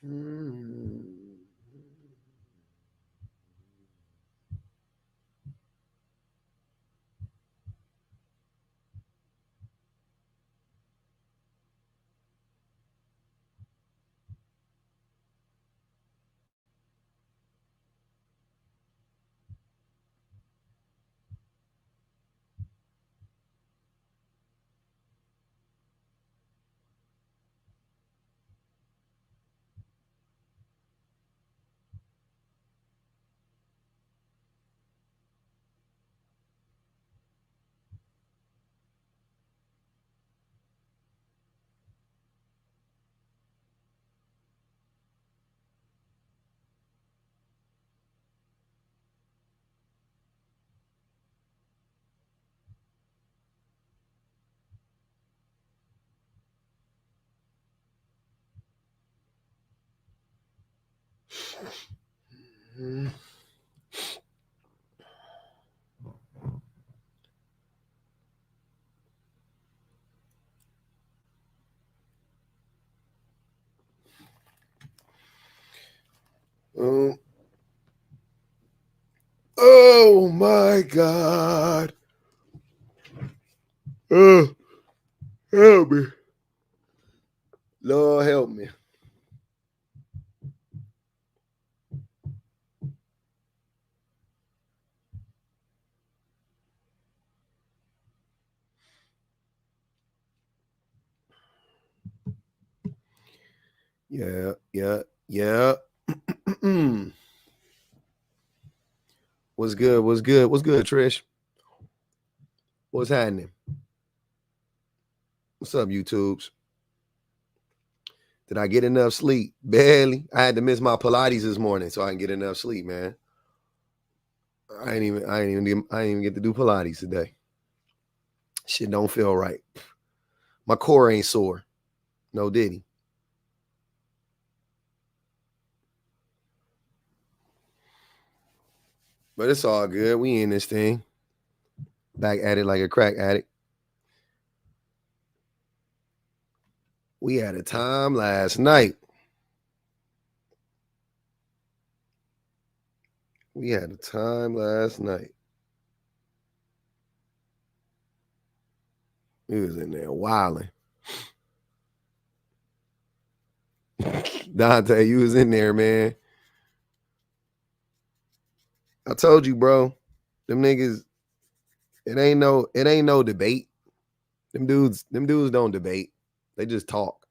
Oh my God. Help me. Lord help me. Yeah. What's good? What's good? What's good, Trish? What's happening? What's up, YouTubes? Did I get enough sleep? Barely. I had to miss my Pilates this morning so I can get enough sleep, man. I ain't even get to do Pilates today. Shit don't feel right. My core ain't sore. No diddy. But it's all good. We in this thing. Back at it like a crack addict. We had a time last night. We had a time last night. We was in there wilding. Dante, you was in there, man. I told you, bro. Them niggas, it ain't no debate. Them dudes don't debate. They just talk.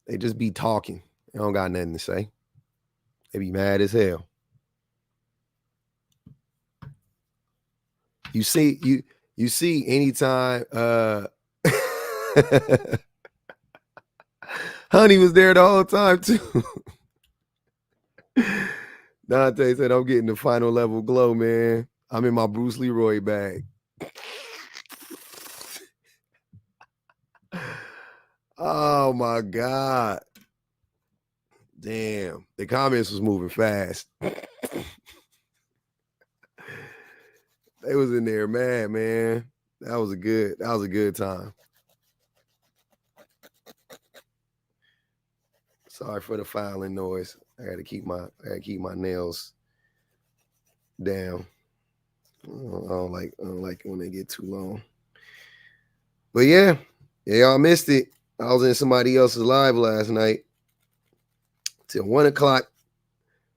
They just be talking. They don't got nothing to say. They be mad as hell. You see anytime Honey was there the whole time too. Dante said, I'm getting the final level glow, man. I'm in my Bruce Leroy bag. Oh my God. Damn. The comments was moving fast. They was in there mad, man. That was a good time. Sorry for the filing noise. I gotta keep my nails down. I don't like it when they get too long. But yeah, y'all missed it. I was in somebody else's live last night till 1 o'clock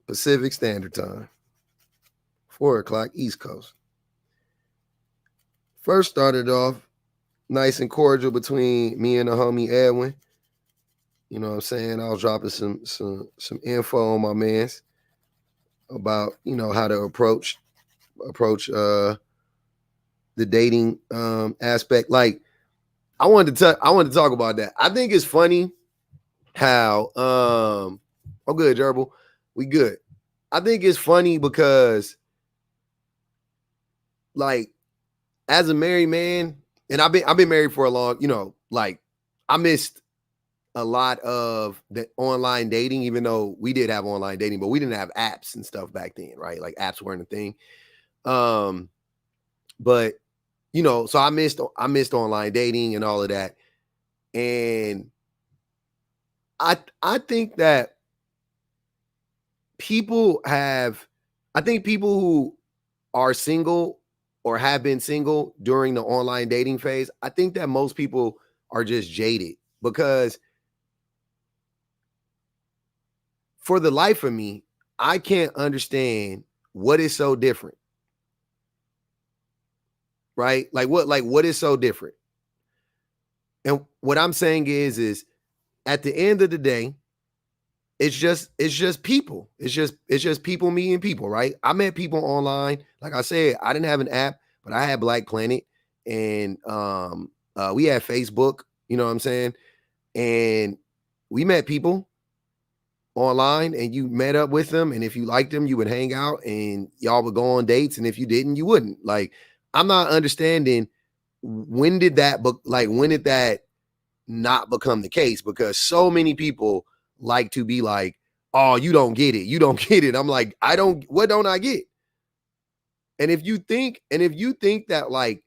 Pacific Standard Time, 4 o'clock East Coast. First started off nice and cordial between me and the homie Edwin. You know what I'm saying? I was dropping some info on my mans about, you know, how to approach the dating aspect. Like I wanted to talk about that. I think it's funny how oh good, Gerbil. We good. I think it's funny because like as a married man, and I've been married for a long, you know, like I missed a lot of the online dating, even though we did have online dating, but we didn't have apps and stuff back then, right? Like apps weren't a thing. But you know, so I missed online dating and all of that. And I think that people have I think people who are single or have been single during the online dating phase, I think that most people are just jaded because for the life of me, I can't understand what is so different, right? What is so different? And what I'm saying is at the end of the day, it's just people. It's just people meeting people, right? I met people online. Like I said, I didn't have an app, but I had Black Planet and we had Facebook, you know what I'm saying? And we met people online and you met up with them. And if you liked them, you would hang out and y'all would go on dates. And if you didn't, you wouldn't. Like, I'm not understanding when did that not become the case? Because so many people like to be like, oh, you don't get it. You don't get it. I'm like, what don't I get? And if you think that like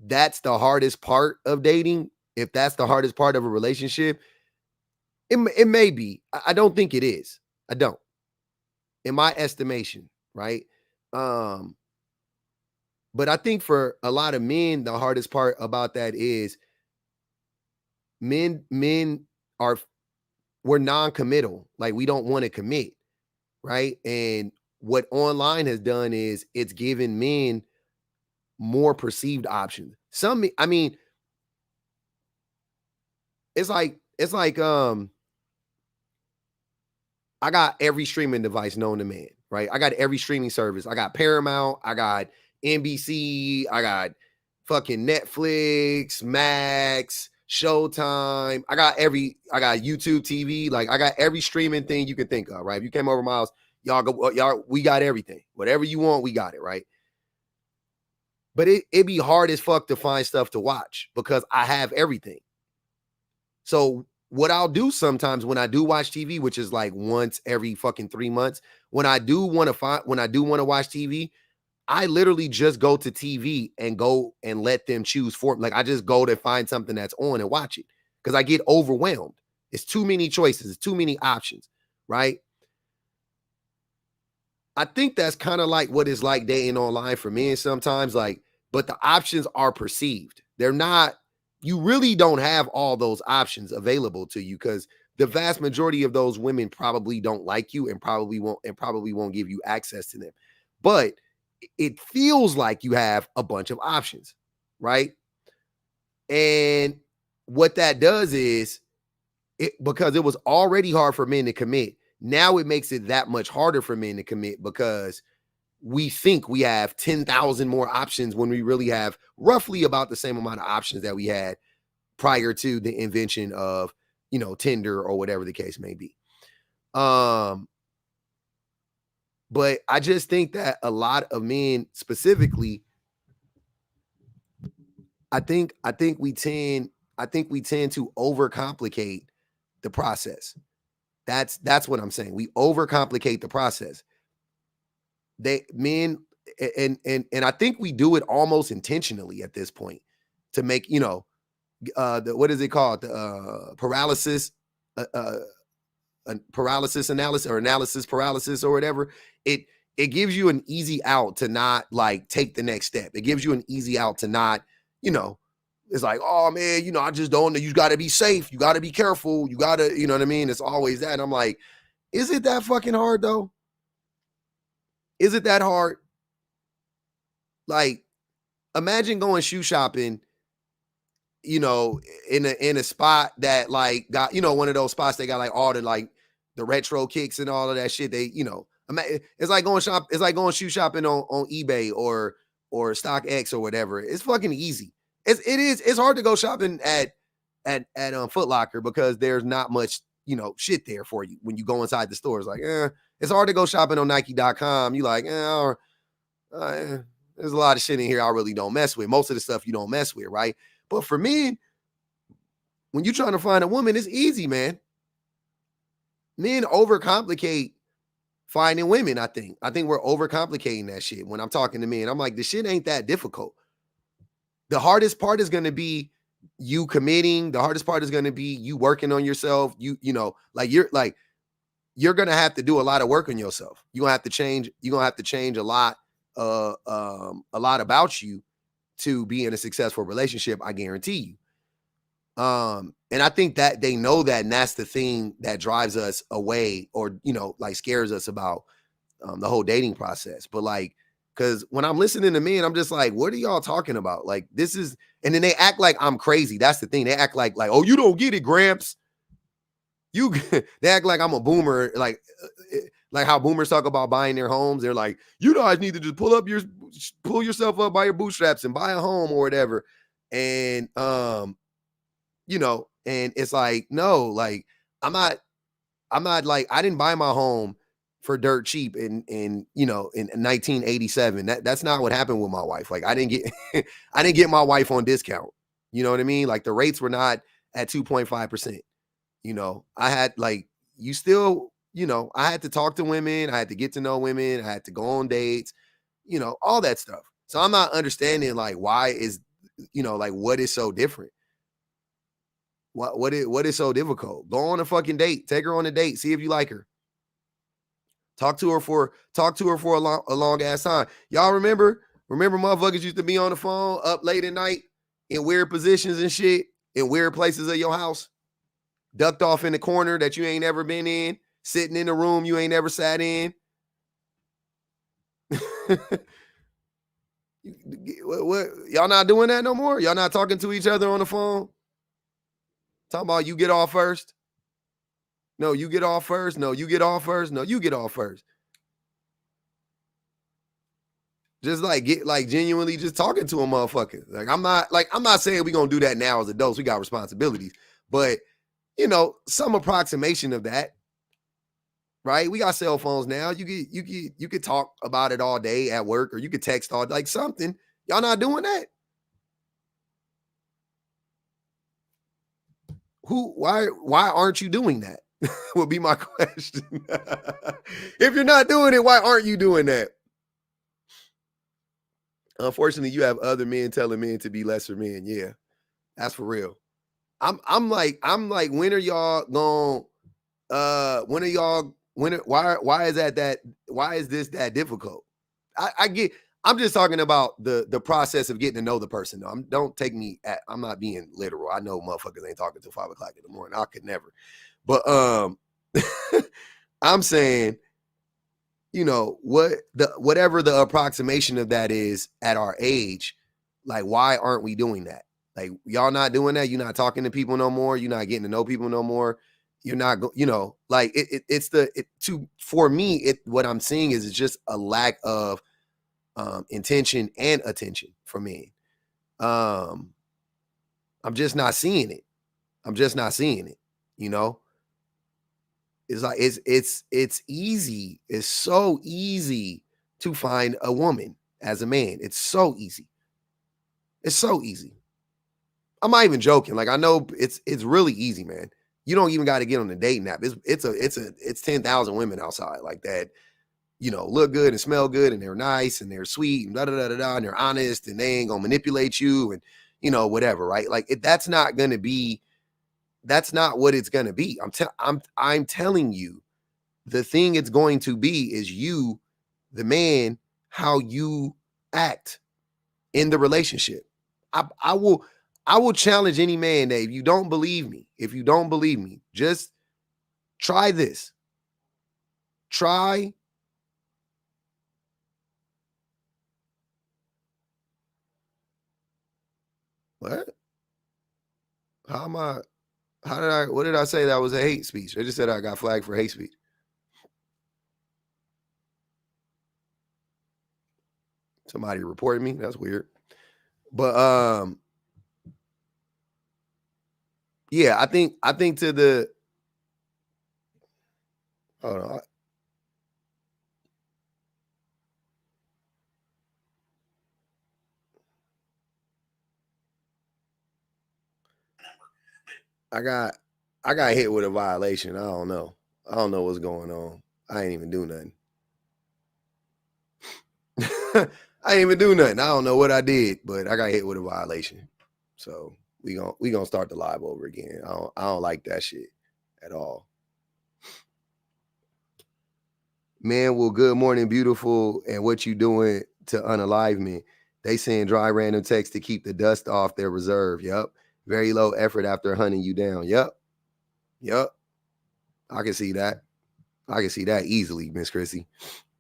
that's the hardest part of dating, if that's the hardest part of a relationship, it may be. I don't think it is. I don't, in my estimation, right? Um, but I think for a lot of men, the hardest part about that is men are we're non-committal. Like we don't want to commit, right? And what online has done is it's given men more perceived options. I mean, it's like I got every streaming device known to man, right? I got every streaming service. I got Paramount, I got NBC, I got fucking Netflix, Max, Showtime. I got YouTube TV. Like I got every streaming thing you can think of, right? If you came over my house, we got everything. Whatever you want, we got it, right? But it'd be hard as fuck to find stuff to watch because I have everything. So what I'll do sometimes when I do watch TV, which is like once every fucking 3 months, when I do want to watch TV, I literally just go to TV and go and let them choose for me. Like I just go to find something that's on and watch it because I get overwhelmed. It's too many choices, it's too many options, right? I think that's kind of like what it's like dating online for men sometimes, like, but the options are perceived. They're not, you really don't have all those options available to you because the vast majority of those women probably don't like you and probably won't give you access to them. But it feels like you have a bunch of options, right? And what that does is because it was already hard for men to commit, now it makes it that much harder for men to commit because we think we have 10,000 more options when we really have roughly about the same amount of options that we had prior to the invention of, Tinder or whatever the case may be. But I just think that a lot of men specifically, I think we tend to overcomplicate the process. That's what I'm saying. We overcomplicate the process. They men and I think we do it almost intentionally at this point to make, what is it called? The paralysis uh, uh paralysis analysis or analysis paralysis or whatever. It gives you an easy out to not like take the next step. It gives you an easy out to not, you know, it's like, oh man, I just don't know. You got to be safe. You got to be careful. You got to, you know what I mean? It's always that. I'm like, is it that fucking hard though? Is it that hard? Like, imagine going shoe shopping, you know, in a spot that like got, one of those spots they got like all the like the retro kicks and all of that shit. They, it's like going shoe shopping on eBay or StockX or whatever. It's fucking easy. It's hard to go shopping at Foot Locker because there's not much, shit there for you when you go inside the store. It's like, it's hard to go shopping on Nike.com. You like, there's a lot of shit in here I really don't mess with. Most of the stuff you don't mess with, right? But for men, when you're trying to find a woman, it's easy, man. Men overcomplicate finding women, I think. I think we're overcomplicating that shit when I'm talking to men. I'm like, the shit ain't that difficult. The hardest part is going to be you committing. The hardest part is going to be you working on yourself. You know, like you're going to have to do a lot of work on yourself. You're going to have to change. You're going to have to change a lot about you to be in a successful relationship. I guarantee you. And I think that they know that, and that's the thing that drives us away, or, you know, like scares us about the whole dating process. But like, because when I'm listening to men, I'm just like, what are y'all talking about? Like, this is, and then they act like I'm crazy. That's the thing. They act like, oh, you don't get it, Gramps. You, they act like I'm a boomer, like how boomers talk about buying their homes. They're like, you guys need to just pull yourself up by your bootstraps and buy a home or whatever. And, you know, and it's like, no, like, I'm not like, I didn't buy my home for dirt cheap in you know, in 1987. That's not what happened with my wife. Like, I didn't get I didn't get my wife on discount. You know what I mean? Like, the rates were not at 2.5%. You know, I had, like, you still, you know, I had to talk to women, I had to get to know women, I had to go on dates, you know, all that stuff. So I'm not understanding, like, why is, you know, like, what is so different? What is so difficult? Go on a fucking date. Take her on a date. See if you like her. Talk to her for a long ass time. Y'all remember motherfuckers used to be on the phone up late at night in weird positions and shit in weird places of your house, ducked off in the corner that you ain't ever been in, sitting in a room you ain't ever sat in. what y'all not doing that no more? Y'all not talking to each other on the phone? Talking about you get off first? No, you get off first. No, you get off first. No, you get off first. Just like get like genuinely just talking to a motherfucker. Like I'm not saying we gonna do that now as adults. We got responsibilities, but you know, some approximation of that, right? We got cell phones now. You could talk about it all day at work, or you could text all like something. Y'all not doing that? Why aren't you doing that? Would be my question. If you're not doing it, why aren't you doing that? Unfortunately, you have other men telling men to be lesser men. Yeah, that's for real. I'm like, when are y'all going when are y'all why is why is this that difficult? I get, I'm just talking about the process of getting to know the person. Though. Don't take me at, I'm not being literal. I know motherfuckers ain't talking till 5 o'clock in the morning. I could never. But I'm saying, you know, whatever the approximation of that is at our age, like, why aren't we doing that? Like, y'all not doing that. You're not talking to people no more. You're not getting to know people no more. You're not, you know, like for me, what I'm seeing is it's just a lack of intention and attention from me. I'm just not seeing it. I'm just not seeing it. You know, it's like it's easy. It's so easy to find a woman as a man. It's so easy. It's so easy. I'm not even joking. Like, I know it's really easy, man. You don't even got to get on the dating app. It's 10,000 women outside like that, you know, look good and smell good and they're nice and they're sweet and da da da da da and they're honest and they ain't gonna manipulate you and, you know, whatever, right? Like, that's not gonna be, that's not what it's gonna be. I'm telling you, the thing it's going to be is you, the man, how you act in the relationship. I will challenge any man that if you don't believe me, just try this. Try what? How am I? What did I say that was a hate speech? I just said I got flagged for hate speech. Somebody reported me. That's weird. But yeah, I think to the, hold on. I got I got hit with a violation. I don't know. I don't know what's going on. I ain't even do nothing. I ain't even do nothing. I don't know what I did, but I got hit with a violation. So we gonna start the live over again. I don't like that shit at all. Man, well, good morning, beautiful, and what you doing to unalive me? They saying dry random text to keep the dust off their reserve. Yep. Very low effort after hunting you down. Yep. I can see that. I can see that easily, Miss Chrissy.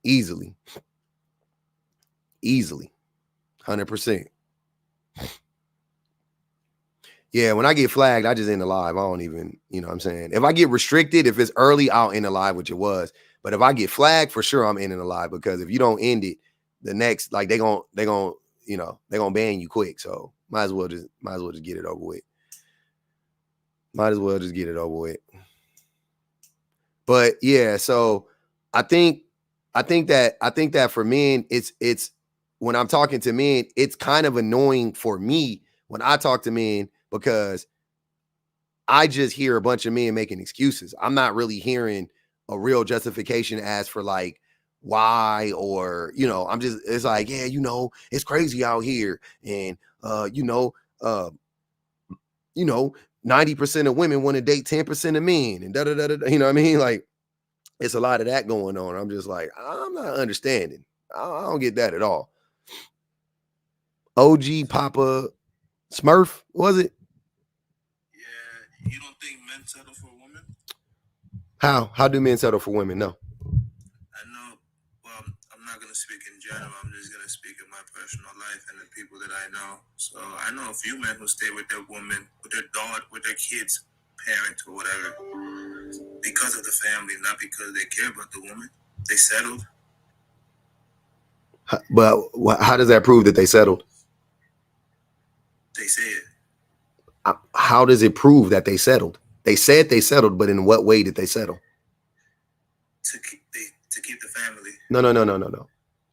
Easily. 100%. Yeah, when I get flagged, I just end the live. I don't even, you know what I'm saying? If I get restricted, if it's early, I'll end the live, which it was. But if I get flagged, for sure I'm ending the live, because if you don't end it, the next, like they gonna, you know, they gonna ban you quick. So might as well just get it over with. Might as well just get it over with. But yeah, so I think that for men, it's when I'm talking to men, it's kind of annoying for me when I talk to men, because I just hear a bunch of men making excuses. I'm not really hearing a real justification as for like why, or, you know, I'm just, it's like, yeah, you know, it's crazy out here. And, you know, 90% of women want to date 10% of men, and you know what I mean? Like, it's a lot of that going on. I'm just like, I'm not understanding. I don't get that at all. OG Papa Smurf, was it? Yeah, you don't think men settle for women? How do men settle for women? No. I know. Well, I'm not gonna speak in general. I'm just gonna speak in my personal life and the people that I know. So I know a few men who stay with their woman, with their daughter, with their kids' parent or whatever, because of the family, not because they care about the woman. They settled. But how does that prove that they settled? They say it. How does it prove that they settled? They said they settled, but in what way did they settle? To keep the family. No.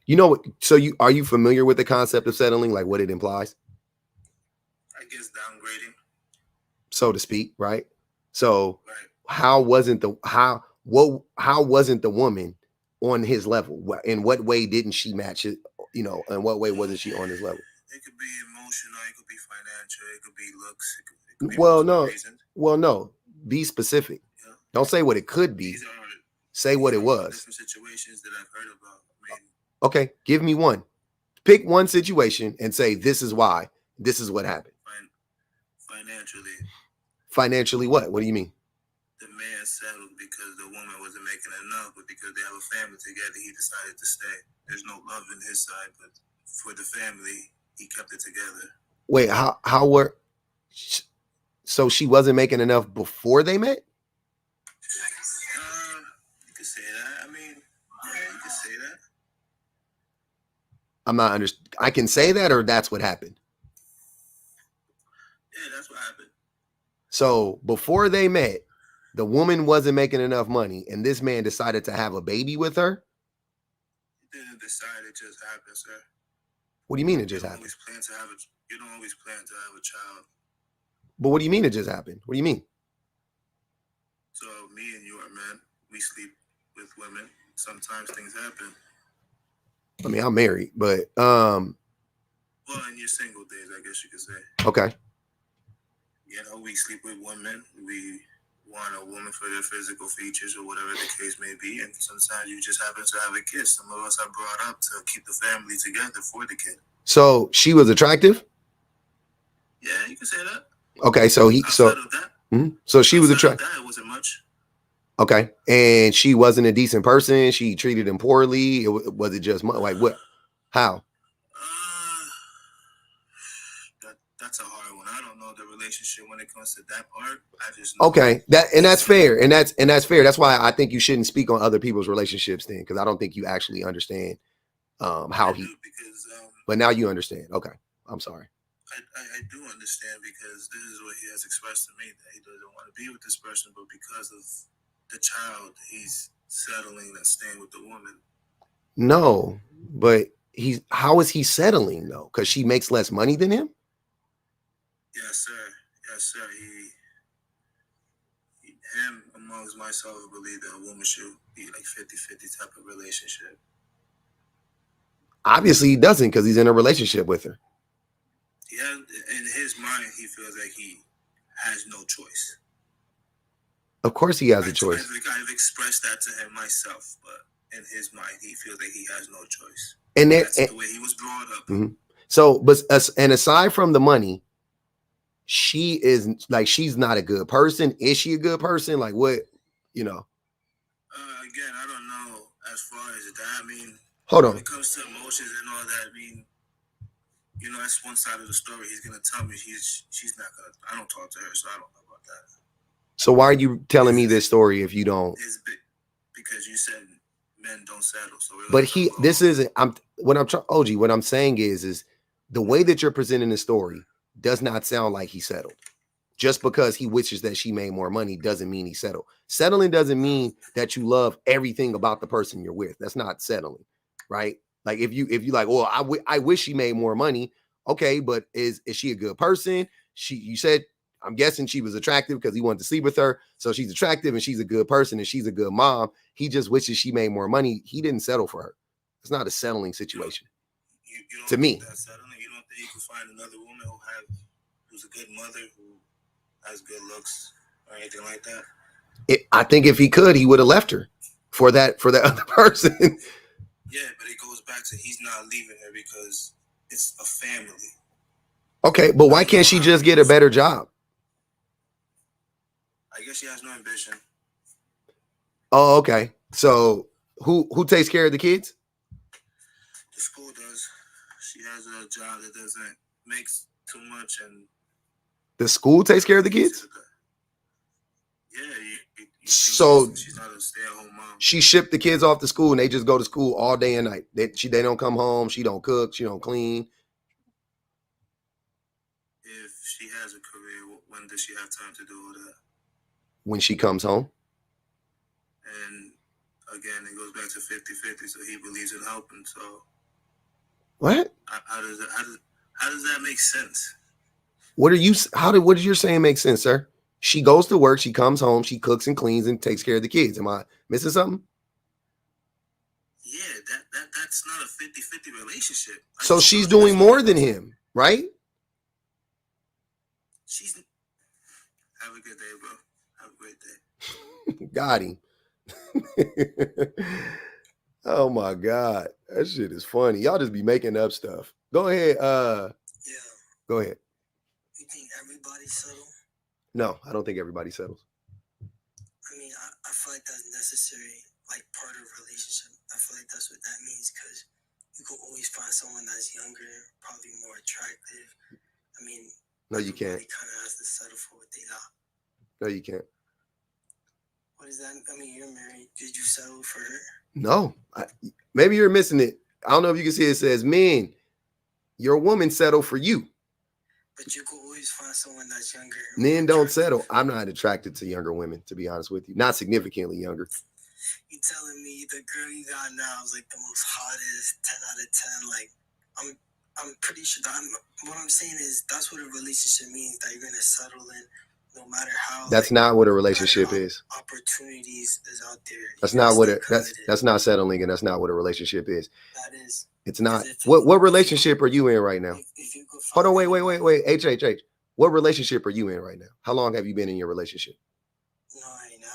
You know what? So are you familiar with the concept of settling, like what it implies? I guess downgrading, so to speak, right? So right. how wasn't the woman on his level? In what way didn't she match it? You know, in what way wasn't she on his level? It could be emotional, it could be financial, it could be looks, it could be multiple reasons. Well, no. Be specific. Yeah. Don't say what it could be. Say what it was. Different situations that I've heard about. I mean, okay, give me one. Pick one situation and say, this is why. This is what happened. Financially. Financially what? What do you mean? The man settled because the woman wasn't making enough, but because they have a family together, he decided to stay. There's no love in his side, but for the family, he kept it together. Wait, how were... So she wasn't making enough before they met? You could say that. I mean, yeah, you could say that. I'm not I can say that, or that's what happened? Yeah, that's what happened. So before they met, the woman wasn't making enough money, and this man decided to have a baby with her? It didn't decide, it just happened, sir. What do you mean it just happened? You don't always plan to have a child. But what do you mean it just happened? What do you mean? So me and you are men. We sleep with women. Sometimes things happen. I mean, I'm married, but well, in your single days, I guess you could say. Okay. You know, we sleep with women. We want a woman for their physical features or whatever the case may be, and sometimes you just happen to have a kid. Some of us are brought up to keep the family together for the kid. So she was attractive? Yeah, you can say that. Okay, so so she was attractive. It wasn't much. Okay, and she wasn't a decent person. She treated him poorly. Was it just like what? How? That's a hard one. I don't know the relationship when it comes to that part. I just know okay, that's fair, and that's fair. That's why I think you shouldn't speak on other people's relationships then, because I don't think you actually understand how he. But now you understand. Okay, I'm sorry. I do understand, because this is what he has expressed to me, that he doesn't want to be with this person, but because of the child, he's settling and staying with the woman. No, but how is he settling though? Because she makes less money than him? Yes, sir. Yes, sir. Him amongst myself believe that a woman should be like 50-50 type of relationship. Obviously he doesn't, because he's in a relationship with her. He has, in his mind, he feels like he has no choice. Of course he has a choice. I've expressed that to him myself, but in his mind, he feels like he has no choice. And that's the way he was brought up. Mm-hmm. So, but and aside from the money, she is like, she's not a good person. Is she a good person? Like what, you know? Again, I don't know as far as that. I mean, hold on. When it comes to emotions and all that, I mean, you know, that's one side of the story. He's gonna tell me she's not gonna. I don't talk to her, so I don't know about that. So why are you telling me this story if you don't? Because you said men don't settle. So but this isn't. What I'm saying is the way that you're presenting the story does not sound like he settled. Just because he wishes that she made more money doesn't mean he settled. Settling doesn't mean that you love everything about the person you're with. That's not settling, right? Like if you like, well, I wish she made more money. Okay, but is she a good person? You said, I'm guessing she was attractive because he wanted to sleep with her. So she's attractive and she's a good person and she's a good mom. He just wishes she made more money. He didn't settle for her. It's not a settling situation. You don't to me. That's settling. You don't think you can find another woman who's a good mother, who has good looks or anything like that? I think if he could, he would have left her for that other person. Yeah, but it goes back to he's not leaving her because it's a family. Okay, but why can't she just get a better job? I guess she has no ambition. Oh, okay. So who takes care of the kids? The school does. She has a job that doesn't make too much, and the school takes care of the kids? Yeah. So she's not a stay-at-home mom. She shipped the kids off to school and they just go to school all day and night. They don't come home. She don't cook. She don't clean. If she has a career, when does she have time to do all that? When she comes home. And again, it goes back to 50-50. So he believes in helping. So what? How does that make sense? What does your saying make sense, sir? She goes to work, she comes home, she cooks and cleans and takes care of the kids. Am I missing something? Yeah, that's not a 50-50 relationship. So she's doing more than him, right? Have a good day, bro. Have a great day. Got him. Oh my God. That shit is funny. Y'all just be making up stuff. Go ahead. Yeah. Go ahead. You think everybody settle? No, I don't think everybody settles. I mean, I feel like that's necessary, like part of a relationship. I feel like that's what that means, because you can always find someone that's younger, probably more attractive. I mean, no, you can't. Kind of has to settle for what they got. No, you can't. What is that? I mean, you're married. Did you settle for her? No. Maybe you're missing it. I don't know if you can see it says, men, your woman settle for you. But you could always find someone that's younger. Men don't settle. I'm not attracted to younger women, to be honest with you. Not significantly younger. You telling me the girl you got now is like the most hottest, 10 out of 10. Like, I'm pretty sure what I'm saying is that's what a relationship means, that you're gonna settle in no matter how. That's not what a relationship is. Opportunities is out there. That's not what that's not settling, and that's not what a relationship is. That is. It's not. What relationship are you in right now? Hold on, wait. H. What relationship are you in right now? How long have you been in your relationship? No, right now.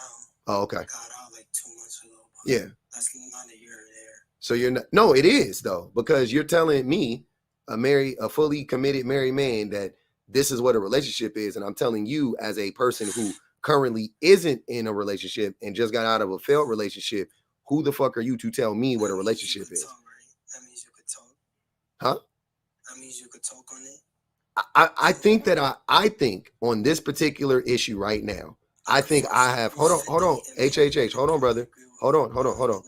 Oh, okay. I got out like 2 months ago. Yeah. That's not a year there. So you're not. No, it is though, because you're telling me, a fully committed married man, that this is what a relationship is, and I'm telling you as a person who currently isn't in a relationship and just got out of a failed relationship, who the fuck are you to tell me what a relationship is? That means you could talk. Huh? That means you could talk on it. I think that I think on this particular issue right now, I think I have. Hold on. H. Hold on, brother. Hold on.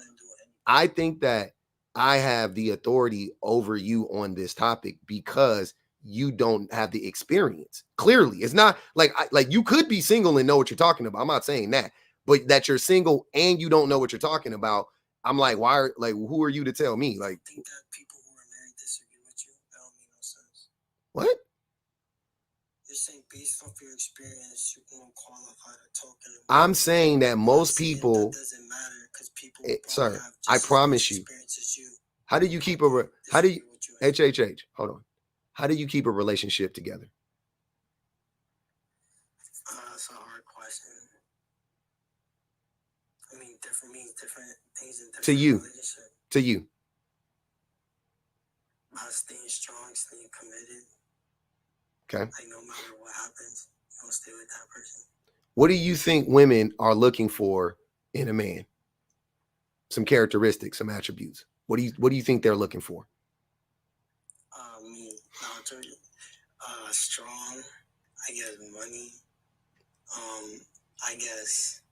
I think that I have the authority over you on this topic because you don't have the experience. Clearly, it's not like you could be single and know what you're talking about. I'm not saying that, but that you're single and you don't know what you're talking about. I'm like, who are you to tell me? Like, I think that people who are married disagree with you. That don't make no sense. What? You're saying based off your experience, you won't qualify to talk. I'm saying that most people. That doesn't matter because people. Sir, I promise you. How do you keep H. Hold on. How do you keep a relationship together? That's a hard question. I mean, different means different things in different To you. relationships. To you. By staying strong, staying committed. Okay. Like, no matter what happens, you don't stay with that person. What do you think women are looking for in a man? Some characteristics, some attributes. What do you think they're looking for? Me, strong. I guess money. I guess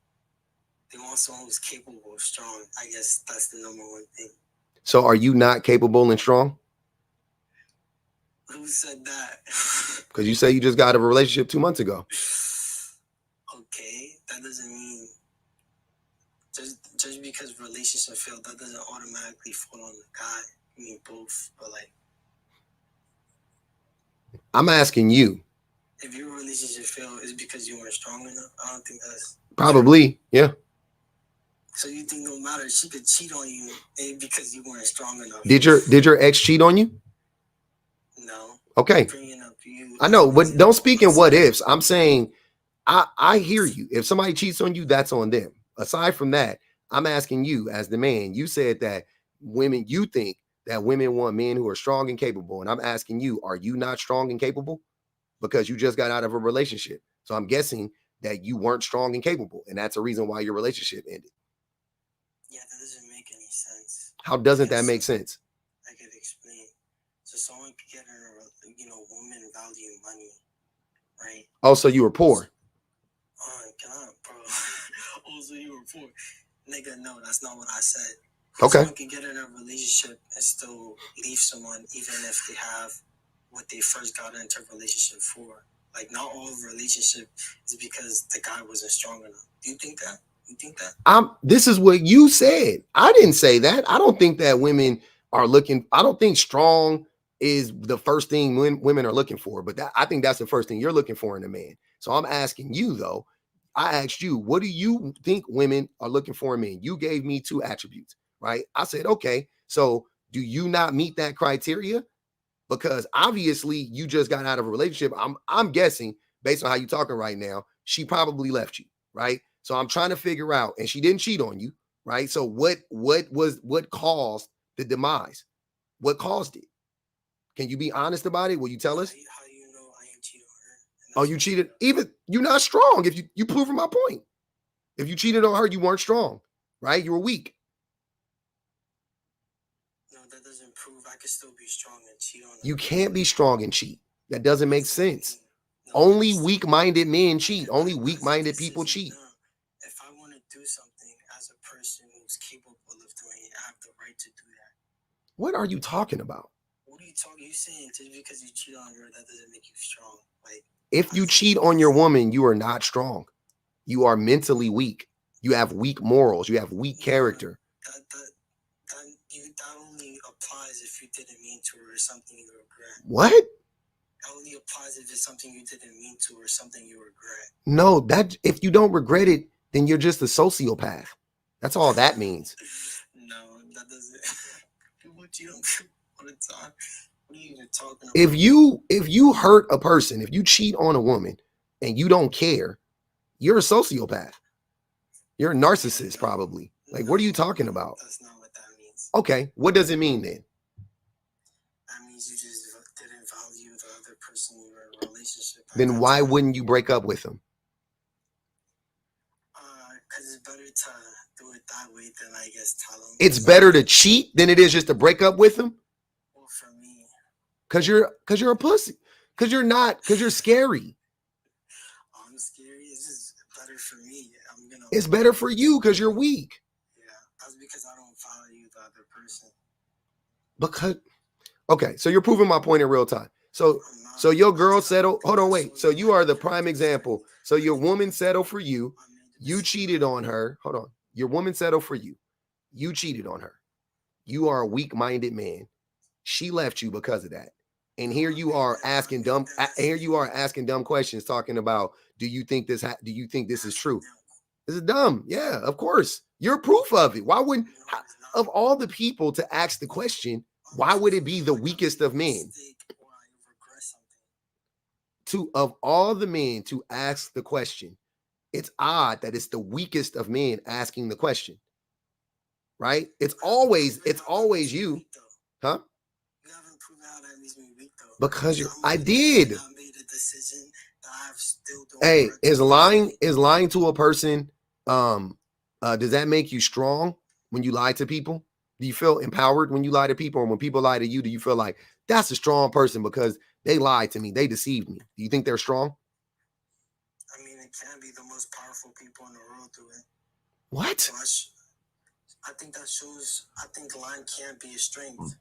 they want someone who's capable, strong. I guess that's the number one thing. So are you not capable and strong? Who said that? Because you say you just got out of a relationship 2 months ago. Okay, that doesn't mean just because relationship failed, that doesn't automatically fall on the guy. I mean both, but like I'm asking you. If your relationship failed, is because you weren't strong enough? I don't think that's probably true. Yeah. So you think no matter she could cheat on you because you weren't strong enough? Did your ex cheat on you? No. Okay. I know, but don't speak in what ifs. I'm saying I hear you. If somebody cheats on you, that's on them. Aside from that, I'm asking you as the man, you said that you think that women want men who are strong and capable. And I'm asking you, are you not strong and capable? Because you just got out of a relationship. So I'm guessing that you weren't strong and capable. And that's a reason why your relationship ended. Yeah, that doesn't make any sense. How doesn't that make sense? I could explain. So someone could get women value money, right? Oh, so you were poor. Bro. Also, you were poor. Nigga, no, that's not what I said. Okay. Someone can get in a relationship and still leave someone even if they have what they first got into a relationship for. Like, not all relationship is because the guy wasn't strong enough. Do you think that? You think that? This is what you said. I didn't say that. I don't think that women are looking. I don't think strong is the first thing women are looking for, but I think that's the first thing you're looking for in a man. So I'm asking you though. I asked you, what do you think women are looking for in men? You gave me 2 attributes, right? I said, okay, so do you not meet that criteria? Because obviously you just got out of a relationship. I'm guessing based on how you're talking right now, she probably left you, right? So I'm trying to figure out, and she didn't cheat on you, right? So what caused the demise? What caused it? Can you be honest about it? Will you tell us? How do you know I ain't cheated on her? Oh, you cheated. Even you're not strong. If you proving my point. If you cheated on her, you weren't strong, right? You were weak. No, that doesn't prove I could still be strong and cheat on her. You can't be strong and cheat. That doesn't make sense. Only weak-minded men cheat. Only weak-minded people cheat. If I want to do something as a person who's capable of doing it, I have the right to do that. What are you talking about? What are you talking? You saying just because you cheat on her, that doesn't make you strong? Like, if you cheat on your woman, you are not strong. You are mentally weak. You have weak morals. You have weak character. That only applies if you didn't mean to or something you regret. What? That only applies if it's something you didn't mean to or something you regret. No, that if you don't regret it, then you're just a sociopath. That's all that means. No, that doesn't. People cheat on people all the time. What are you even talking about? If you hurt a person, if you cheat on a woman and you don't care, you're a sociopath. You're a narcissist, probably. Like, what are you talking about? That's not what that means. Okay, what does it mean then? That means you just didn't value the other person you were in a relationship with. Then why wouldn't you break up with them? Because it's better to do it that way than, I guess, tell them. It's better to cheat than it is just to break up with them? Well, for me. Because you're a pussy. Because you're scary. I'm scary. It's just better for me. It's better for you because you're weak. Yeah, that's because I don't value the other person. Okay, so you're proving my point in real time. So your girl settled. Hold on, wait. So you are the prime example. So your woman settled for you. You cheated on her. Hold on. Your woman settled for you. You cheated on her. You are a weak-minded man. She left you because of that. And here you are asking dumb questions, talking about, do you think this is true? This is dumb. Yeah, of course. You're proof of it. Why wouldn't, of all the people to ask the question, why would it be the weakest of men? of all the men to ask the question, it's odd that it's the weakest of men asking the question, right? It's always you, huh? You haven't proven how that makes me weak though. Because I made did. I made a decision that I still don't. Hey, is lying to a person, does that make you strong when you lie to people? Do you feel empowered when you lie to people, or when people lie to you, do you feel like that's a strong person because they lied to me, they deceived me? Do you think they're strong? I mean, it can be the most powerful people in the world do it. What? So I think that shows. I think lying can't be a strength.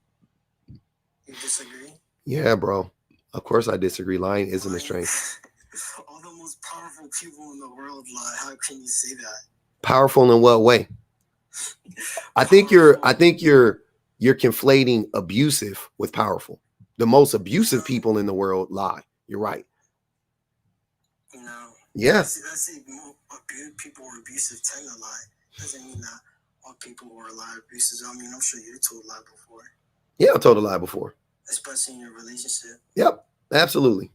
You disagree? Yeah, bro. Of course I disagree. Lying isn't a strength. All the most powerful people in the world lie. How can you say that? Powerful in what way? I think you're conflating abusive with powerful. The most abusive people in the world lie. You're right. No. Yeah. Let's say people who are abusive tend to lie. Doesn't mean that all people who are lie abusive. I mean, I'm sure you told a lie before. Yeah, I told a lie before. Especially in your relationship. Yep, absolutely.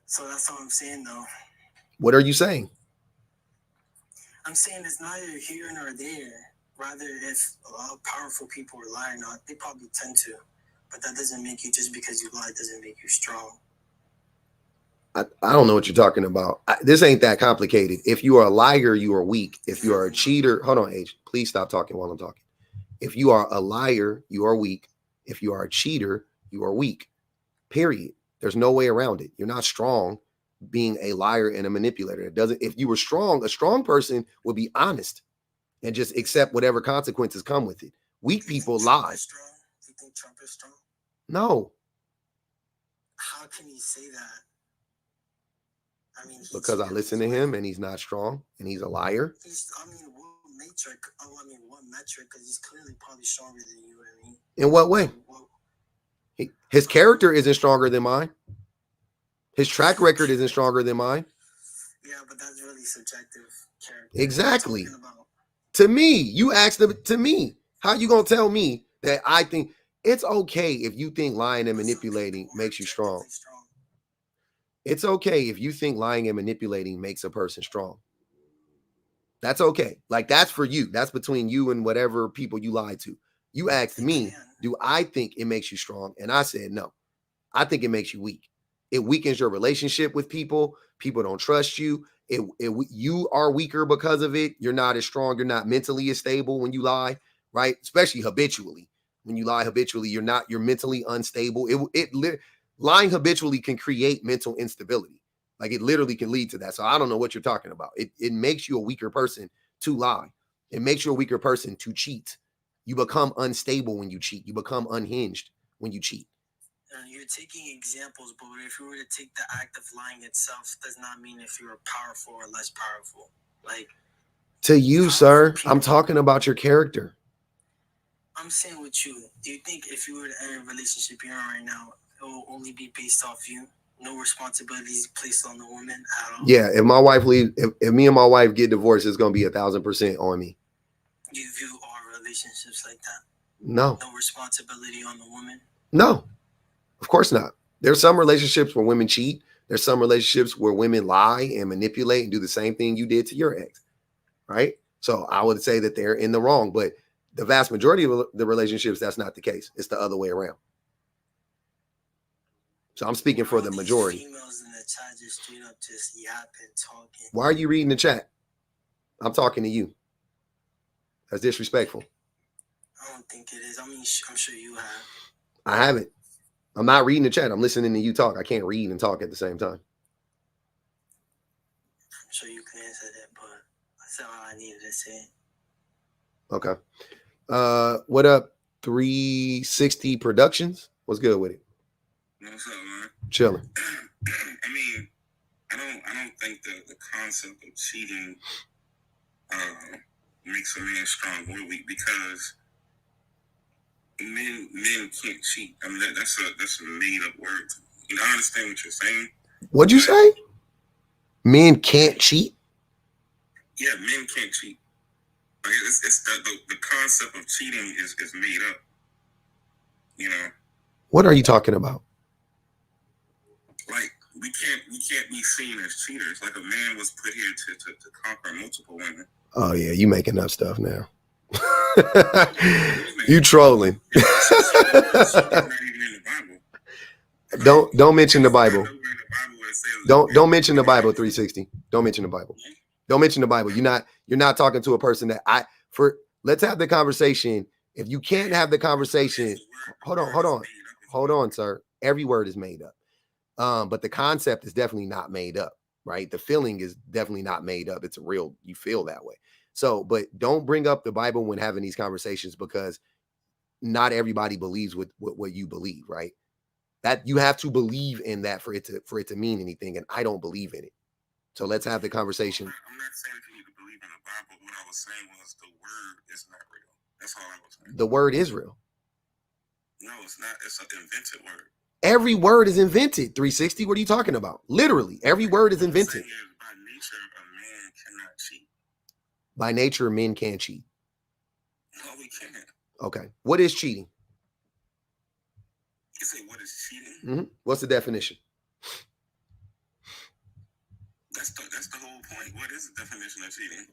So that's all I'm saying, though. What are you saying? I'm saying it's neither here nor there. Rather, if powerful people are lying or not, they probably tend to. But that doesn't make you, just because you lie, doesn't make you strong. I don't know what you're talking about. This ain't that complicated. If you are a liar, you are weak. If you are a cheater, hold on, H. Please stop talking while I'm talking. If you are a liar, you are weak. If you are a cheater, you are weak. Period. There's no way around it. You're not strong being a liar and a manipulator. It doesn't. If you were strong, a strong person would be honest and just accept whatever consequences come with it. Weak people lie. Do you think Trump is strong? No. How can you say that? I mean, because I listen to him and he's not strong and he's a liar. What metric? Because he's clearly probably stronger than you. I mean, in what way? His character isn't stronger than mine. His track record isn't stronger than mine. Yeah, but that's really subjective character. Exactly. To me, you asked them to me. How you gonna tell me that I think it's okay if you think lying and manipulating makes you strong? It's okay if you think lying and manipulating makes a person strong. That's okay. Like, that's for you. That's between you and whatever people you lied to. You asked me, do I think it makes you strong? And I said, no. I think it makes you weak. It weakens your relationship with people. People don't trust you. You are weaker because of it. You're not as strong. You're not mentally as stable when you lie, right? Especially habitually. When you lie habitually, you're mentally unstable. Lying habitually can create mental instability. Like, it literally can lead to that. So I don't know what you're talking about. It makes you a weaker person to lie. It makes you a weaker person to cheat. You become unstable when you cheat. You become unhinged when you cheat. You're taking examples, but if you were to take the act of lying itself, does not mean if you're powerful or less powerful. Like, to you, sir, I'm talking about your character. I'm saying with you, do you think if you were to enter a relationship you're in right now, it will only be based off you? No responsibilities placed on the woman at all? Yeah, if my wife leaves, if me and my wife get divorced, it's going to be 1,000% on me. Do you view all relationships like that? No. No responsibility on the woman? No, of course not. There's some relationships where women cheat. There's some relationships where women lie and manipulate and do the same thing you did to your ex, right? So I would say that they're in the wrong, but the vast majority of the relationships, that's not the case. It's the other way around. So I'm speaking for the majority. Females in the chat just straight up just yapping, talking. Why are you reading the chat? I'm talking to you. That's disrespectful. I don't think it is. I mean, I'm sure you have. I haven't. I'm not reading the chat. I'm listening to you talk. I can't read and talk at the same time. I'm sure you can answer that, but that's all I needed to say. Okay. What up, 360 Productions? What's good with it? What's up, man? Chilling. I mean, I don't think the concept of cheating makes a man strong or weak, because men can't cheat. I mean, that's a made up word. You know, I understand what you're saying. What'd you say? Men can't cheat? Yeah, men can't cheat. Like, it's the concept of cheating is made up. You know. What are you talking about? Like, we can't be seen as cheaters. Like a man was put here to conquer multiple women. Oh yeah, you making up stuff now. You trolling. Don't mention the Bible. Don't mention the Bible. 360. Don't mention the Bible. Don't mention the Bible. You're not talking to a person that let's have the conversation. If you can't have the conversation, hold on, sir. Every word is made up. But the concept is definitely not made up, right? The feeling is definitely not made up. It's real. You feel that way. So, but don't bring up the Bible when having these conversations, because not everybody believes what you believe, right? That you have to believe in that for it to mean anything, and I don't believe in it. So let's have the conversation. I'm not saying if you need to believe in the Bible. What I was saying was the word is not real. That's all I was saying. The word is real. No, it's not. It's an invented word. Every word is invented. 360. What are you talking about? Literally, every word is invented. By nature, a man cannot cheat. By nature, men can't cheat. No, we can't. Okay. What is cheating? You say what is cheating? Mm-hmm. What's the definition? That's the whole point. What is the definition of cheating?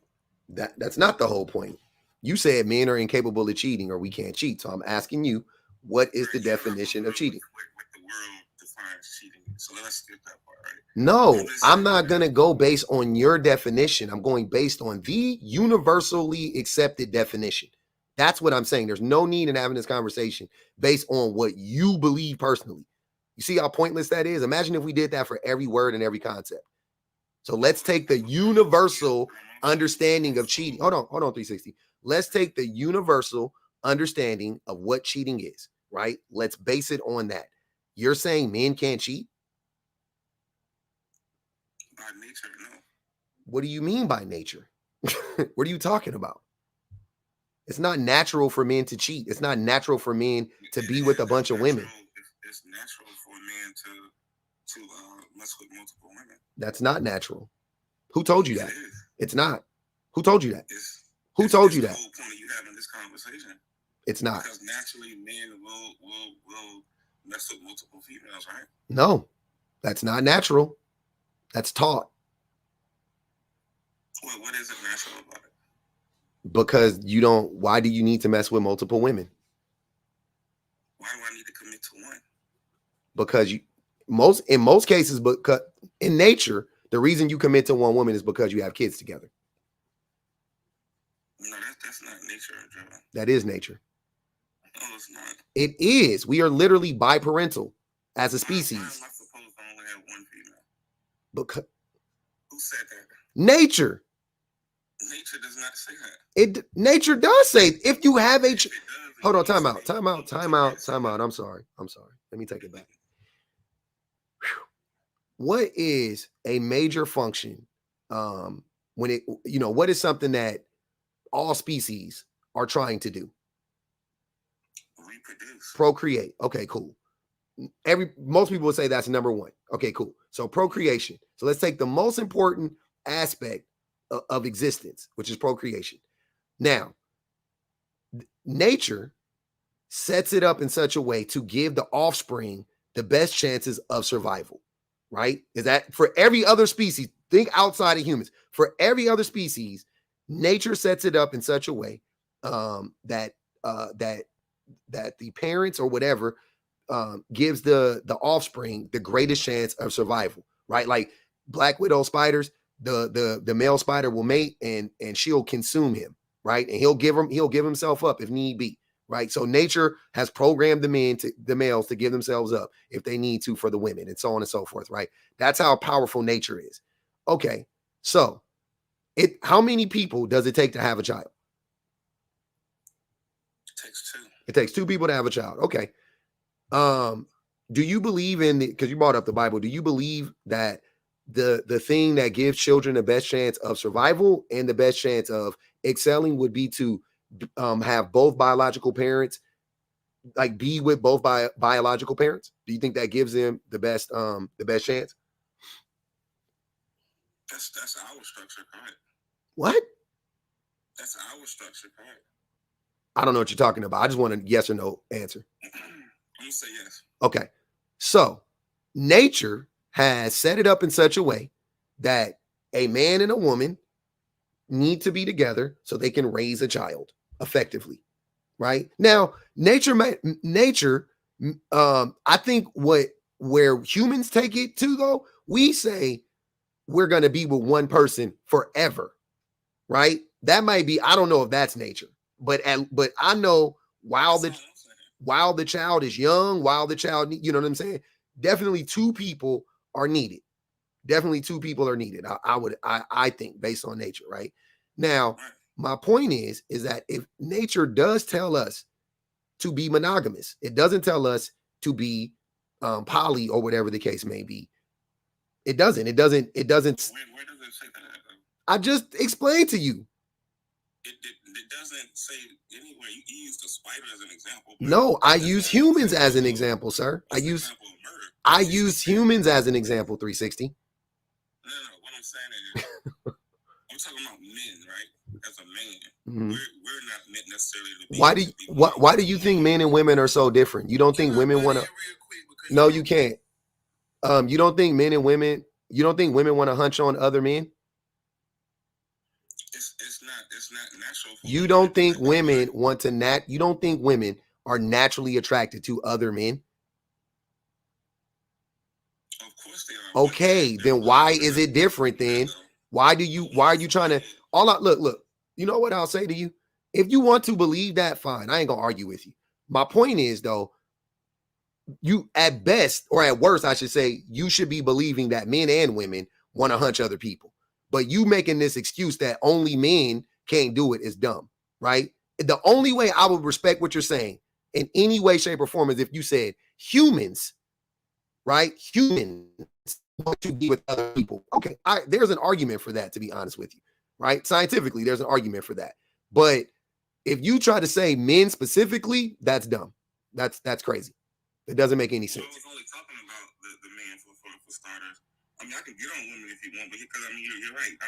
That's not the whole point. You said men are incapable of cheating or we can't cheat. So I'm asking you, what is the definition of cheating? What the world defines cheating. So let's skip that part, right? No, I'm not going to go based on your definition. I'm going based on the universally accepted definition. That's what I'm saying. There's no need in having this conversation based on what you believe personally. You see how pointless that is? Imagine if we did that for every word and every concept. So let's take the universal understanding of cheating. Hold on, 360. Let's take the universal understanding of what cheating is, right? Let's base it on that. You're saying men can't cheat? By nature, no. What do you mean by nature? What are you talking about? It's not natural for men to cheat. It's not natural for men to be with a bunch of women. It's natural for a man to mess with multiple women. That's not natural. Who told you that? It's not. Who told you that? Who told you that? That's the whole point of you having this conversation. It's not. Because naturally men will mess with multiple females, right? No, that's not natural. That's taught. Well, what is it natural about it? Because why do you need to mess with multiple women? Why do I need to commit to one? Because in most cases, because in nature, the reason you commit to one woman is because you have kids together. No, that's not nature, Joe. That is nature. No, it's not. It is. We are literally biparental as a species. Why am I supposed to only have one female? Because who said that? Nature. Nature does not say that. Nature does say if you have a hold on, time out. I'm sorry. Let me take it back. What is a major function what is something that all species are trying to do? Reproduce. Procreate. Okay, cool. Most people would say that's number one. Okay, cool. So procreation. So let's take the most important aspect of existence, which is procreation. Now, nature sets it up in such a way to give the offspring the best chances of survival, right? Is that for every other species? Think outside of humans. For every other species, nature sets it up in such a way that the parents or whatever gives the offspring the greatest chance of survival, right? Like black widow spiders, the male spider will mate and she'll consume him, right? And he'll give himself up if need be, right? So nature has programmed the males to give themselves up if they need to for the women, and so on and so forth, right? That's how powerful nature is. Okay, so how many people does it take to have a child? It takes two. It takes two people to have a child. Okay. Do you believe because you brought up the Bible, do you believe that the thing that gives children the best chance of survival and the best chance of excelling would be to have both biological parents, like be with both biological parents? Do you think that gives them the best chance? That's our structure, correct? What? That's our structure, correct? I don't know what you're talking about. I just want a yes or no answer. I'm gonna say yes. Okay. So nature has set it up in such a way that a man and a woman need to be together so they can raise a child effectively, right? Now, nature, I think where humans take it to though, we say we're going to be with one person forever, right? That might be, I don't know if that's nature, but I know while the child is young, while the child, you know what I'm saying? Definitely two people are needed. Definitely two people are needed. I think based on nature, right? Now, my point is that if nature does tell us to be monogamous, it doesn't tell us to be poly or whatever the case may be. It doesn't. Where does it say that? I just explained to you. It doesn't say anywhere. You use the spider as an example. No, I use humans as an example, sir. I use humans as an example. 360. No. What I'm saying is, I'm talking about men, right? As a man, we're not meant necessarily to be. Why do you think men and women are so different? You don't think women want to? No, you can't. You don't think men and women? You don't think women want to hunch on other men? It's not natural. You don't think women want to you don't think women are naturally attracted to other men? Of course they are. Okay, then why is it different then? Why are you trying to look, you know what I'll say to you? If you want to believe that, fine. I ain't gonna argue with you. My point is though, you at best, or at worst, I should say, you should be believing that men and women want to hunch other people. But you making this excuse that only men can't do it is dumb, right? The only way I would respect what you're saying in any way, shape, or form is if you said humans, right? Humans want to be with other people. Okay, there's an argument for that, to be honest with you, right? Scientifically, there's an argument for that. But if you try to say men specifically, that's dumb. That's crazy. It doesn't make any sense. I was only talking about the man for starters. I mean, I can get on women if you want, but because I mean, you're right.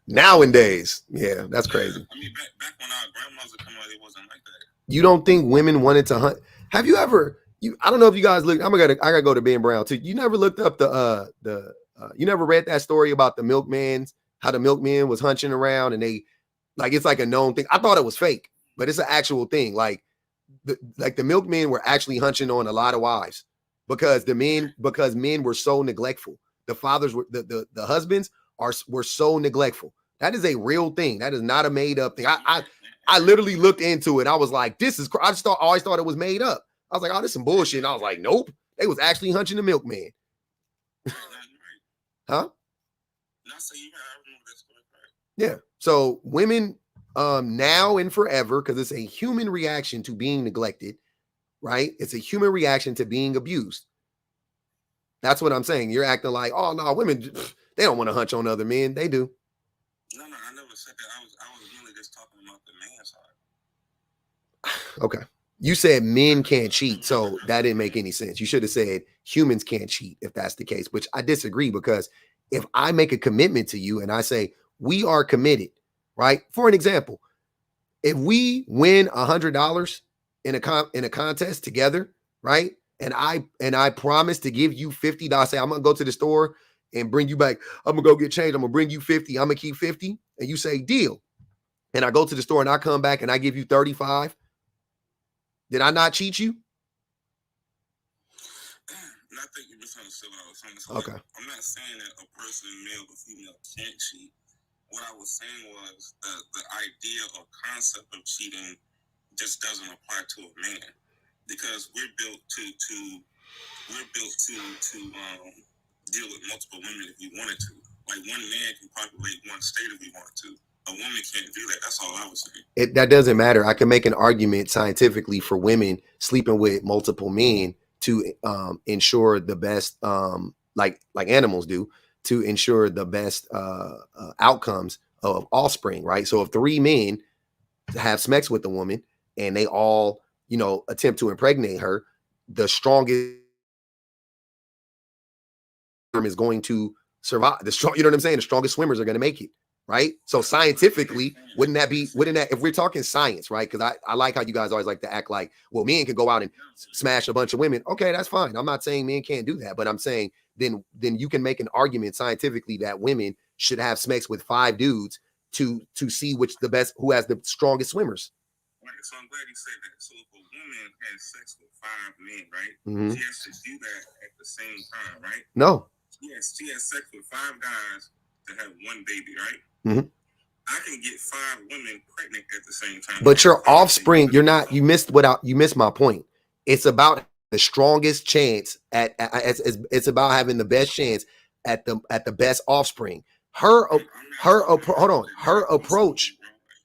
Nowadays, yeah, that's crazy. I mean, back when our grandmas would come out, it wasn't like that. You don't think women wanted to hunt? Have you ever? I don't know if you guys look. I gotta go to Ben Brown too. You never looked up you never read that story about the milkmans, how the milkman was hunching around and they, like, it's like a known thing. I thought it was fake, but it's an actual thing. Like the milkmen were actually hunching on a lot of wives because men were so neglectful. The fathers were the husbands were so neglectful. That is a real thing. That is not a made up thing. I literally looked into it. I was like, this is. I always thought it was made up. I was like, oh, this is some bullshit. And I was like, nope. They was actually hunching the milkman. Huh? Yeah. So women now and forever, because it's a human reaction to being neglected, right? It's a human reaction to being abused. That's what I'm saying. You're acting like, oh no, women, they don't want to hunch on other men. They do. No, I never said that. I was really just talking about the man's side. Okay. You said men can't cheat, so that didn't make any sense. You should have said humans can't cheat if that's the case, which I disagree, because if I make a commitment to you and I say we are committed, right? For an example, if we win $100 in a contest together, right? And I promise to give you $50. I say I'm gonna go to the store and bring you back. I'm gonna go get change. I'm gonna bring you 50. I'm gonna keep 50, and you say deal. And I go to the store and I come back and I give you 35. Did I not cheat you? I think you misunderstood what I was saying. So okay. I'm not saying that a person, male or female, can't cheat. What I was saying was the idea or concept of cheating just doesn't apply to a man, because we're built to deal with multiple women if we wanted to. Like, one man can populate one state if we wanted to. A woman can't do that. That's all I was saying. That doesn't matter. I can make an argument scientifically for women sleeping with multiple men to ensure the best, like animals do, to ensure the best outcomes of offspring, right? So if 3 men have sex with a woman and they all, attempt to impregnate her, the strongest is going to survive. You know what I'm saying? The strongest swimmers are going to make it. right? So scientifically, wouldn't that, if we're talking science, right? Because I like how you guys always like to act like, well, men can go out and smash a bunch of women. Okay, that's fine. I'm not saying men can't do that, but I'm saying then you can make an argument scientifically that women should have sex with 5 dudes to see who has the strongest swimmers. Right, so I'm glad you said that. So if a woman has sex with 5 men, right, she has to do that at the same time, right? No. She has sex with 5 guys to have 1 baby, right? I can get 5 women pregnant at the same time. But your offspring, you missed my point. It's about the strongest chance it's about having the best chance at the best offspring. Her approach,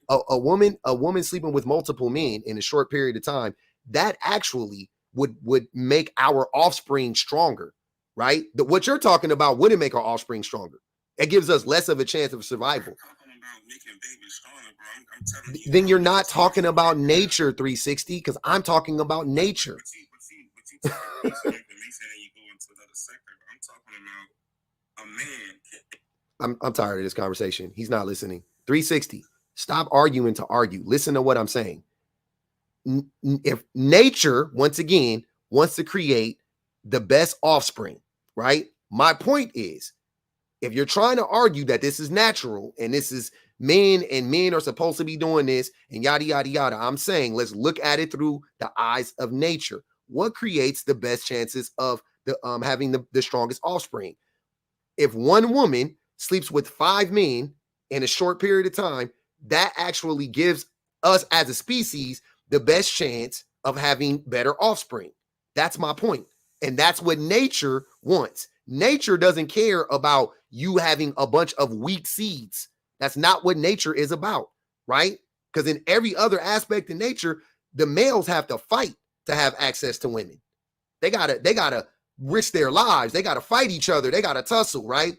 a woman sleeping with multiple men in a short period of time, that actually would make our offspring stronger, right? What you're talking about wouldn't make our offspring stronger. It gives us less of a chance of survival. Then you're not talking about nature, 360, because I'm talking about nature. I'm tired of this conversation. He's not listening. 360, stop arguing to argue. Listen to what I'm saying. If nature, once again, wants to create the best offspring, right? My point is, if you're trying to argue that this is natural and this is men are supposed to be doing this and yada, yada, yada, I'm saying let's look at it through the eyes of nature. What creates the best chances of having the strongest offspring? If one woman sleeps with 5 men in a short period of time, that actually gives us as a species the best chance of having better offspring. That's my point. And that's what nature wants. Nature doesn't care about you having a bunch of weak seeds. That's not what nature is about, right? Because in every other aspect of nature, the males have to fight to have access to women. They gotta risk their lives. They gotta fight each other. They gotta tussle, right?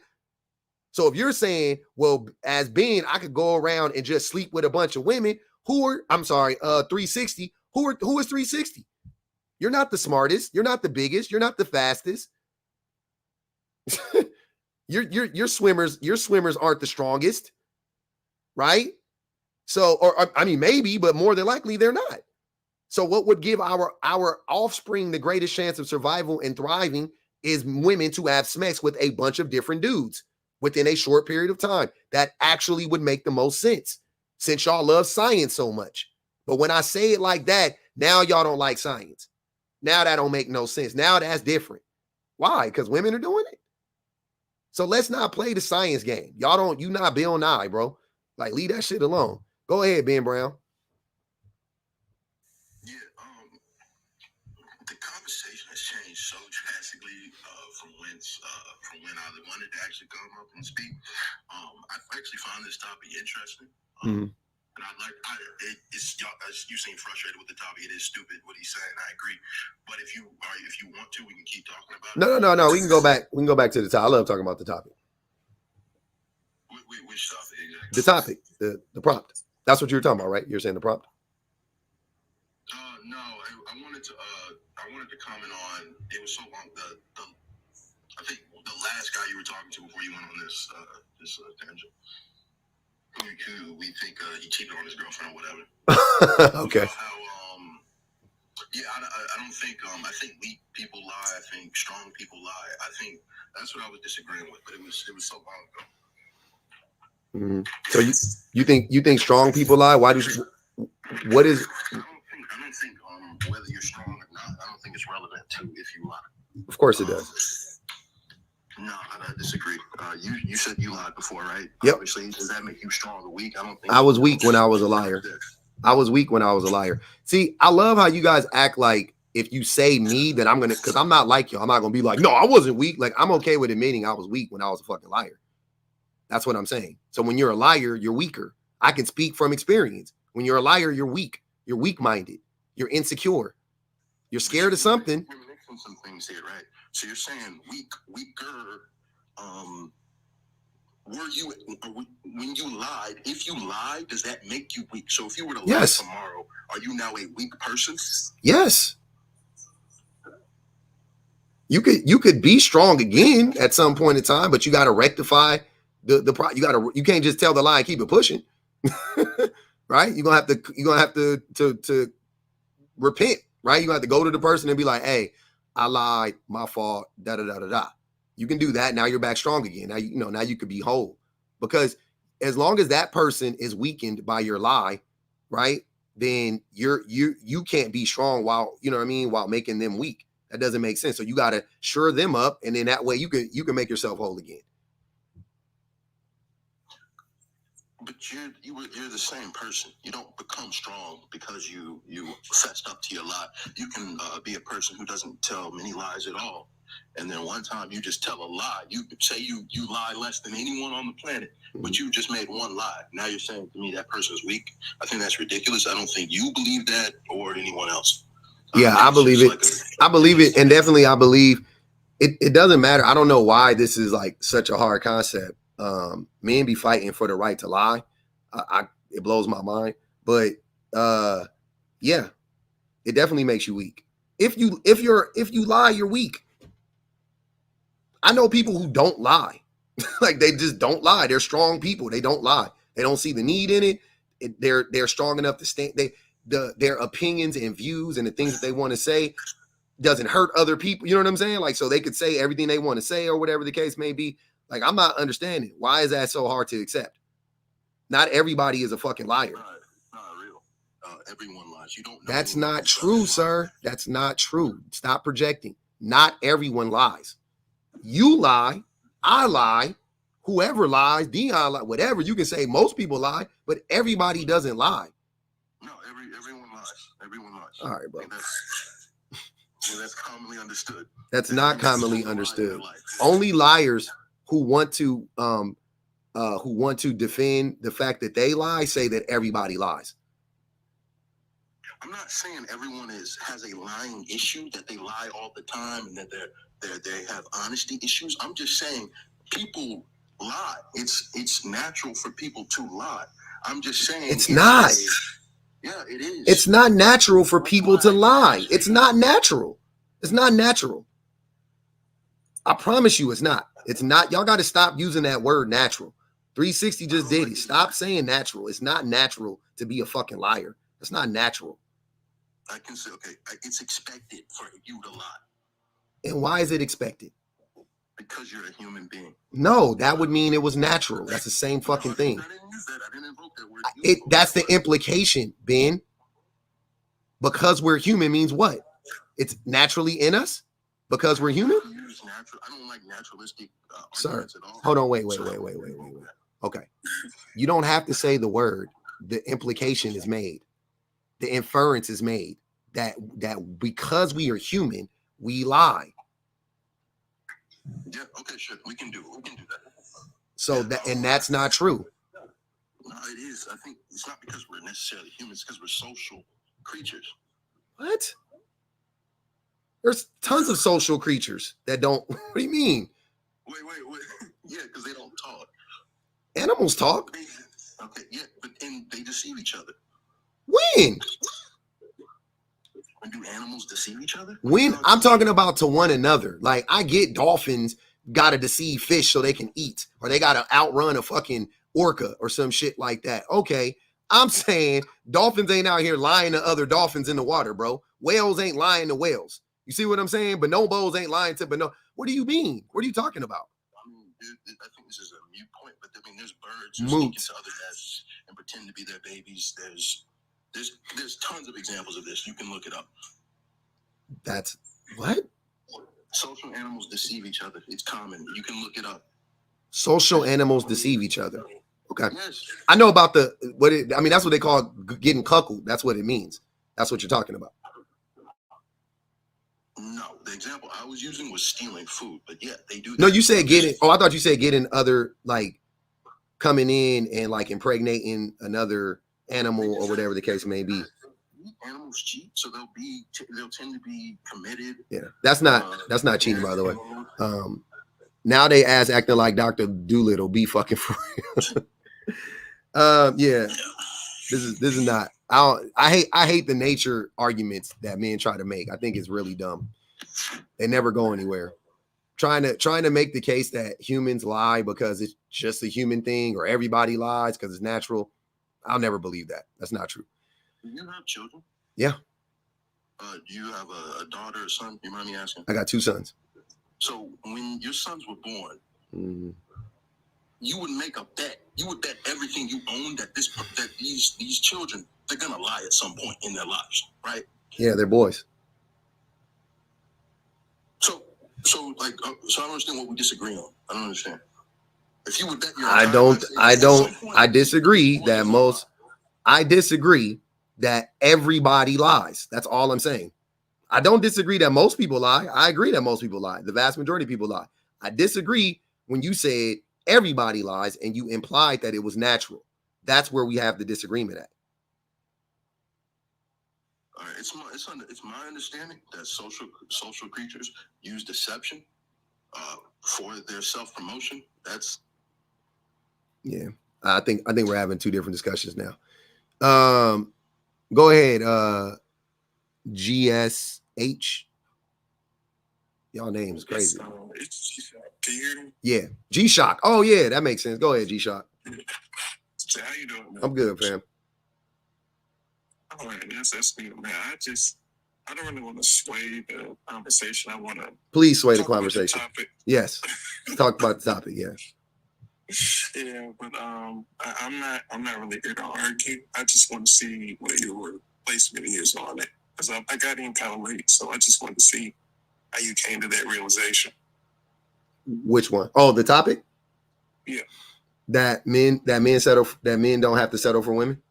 So if you're saying, well, as being, I could go around and just sleep with a bunch of women, 360, who is 360? You're not the smartest. You're not the biggest. You're not the fastest. your swimmers aren't the strongest, right? So, or I mean, maybe, but more than likely they're not. So what would give our offspring the greatest chance of survival and thriving is women to have sex with a bunch of different dudes within a short period of time. That actually would make the most sense, since y'all love science so much. But when I say it like that, now y'all don't like science. Now that don't make no sense. Now that's different. Why? Because women are doing it. So let's not play the science game. You not Bill Nye, bro. Like, leave that shit alone. Go ahead, Ben Brown. Yeah, the conversation has changed so drastically from when I wanted to actually come up and speak. I actually found this topic interesting. And you seem frustrated with the topic. It is stupid what he's saying. I agree. But if you want to, we can keep talking about it. No. We can go back. We can go back to the topic. I love talking about the topic. Which topic exactly? The topic, the prompt. That's what you were talking about, right? You're saying the prompt. No, I wanted to comment on. It was so long. I think the last guy you were talking to before you went on this tangent. Who we think he cheated on his girlfriend or whatever. Okay. I don't think. I think weak people lie. I think strong people lie. I think that's what I was disagreeing with. But it was so long ago. So you think strong people lie? Why do? What is? I don't think whether you're strong or not. I don't think it's relevant to if you lie. Of course it does. No, I disagree. You said you lied before, right? Yep. Obviously, does that make you strong or weak? I don't think. I was weak when I was a liar. I was weak when I was a liar. See, I love how you guys act like if you say me, that I'm because I'm not like you. I'm not gonna be like, no, I wasn't weak. Like, I'm okay with admitting I was weak when I was a fucking liar. That's what I'm saying. So when you're a liar, you're weaker. I can speak from experience. When you're a liar, you're weak. You're weak-minded. You're insecure. You're scared of something. You're mixing some things here, right? So you're saying weaker. When you lied, if you lied, does that make you weak? So if you were to lie tomorrow, are you now a weak person? Yes. You could be strong again at some point in time, but you got to rectify You can't just tell the lie and keep it pushing. Right? You're gonna have to repent, right? You're gonna have to go to the person and be like, hey, I lied, my fault, da da da da da. You can do that. Now you're back strong again. Now you could be whole. Because as long as that person is weakened by your lie, right? Then you can't be strong while, you know what I mean, while making them weak. That doesn't make sense. So you gotta shore them up, and then that way you can make yourself whole again. But you're the same person. You don't become strong because you fessed up to your lie. You can be a person who doesn't tell many lies at all, and then one time you just tell a lie. You say you lie less than anyone on the planet, but you just made one lie. Now you're saying to me that person's weak. I think that's ridiculous. I don't think you believe that or anyone else. Yeah, I believe it. I believe it, and definitely I believe it doesn't matter. I don't know why this is like such a hard concept. Men be fighting for the right to lie. It blows my mind. But yeah, it definitely makes you weak. If you lie, you're weak. I know people who don't lie. Like they just don't lie. They're strong people. They don't lie. They don't see the need in it. They're strong enough to stand. Their opinions and views and the things that they want to say doesn't hurt other people. You know what I'm saying? Like, so they could say everything they want to say or whatever the case may be. Like, I'm not understanding. Why is that so hard to accept? Not everybody is a fucking liar. Not real. Everyone lies. You don't know. That's not true, sir. That's not true. Stop projecting. Not everyone lies. You lie. I lie. Whoever lies, Dion lie, whatever. You can say most people lie, but everybody doesn't lie. No, everyone lies. Everyone lies. All right, bro. That's commonly understood. That's not commonly understood. Only liars who want to defend the fact that they lie say that everybody lies. I'm not saying everyone has a lying issue, that they lie all the time and that they have honesty issues. I'm just saying people lie. It's natural for people to lie. I'm just saying it's not. Yeah, it is. It's not natural for people to lie. It's not natural. It's not natural. I promise you it's not. It's not. Y'all got to stop using that word natural. 360 just did it. Stop saying natural. It's not natural to be a fucking liar. It's not natural. I can say, okay, it's expected for you to lie. And why is it expected? Because you're a human being. No, that would mean it was natural. That's the same fucking thing. I didn't use that. I didn't invoke that word. That's the implication, Ben. Because we're human means what? It's naturally in us? Because we're human? I don't like naturalistic Sir, at all. hold on, wait. Okay. You don't have to say the word. The implication is made. The inference is made that because we are human, we lie. Yeah, okay, sure. We can do that. So that's not true. No, it is. I think it's not because we're necessarily humans, it's because we're social creatures. What? There's tons of social creatures that don't. What do you mean? Wait. Yeah, because they don't talk. Animals talk. Okay, yeah, but then they deceive each other. When? Do animals deceive each other? When? I'm talking about to one another. Like, I get dolphins got to deceive fish so they can eat, or they got to outrun a fucking orca or some shit like that. Okay, I'm saying dolphins ain't out here lying to other dolphins in the water, bro. Whales ain't lying to whales. You see what I'm saying? Bonobos ain't lying to bonobo. What do you mean? What are you talking about? I mean, I think this is a mute point, but I mean, there's birds who speak into other nests and pretend to be their babies. There's tons of examples of this. You can look it up. That's what? Social animals deceive each other. It's common. You can look it up. Social animals deceive each other. Okay. Yes. I know about that's what they call getting cuckolded. That's what it means. That's what you're talking about. No, the example I was using was stealing food, but yeah, they do that. No, you said getting. Oh, I thought you said getting other, like, coming in and like impregnating another animal or whatever the case may be. Animals cheat, so they'll tend to be committed. Yeah, that's not cheating, by the way. Now they ass acting like Dr. Doolittle be fucking for real. Yeah, this is not. I hate the nature arguments that men try to make. I think it's really dumb. They never go anywhere. trying to make the case that humans lie because it's just a human thing, or everybody lies because it's natural. I'll never believe that. That's not true. Do you have children? Yeah. Do you have a daughter or son? You mind me asking? I got 2 sons. So when your sons were born, you would make a bet. You would bet everything you own that these children, they're gonna lie at some point in their lives, right? Yeah, they're boys. So I don't understand what we disagree on. I don't understand. If you would bet your I disagree that most. I disagree that everybody lies. That's all I'm saying. I don't disagree that most people lie. I agree that most people lie. The vast majority of people lie. I disagree when you said everybody lies and you implied that it was natural. That's where we have the disagreement at. All right, it's my understanding that social creatures use deception for their self-promotion. That's I think we're having 2 different discussions now. Go ahead, GSH. Y'all names crazy. Can you hear me? Yeah, G-Shock. Oh yeah, that makes sense. Go ahead, G-Shock. So how you doing, man? I'm good, fam. All right, that's me, man. I don't really want to sway the conversation. I want to please sway the conversation. Yes, talk about the topic. Yeah. Yeah, but I'm not really here to argue. I just want to see what your placement is on it, because I got in kind of late, so I just wanted to see how you came to that realization. Which one? Oh, the topic? Yeah. That men don't have to settle for women?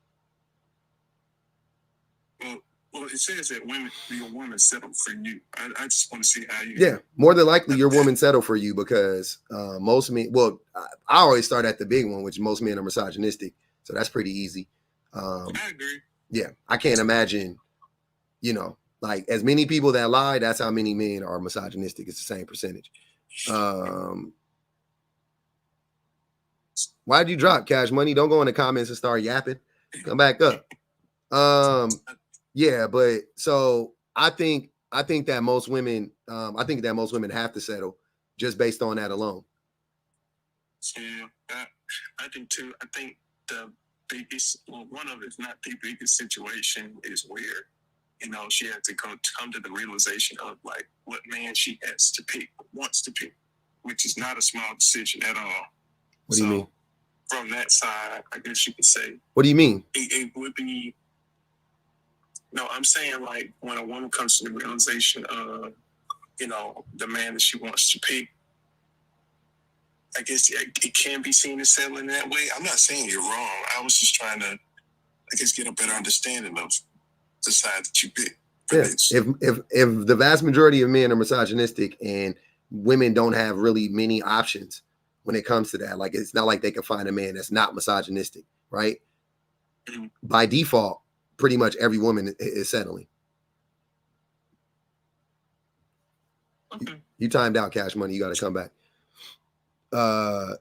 Well, it says that your woman settle for you. I just want to see how you. Yeah, more than likely your woman settle for you because most men. Well, I always start at the big one, which most men are misogynistic, so that's pretty easy. I agree. Yeah, I can't imagine. Like as many people that lie, that's how many men are misogynistic. It's the same percentage. Why'd you drop, Cash Money? Don't go in the comments and start yapping. Come back up. Yeah, but so I think that most women have to settle just based on that alone. Yeah, I think too. I think the biggest, one of, if not the biggest situation is where, she had to come to the realization of like what man she has to pick, wants to pick, which is not a small decision at all. What do you mean? From that side, I guess you could say. What do you mean? It would be. No, I'm saying like when a woman comes to the realization of, the man that she wants to pick, I guess it can be seen as settling that way. I'm not saying you're wrong. I was just trying to, I guess, get a better understanding of the side that you pick. Yeah. If the vast majority of men are misogynistic and women don't have really many options when it comes to that, like it's not like they can find a man that's not misogynistic, right? Mm-hmm. By default, pretty much every woman is settling. Okay. You timed out, Cash Money. You got to come back. I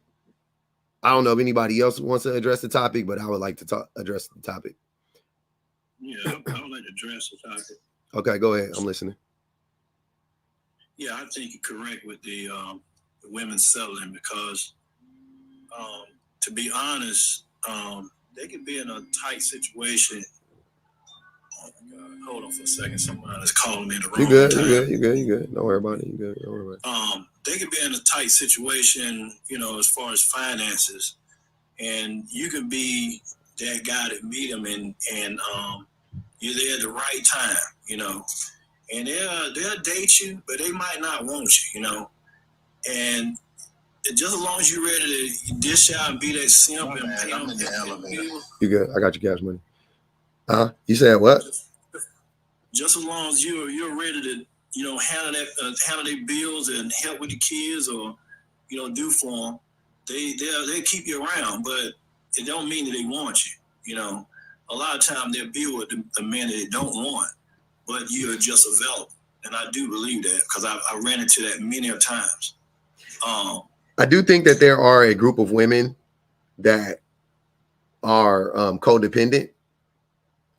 don't know if anybody else wants to address the topic, but I would like to address the topic. Yeah, I would like to address the topic. Okay, go ahead. I'm listening. Yeah, I think you're correct with the women settling because, to be honest, they could be in a tight situation. Oh my God! Hold on for a second. Someone is calling me the wrong time. You good. Don't worry about it. You good. Don't worry about it. They could be in a tight situation, as far as finances, and you can be that guy that meet them and you're there at the right time, and they'll date you, but they might not want you, and just as long as you're ready to dish out and be that simp and pay them in the elevator. You good? I got you, Cash Money. You said what? Just as long as you're ready to, handle their bills and help with the kids or, do for them, they'll keep you around, but it don't mean that they want you. A lot of times they'll be with the men that they don't want, but you're just available. And I do believe that because I ran into that many times. I do think that there are a group of women that are codependent,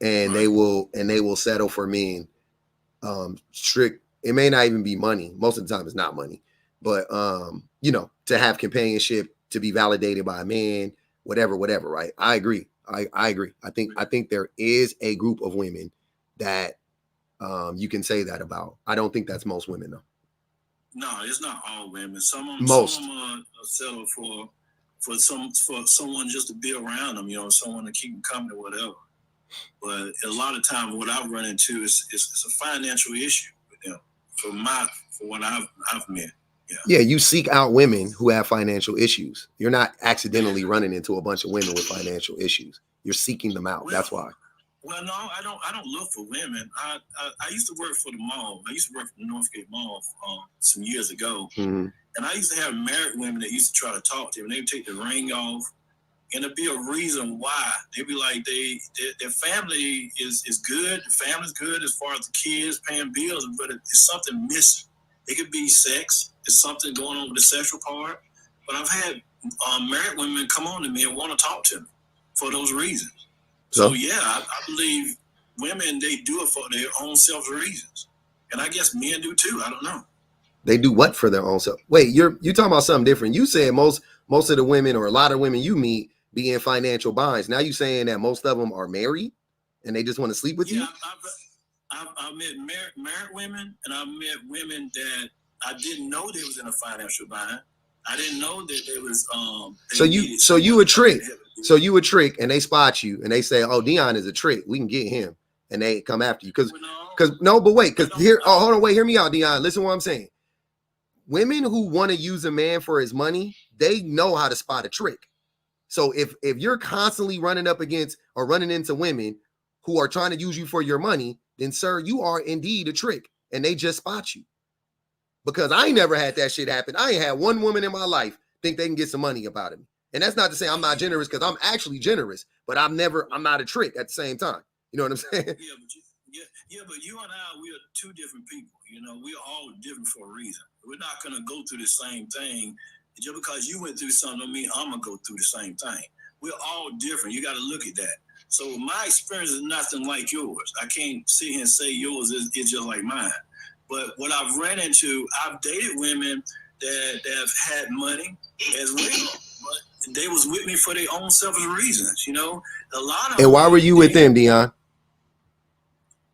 and they will settle for men. Strict. It may not even be money. Most of the time, it's not money. But you know, to have companionship, to be validated by a man, whatever, right? I agree. I agree. I think there is a group of women that you can say that about. I don't think that's most women though. No, it's not all women. Some of them settle for someone just to be around them, you know, someone to keep them company or whatever. But a lot of times, what I've run into is a financial issue with them. For what I've met. Yeah, you seek out women who have financial issues. You're not accidentally running into a bunch of women with financial issues. You're seeking them out. That's why. Well, no, I don't look for women. I used to work for the mall. I used to work for the Northgate Mall some years ago, and I used to have married women that used to try to talk to me. And they would take the ring off, and there'd be a reason why. They'd be like, their family is good. The family's good as far as the kids paying bills, but it's something missing. It could be sex. There's something going on with the sexual part. But I've had married women come on to me and want to talk to me for those reasons. So yeah, I believe women, they do it for their own self reasons. And I guess men do too. I don't know. They do what for their own self? Wait, you're talking about something different. You said most of the women, or a lot of women you meet, be in financial binds. Now you saying that most of them are married and they just want to sleep with you? I've met married women, and I've met women that I didn't know they was in a financial bind. I didn't know that they was So you a trick. So you a trick, and they spot you and they say, "Oh, Dion is a trick. We can get him." And they come after you because hear me out, Dion. Listen to what I'm saying. Women who want to use a man for his money, they know how to spot a trick. So if you're constantly running up against or running into women who are trying to use you for your money, then sir, you are indeed a trick, and they just spot you. Because I ain't never had that shit happen. I ain't had one woman in my life think they can get some money about me. And that's not to say I'm not generous, because I'm actually generous, but I'm not a trick at the same time. You know what I'm saying? But you and I, we are two different people. You know, we're all different for a reason. We're not gonna go through the same thing. Just because you went through something don't mean I'm gonna go through the same thing. We're all different. You got to look at that. So my experience is nothing like yours. I can't sit here and say yours is just like mine. But what I've ran into, I've dated women that have had money as well, but they was with me for their own selfish reasons. You know, a lot of. And why were you with them, Dion?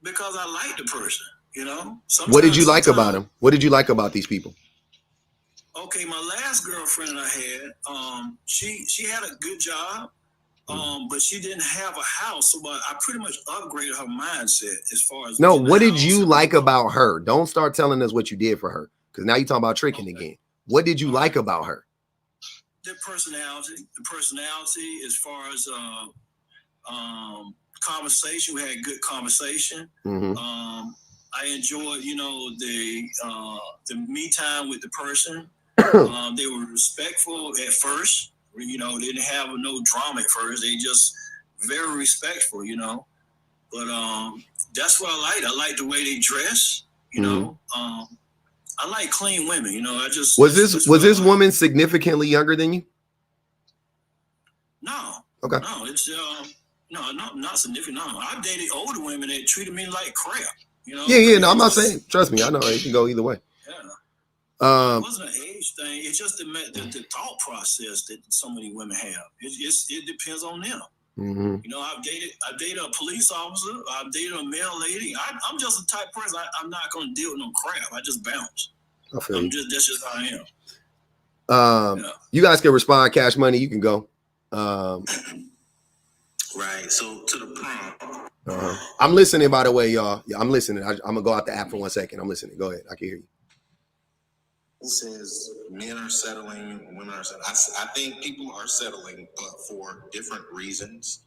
Because I like the person. You know. What did you like about them? What did you like about these people? Okay, my last girlfriend I had, she had a good job, but she didn't have a house. So I pretty much upgraded her mindset as far as. No, what did you like about her? Don't start telling us what you did for her, because now you're talking about tricking again. What did you like about her? The personality as far as conversation. We had good conversation. I enjoyed, you know, the me time with the person. They were respectful at first. You know, they didn't have no drama at first. They just very respectful, you know. But that's what I liked. I liked the way they dress, you know. I like clean women, you know. Was this woman significantly younger than you? No. Okay. No, it's not significant. No, I've dated older women that treated me like crap. You know? Yeah. No, I'm not saying. Trust me, I know it can go either way. Yeah. It wasn't an age thing. It's just the thought process that so many women have. It depends on them. You know, I've dated a police officer. I've dated a male lady. I'm just the type of person. I'm not going to deal with no crap. I just bounce. That's just how I am. You guys can respond. Cash Money, you can go. Right. So to the prom. I'm listening, by the way, y'all. Yeah, I'm listening. I'm gonna go out the app for 1 second. I'm listening. Go ahead. I can hear you. It says men are settling, women are settling. I think people are settling, but for different reasons.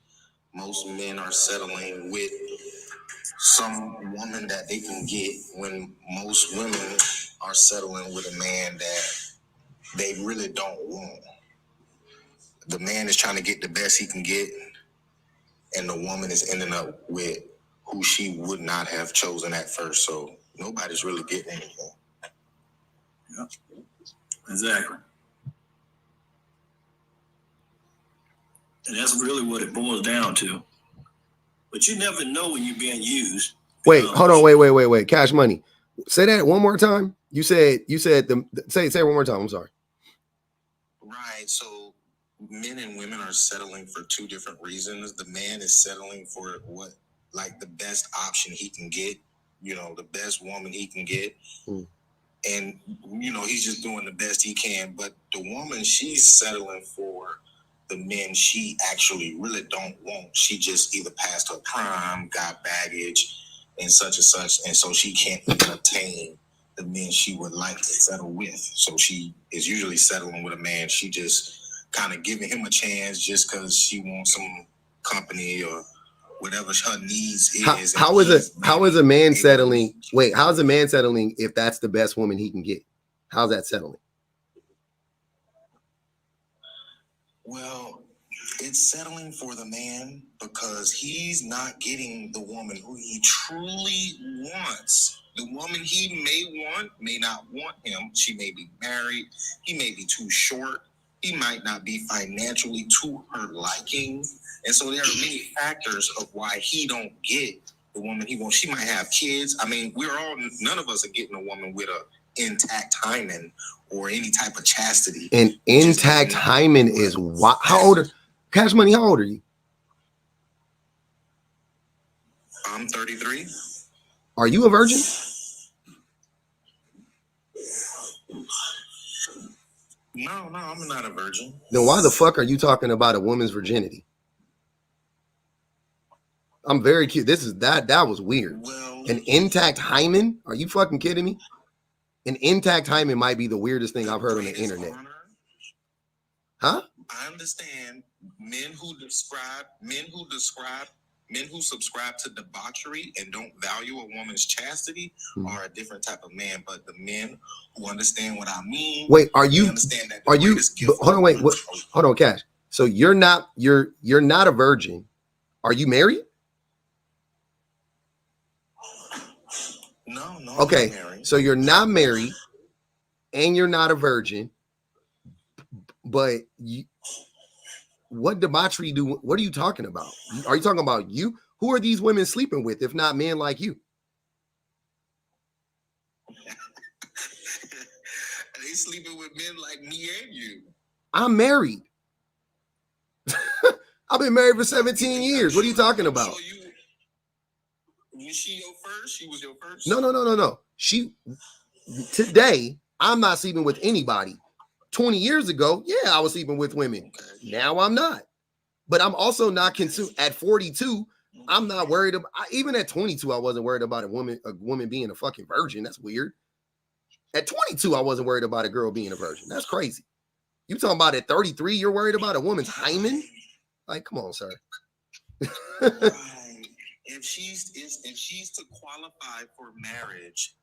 Most men are settling with some woman that they can get, when most women are settling with a man that they really don't want. The man is trying to get the best he can get, and the woman is ending up with who she would not have chosen at first. So nobody's really getting anything. Yeah, exactly. And that's really what it boils down to. But you never know when you're being used. Wait, hold on. Wait. Cash Money. Say that one more time. You said say it one more time. I'm sorry. Right. So men and women are settling for two different reasons. The man is settling for what, like, the best option he can get, the best woman he can get. And, he's just doing the best he can. But the woman, she's settling for the men she actually really don't want. She just either passed her prime, got baggage, and such. And so she can't even obtain the men she would like to settle with. So she is usually settling with a man. She just kind of giving him a chance just because she wants some company or whatever her needs is. How is a man settling? Wait, how is a man settling if that's the best woman he can get? How's that settling? Well, it's settling for the man because he's not getting the woman who he truly wants. The woman he may want may not want him. She may be married. He may be too short. He might not be financially to her liking. And so there are many factors of why he don't get the woman he wants. She might have kids. I mean, none of us are getting a woman with a intact hymen or any type of chastity. And intact hymen is what? How old are Cash Money? How old are you? I'm 33. Are you a virgin? No, I'm not a virgin. Then why the fuck are you talking about a woman's virginity? I'm very cute. That was weird. Well, an intact hymen? Are you fucking kidding me? An intact hymen might be the weirdest thing I've heard on the internet. Huh? I understand men who subscribe to debauchery and don't value a woman's chastity are a different type of man. But the men who understand what I mean. Wait, hold on, Cash. So you're not a virgin. Are you married? No. Okay, so you're not married, and you're not a virgin. But what debauchery do? What are you talking about? Are you talking about you? Who are these women sleeping with, if not men like you? They sleeping with men like me and you. I'm married. I've been married for 17 years. What are you talking about? So was she your first? She was your first? No. Today, I'm not sleeping with anybody. 20 years ago, yeah, I was sleeping with women. Okay. Now I'm not. But I'm also not consumed. At 42, I'm not worried about. Even at 22, I wasn't worried about a woman being a fucking virgin. That's weird. At 22, I wasn't worried about a girl being a virgin. That's crazy. You talking about at 33, you're worried about a woman's hymen? Like, come on, sir. Right. If she's to qualify for marriage,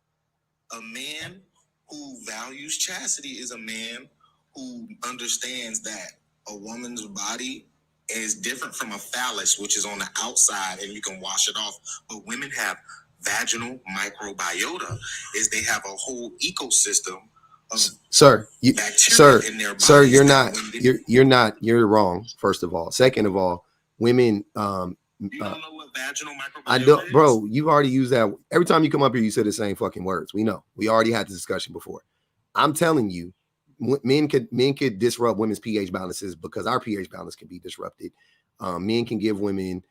a man who values chastity is a man who understands that a woman's body is different from a phallus, which is on the outside and you can wash it off. But women have vaginal microbiota, is they have a whole ecosystem of bacteria in their bodies. You're wrong, first of all. Second of all, women you don't know what vaginal microbiota I don't, bro. You've already used that. Every time you come up here, you say the same fucking words. We know. We already had this discussion before. I'm telling you, men could disrupt women's pH balances because our pH balance can be disrupted. Men can give women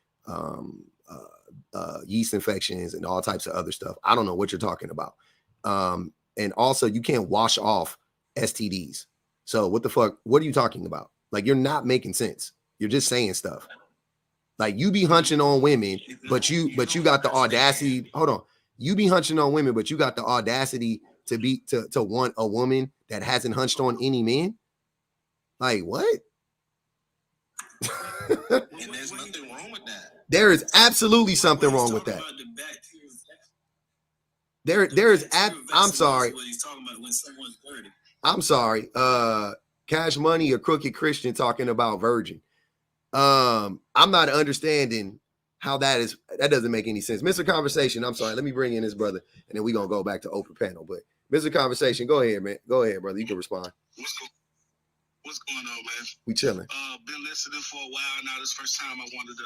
yeast infections and all types of other stuff. I don't know what you're talking about. And also, you can't wash off STDs. So what the fuck? What are you talking about? Like, you're not making sense. You're just saying stuff. Like, you be hunching on women, but you got the audacity. Hold on. You be hunching on women, but you got the audacity to want a woman that hasn't hunched on any man. Like, what? And there's nothing wrong with that. There is absolutely something wrong with that. There is. I'm sorry. I'm sorry. Cash Money, a crooked Christian talking about virgin. I'm not understanding how that doesn't make any sense. Mr. Conversation, I'm sorry. Let me bring in this brother, and then we're going to go back to open panel. But Mr. Conversation, go ahead, man. Go ahead, brother. You can respond. What's going on, man? We chilling. Been listening for a while now. This first time I wanted to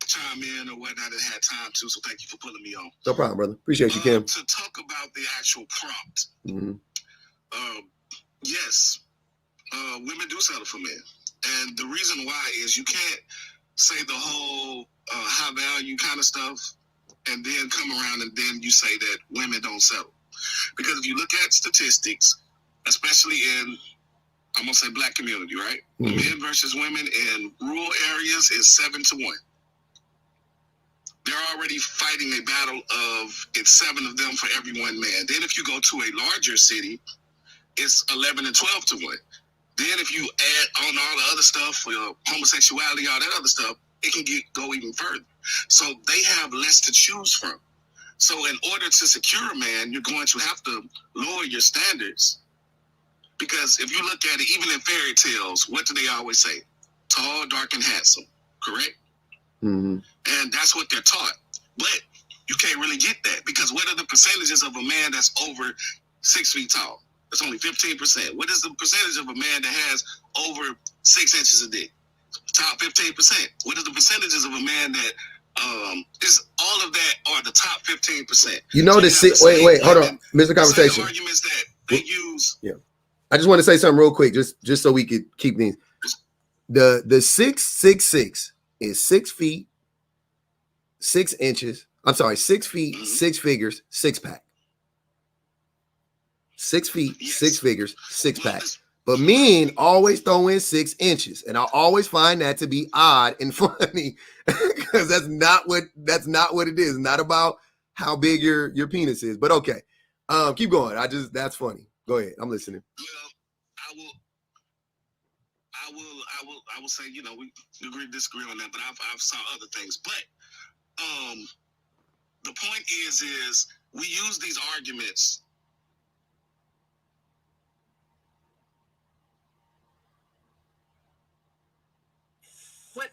chime in or whatnot and had time to, so thank you for putting me on. No problem, brother. Appreciate you, Kim. To talk about the actual prompt. Mm-hmm. Yes, women do settle for men. And the reason why is you can't say the whole high value kind of stuff and then come around and then you say that women don't settle. Because if you look at statistics, especially in, I'm going to say black community, right? Mm-hmm. Men versus women in rural areas is 7-1. They're already fighting a battle of it's 7 of them for every one man. Then if you go to a larger city, it's 11 and 12 to 1. Then if you add on all the other stuff for homosexuality, all that other stuff, it can go even further. So they have less to choose from. So in order to secure a man, you're going to have to lower your standards. Because if you look at it, even in fairy tales, what do they always say? Tall, dark, and handsome, correct? Mm-hmm. And that's what they're taught. But you can't really get that because what are the percentages of a man that's over 6 feet tall? That's only 15%. What is the percentage of a man that has over 6 inches of dick? Top 15%. What is the percentages of a man that is all of that are the top 15%? You know, wait, hold on, Mr. Conversation. Arguments that they use. Yeah, I just want to say something real quick, just so we could keep these. The 6'6" is 6 feet 6 inches. I'm sorry, 6 feet 6 figures 6-pack. 6 feet 6 figures 6-pack. But men always throw in 6 inches, and I always find that to be odd and funny because that's not what it is. It's not about how big your penis is. But okay, keep going. That's funny. Go ahead. I'm listening. Well, I will say, you know, we disagree on that, but I've saw other things. But the point is we use these arguments. What?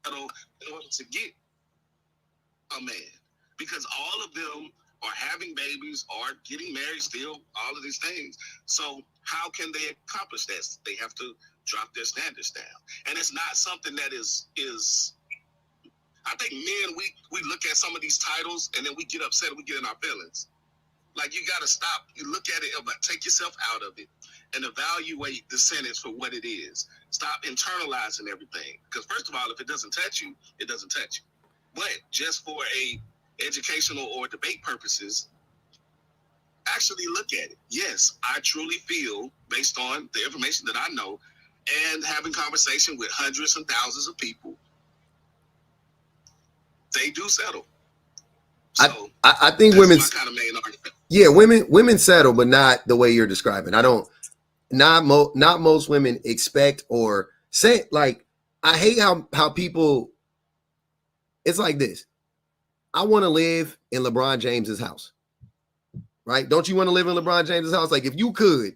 In order to get a man, because all of them are having babies, are getting married still, all of these things. So how can they accomplish that? They have to drop their standards down. And it's not something that is I think men, we look at some of these titles and then we get upset and we get in our feelings. Like, you got to stop. You look at it, take yourself out of it and evaluate the sentence for what it is. Stop internalizing everything. Because first of all, if it doesn't touch you, it doesn't touch you. But just for a educational or debate purposes, actually look at it. Yes, I truly feel, based on the information that I know and having conversation with hundreds and thousands of people, they do settle. So I think women kind of main argument. Yeah, women settle, but not the way you're describing. Not most women expect or say, like, I hate how people, it's like this. I want to live in LeBron James's house, right? Don't you want to live in LeBron James's house? Like, if you could,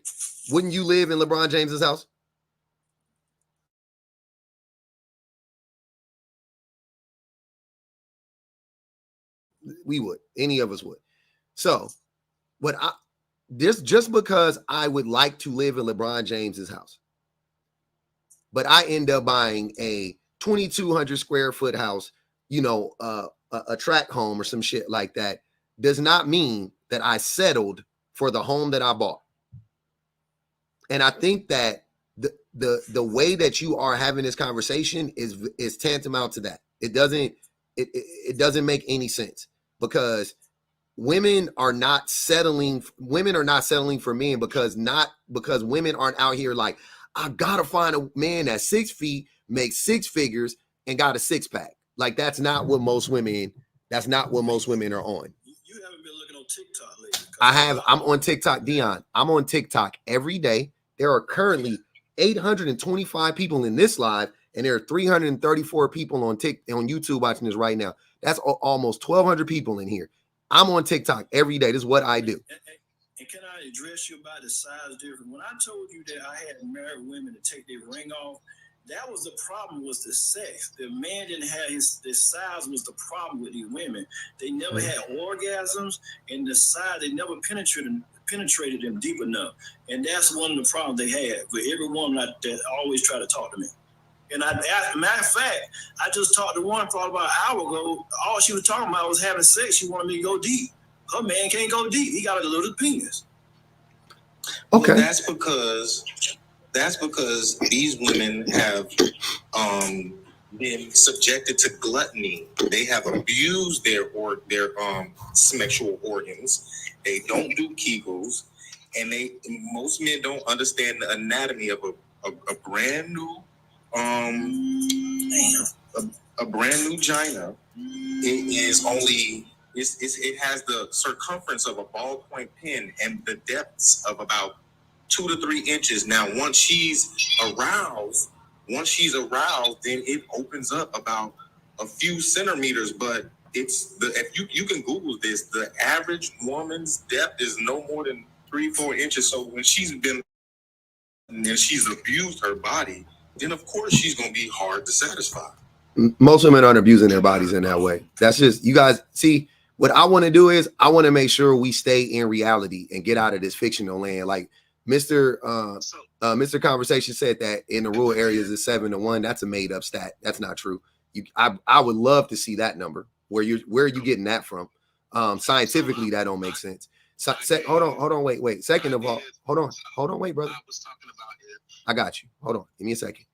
wouldn't you live in LeBron James's house? We would. Any of us would. So, just because I would like to live in LeBron James's house, but I end up buying a 2,200 square foot house, you know, a tract home or some shit like that, does not mean that I settled for the home that I bought. And I think that the way that you are having this conversation is tantamount to that. It doesn't make any sense, because women are not settling for men because women aren't out here like, I gotta find a man that's 6 feet, makes 6 figures, and got a 6-pack. Like, that's not what most women are on. You haven't been looking on TikTok lately? I'm on TikTok, Dion. I'm on TikTok every day. There are currently 825 people in this live, and there are 334 people on YouTube watching this right now. That's almost 1,200 people in here. I'm on TikTok every day. This is what I do. And can I address you about the size difference? When I told you that I had married women to take their ring off, that was the problem, was the sex. The man didn't have his size was the problem with these women. They never had orgasms, and the size, they never penetrated them deep enough. And that's one of the problems they had with every woman that always try to talk to me. And matter of fact, I just talked to one probably about an hour ago. All she was talking about was having sex. She wanted me to go deep. Her man can't go deep. He got a little penis. Okay. Well, that's because these women have been subjected to gluttony. They have abused their sexual organs. They don't do Kegels, and most men don't understand the anatomy of a brand new a brand new vagina. It has the circumference of a ballpoint pen and the depths of about 2 to 3 inches. Now, once she's aroused, then it opens up about a few centimeters. But if you can Google this, the average woman's depth is no more than 3-4 inches. So when she's abused her body, then of course she's gonna be hard to satisfy. Most women aren't abusing their bodies in that way. That's just, you guys see, what I want to do is I want to make sure we stay in reality and get out of this fictional land. Like Mr. Conversation said that in the rural areas it's 7-1. That's a made up stat. That's not true. I would love to see that number. Where are you getting that from? Scientifically, that don't make sense. Hold on, wait. Second of all, hold on, wait, brother. I got you. Hold on, give me a second.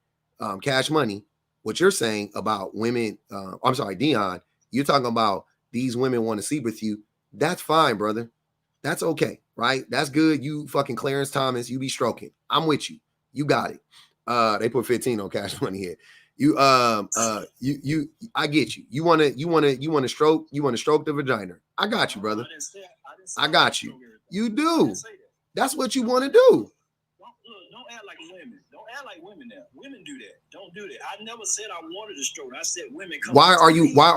Cash Money. What you're saying about women, I'm sorry, Dion, you're talking about these women want to sleep with you. That's fine, brother. That's okay, right? That's good. You fucking Clarence Thomas, you be stroking. I'm with you. You got it. They put 15 on Cash Money here. I get you. You want to stroke the vagina. I got you, brother. I got you. You do. That's what you want to do. Don't act like women. Don't act like women now. Women do that. Don't do that. I never said I wanted to stroke. I said women come. Why are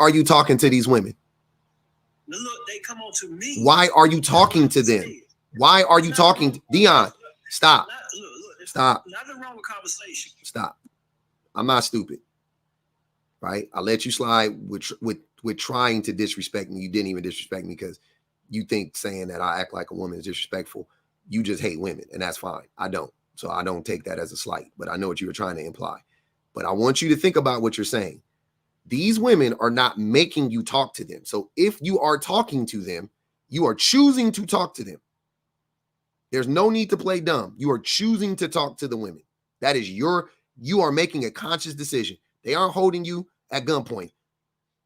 you talking to these women? Look, they come on to me. Why are you talking to them? Why are you talking? Dion, stop. Stop. Nothing wrong with conversation. Stop. I'm not stupid. Right? I let you slide with trying to disrespect me. You didn't even disrespect me because you think saying that I act like a woman is disrespectful. You just hate women, and that's fine. I don't. So I don't take that as a slight, but I know what you were trying to imply. But I want you to think about what you're saying. These women are not making you talk to them. So if you are talking to them, you are choosing to talk to them. There's no need to play dumb. You are choosing to talk to the women. That is you are making a conscious decision. They aren't holding you at gunpoint.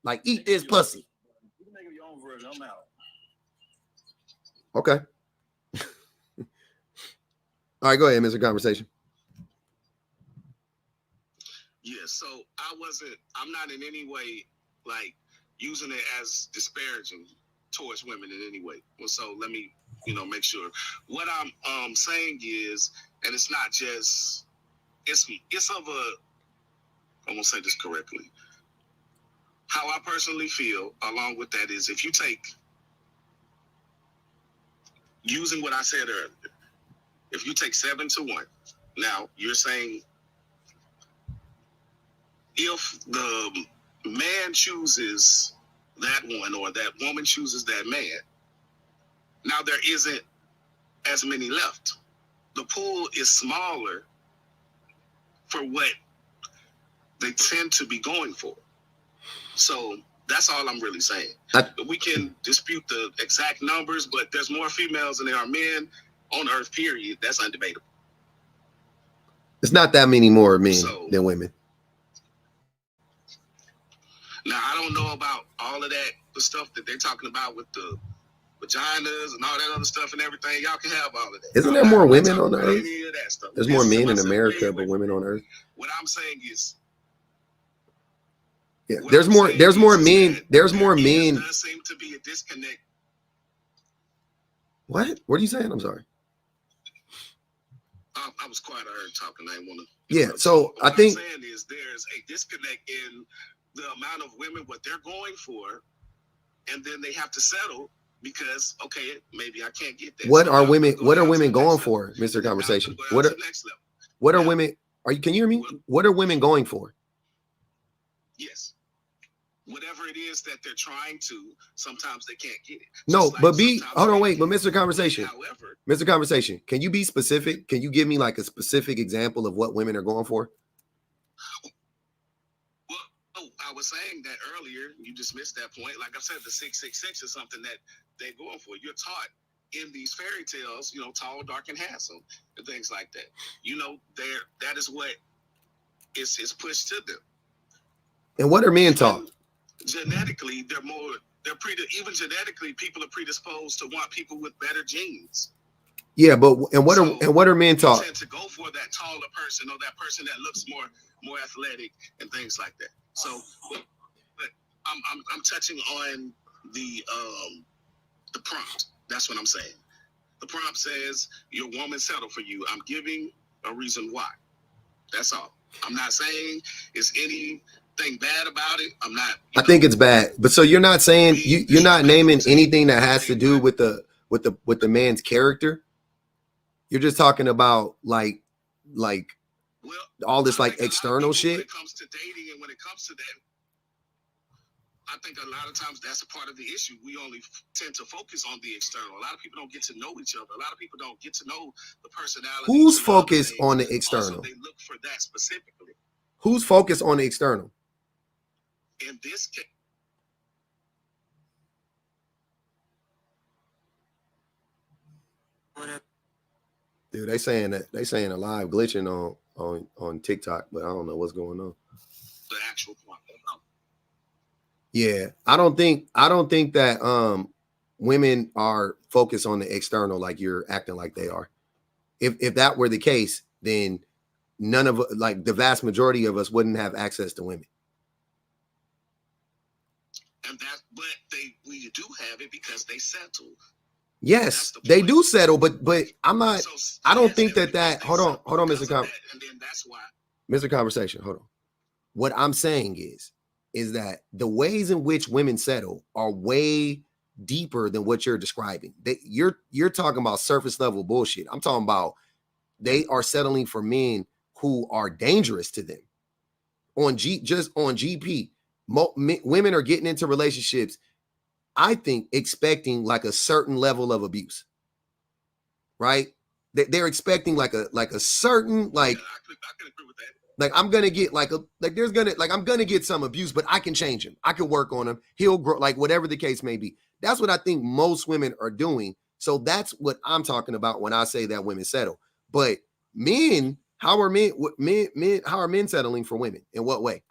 Like, eat this pussy. You can make up your own version. I'm out. Okay. All right, go ahead, Mr. Conversation. Yeah, so I'm not in any way like using it as disparaging towards women in any way. Well, so let me, make sure. What I'm saying is, and it's not just, it's of I'm gonna say this correctly. How I personally feel along with that is if you take, using what I said earlier, if you take 7-1, now you're saying if the man chooses that one or that woman chooses that man, now there isn't as many left. The pool is smaller for what they tend to be going for. So that's all I'm really saying. We can dispute the exact numbers, but there's more females than there are men on Earth, period. That's undebatable. It's not that many more men than women. Now, I don't know about all of that, the stuff that they're talking about with the vaginas and all that other stuff and everything. Y'all can have all of that. Isn't there more women on the Earth? Any of that stuff. There's more men in America, but women on Earth. What I'm saying is, yeah, there's more men. There's more men. There does seem to be a disconnect. What are you saying? I'm sorry. I was quiet. I heard talking. I didn't want to. Yeah. So I think what I'm saying is there's a disconnect in the amount of women, what they're going for, and then they have to settle because, okay, maybe I can't get that. What are women going for, Mr. Conversation? What are women? Can you hear me? What are women going for? Yes. Whatever it is that they're trying to, sometimes they can't get it. No, but hold on, wait, but Mr. Conversation, Mr. Conversation, can you be specific? Can you give me like a specific example of what women are going for? I was saying that earlier. You dismissed that point. Like I said, the 666 is something that they're going for. You're taught in these fairy tales, tall, dark, and handsome, and things like that. That is what is pushed to them. And what are men taught? Genetically, even genetically, people are predisposed to want people with better genes. Yeah, but what are men taught? Tend to go for that taller person or that person that looks more athletic and things like that. So, but I'm touching on the prompt. That's what I'm saying. The prompt says your woman settled for you. I'm giving a reason why. That's all. I'm not saying it's anything bad about it. I'm not. I think it's bad. But so you're not saying you're not naming anything that has to do with the man's character. You're just talking about like all this like external shit. When it comes to dating and when it comes to that, I think a lot of times that's a part of the issue. We only tend to focus on the external. A lot of people don't get to know each other. A lot of people don't get to know the personality. Who's focused on the external? Also, they look for that specifically. Who's focused on the external? In this case. Dude, they saying a live glitching on TikTok, but I don't know what's going on. The actual point. Yeah, I don't think that women are focused on the external like you're acting like they are. If that were the case, then none of like the vast majority of us wouldn't have access to women. And but we do have it because they settle. Yes, they do settle, but I'm not. So, I don't think that. Hold on, Mr. And then that's why. Mr. Conversation, hold on. What I'm saying is that the ways in which women settle are way deeper than what you're describing. You're talking about surface level bullshit. I'm talking about they are settling for men who are dangerous to them. Just on GP, women are getting into relationships, I think, expecting like a certain level of abuse, right? They're expecting like a certain like. Yeah, I can agree with that. Like I'm gonna get I'm gonna get some abuse, but I can change him. I can work on him. He'll grow, like whatever the case may be. That's what I think most women are doing. So that's what I'm talking about when I say that women settle. But men, how are men settling for women? In what way?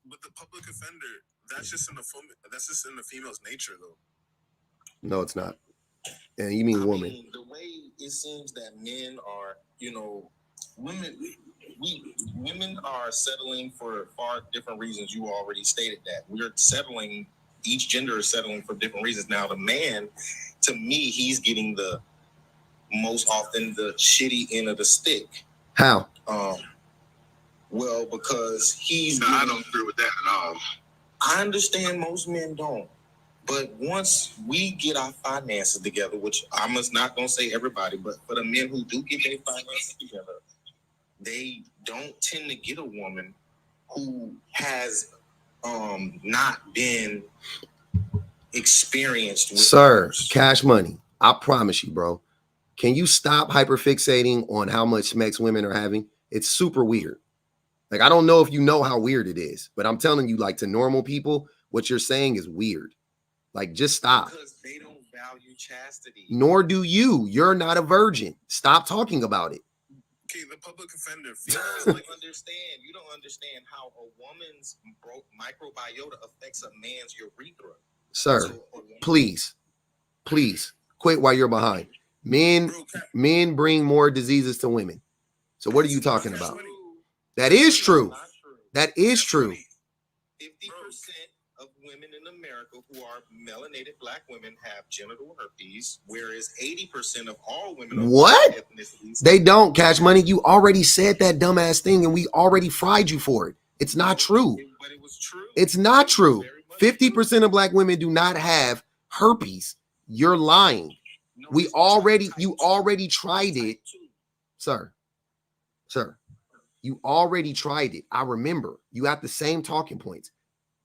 But the public offender, that's just in the female's nature, though. No, it's not. And you mean woman? The way it seems that men are, women are settling for far different reasons. You already stated that we're settling. Each gender is settling for different reasons. Now, the man, to me, he's getting the most often the shitty end of the stick. How? Well, because he's. No, I don't agree with that at all. I understand most men don't. But once we get our finances together, which I'm not going to say everybody, but for the men who do get their finances together, they don't tend to get a woman who has not been experienced with others. Cash money. I promise you, bro. Can you stop hyperfixating on how much sex women are having? It's super weird. Like, I don't know if you know how weird it is, but I'm telling you, like, to normal people, what you're saying is weird. Like, just stop. Because they don't value chastity. Nor do you. You're not a virgin. Stop talking about it. Okay, the public offender. You don't understand how a woman's microbiota affects a man's urethra. Sir, please quit while you're behind. Men bring more diseases to women. So what are you talking about? That is true. That is true. 50% of women in America who are melanated black women have genital herpes, whereas 80% of all women of what? ethnicities. They don't. Cash money. You already said that dumbass thing, and we already fried you for it. It's not true. But it was true. It's not true. 50% of black women do not have herpes. You're lying. You already tried it, sir. You already tried it. I remember. You got the same talking points.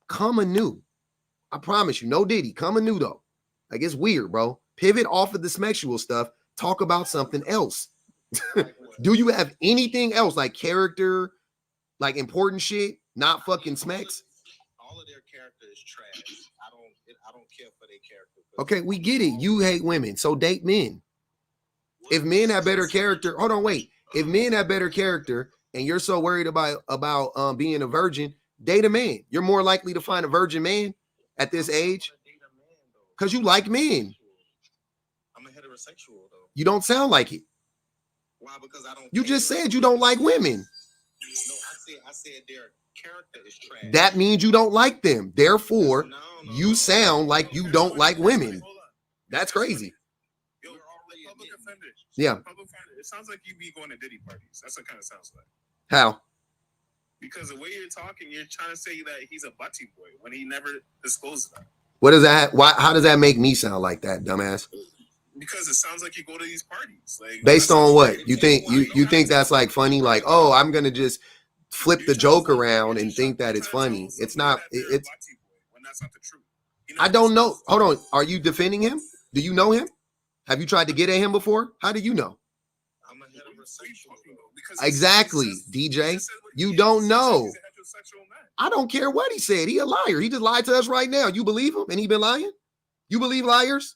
Come anew. I promise you. No Diddy. Come anew, though. Like, it's weird, bro. Pivot off of the sexual stuff. Talk about something else. Do you have anything else, like character, like important shit, not fucking smacks? character is trash. I don't care for their character. Okay, we get it. You hate women, so date men. If men have better character, hold on, wait. If men have better character, and you're so worried about being a virgin, date a man. You're more likely to find a virgin man at this age because you like men. I'm a heterosexual though. You don't sound like it. Why? Because I don't. You just said you don't like women. No, I said their character is trash. That means you don't like them. Therefore, you sound like you don't like women. That's crazy. Yo, public offenders. Yeah. Public offender. It sounds like you be going to Diddy parties. That's what it kind of sounds like. How? Because the way you're talking, you're trying to say that he's a butty boy when he never disclosed that. What does that? Why? How does that make me sound like that, dumbass? Because it sounds like you go to these parties. Like based on what you think? You think that's like funny? Like, oh, I'm gonna just flip the joke around and think that it's funny. It's not. It's. When that's not the truth. I don't know. Hold on. Are you defending him? Do you know him? Have you tried to get at him before? How do you know? I'm a heterosexual. Exactly, DJ. You don't know. I don't care what he said. He a liar. He just lied to us right now. You believe him? And he been lying? You believe liars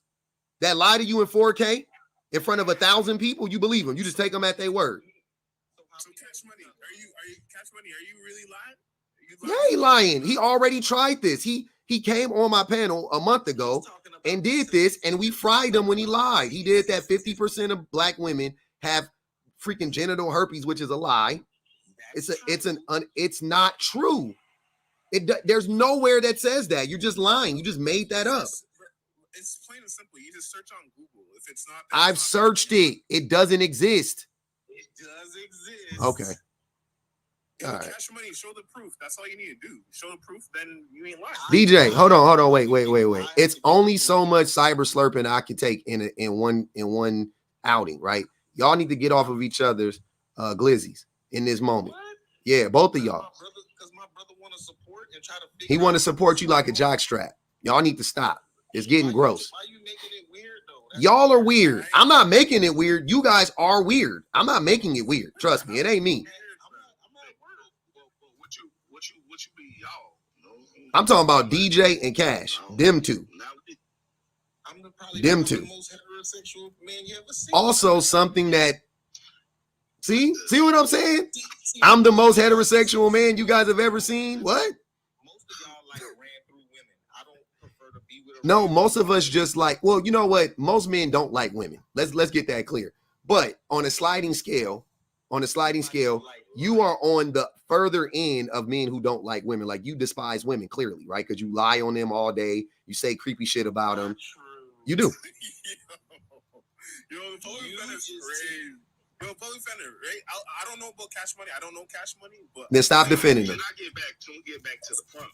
that lie to you in 4K in front of 1,000 people? You believe them? You just take them at their word. So Cash Money, are you really lying? Yeah, he lying. He already tried this. He came on my panel a month ago and did this, and we fried him when he lied. He did that 50% of black women have freaking genital herpes, which is a lie. It's not true. There's nowhere that says that. You're just lying. You just made that up. It's plain and simple. You just search on Google. If it's not, I've searched it. It doesn't exist. It does exist. Okay. All right. Cash Money, show the proof. That's all you need to do. Show the proof, then you ain't lying. DJ, hold on. Wait. It's only so much cyber slurping I can take in one outing, right? Y'all need to get off of each other's glizzies in this moment. What? Yeah, both of y'all. Because my brother want to support and try to. He want to support you like a jockstrap. Y'all need to stop. It's getting gross. Why you making it weird though? Y'all are weird. I'm not making it weird. You guys are weird. I'm not making it weird. Trust me, it ain't me. What you be y'all? I'm talking about DJ and Cash. Them two. I'm probably Them the two. most heterosexual man you ever seen. Also, something that see what I'm saying? I'm the most heterosexual man you guys have ever seen. What? Most of y'all like ran through women. I don't prefer to be with. No, most of us just like. Well, you know what? Most men don't like women. Let's get that clear. But on a sliding scale, you are on the further end of men who don't like women. Like you despise women clearly, right? Because you lie on them all day. You say creepy shit about them. You do. Yo, the public offender is crazy. Yo, public offender, right? I don't know about Cash Money. I don't know Cash Money, but then stop defending them. Get back to the front.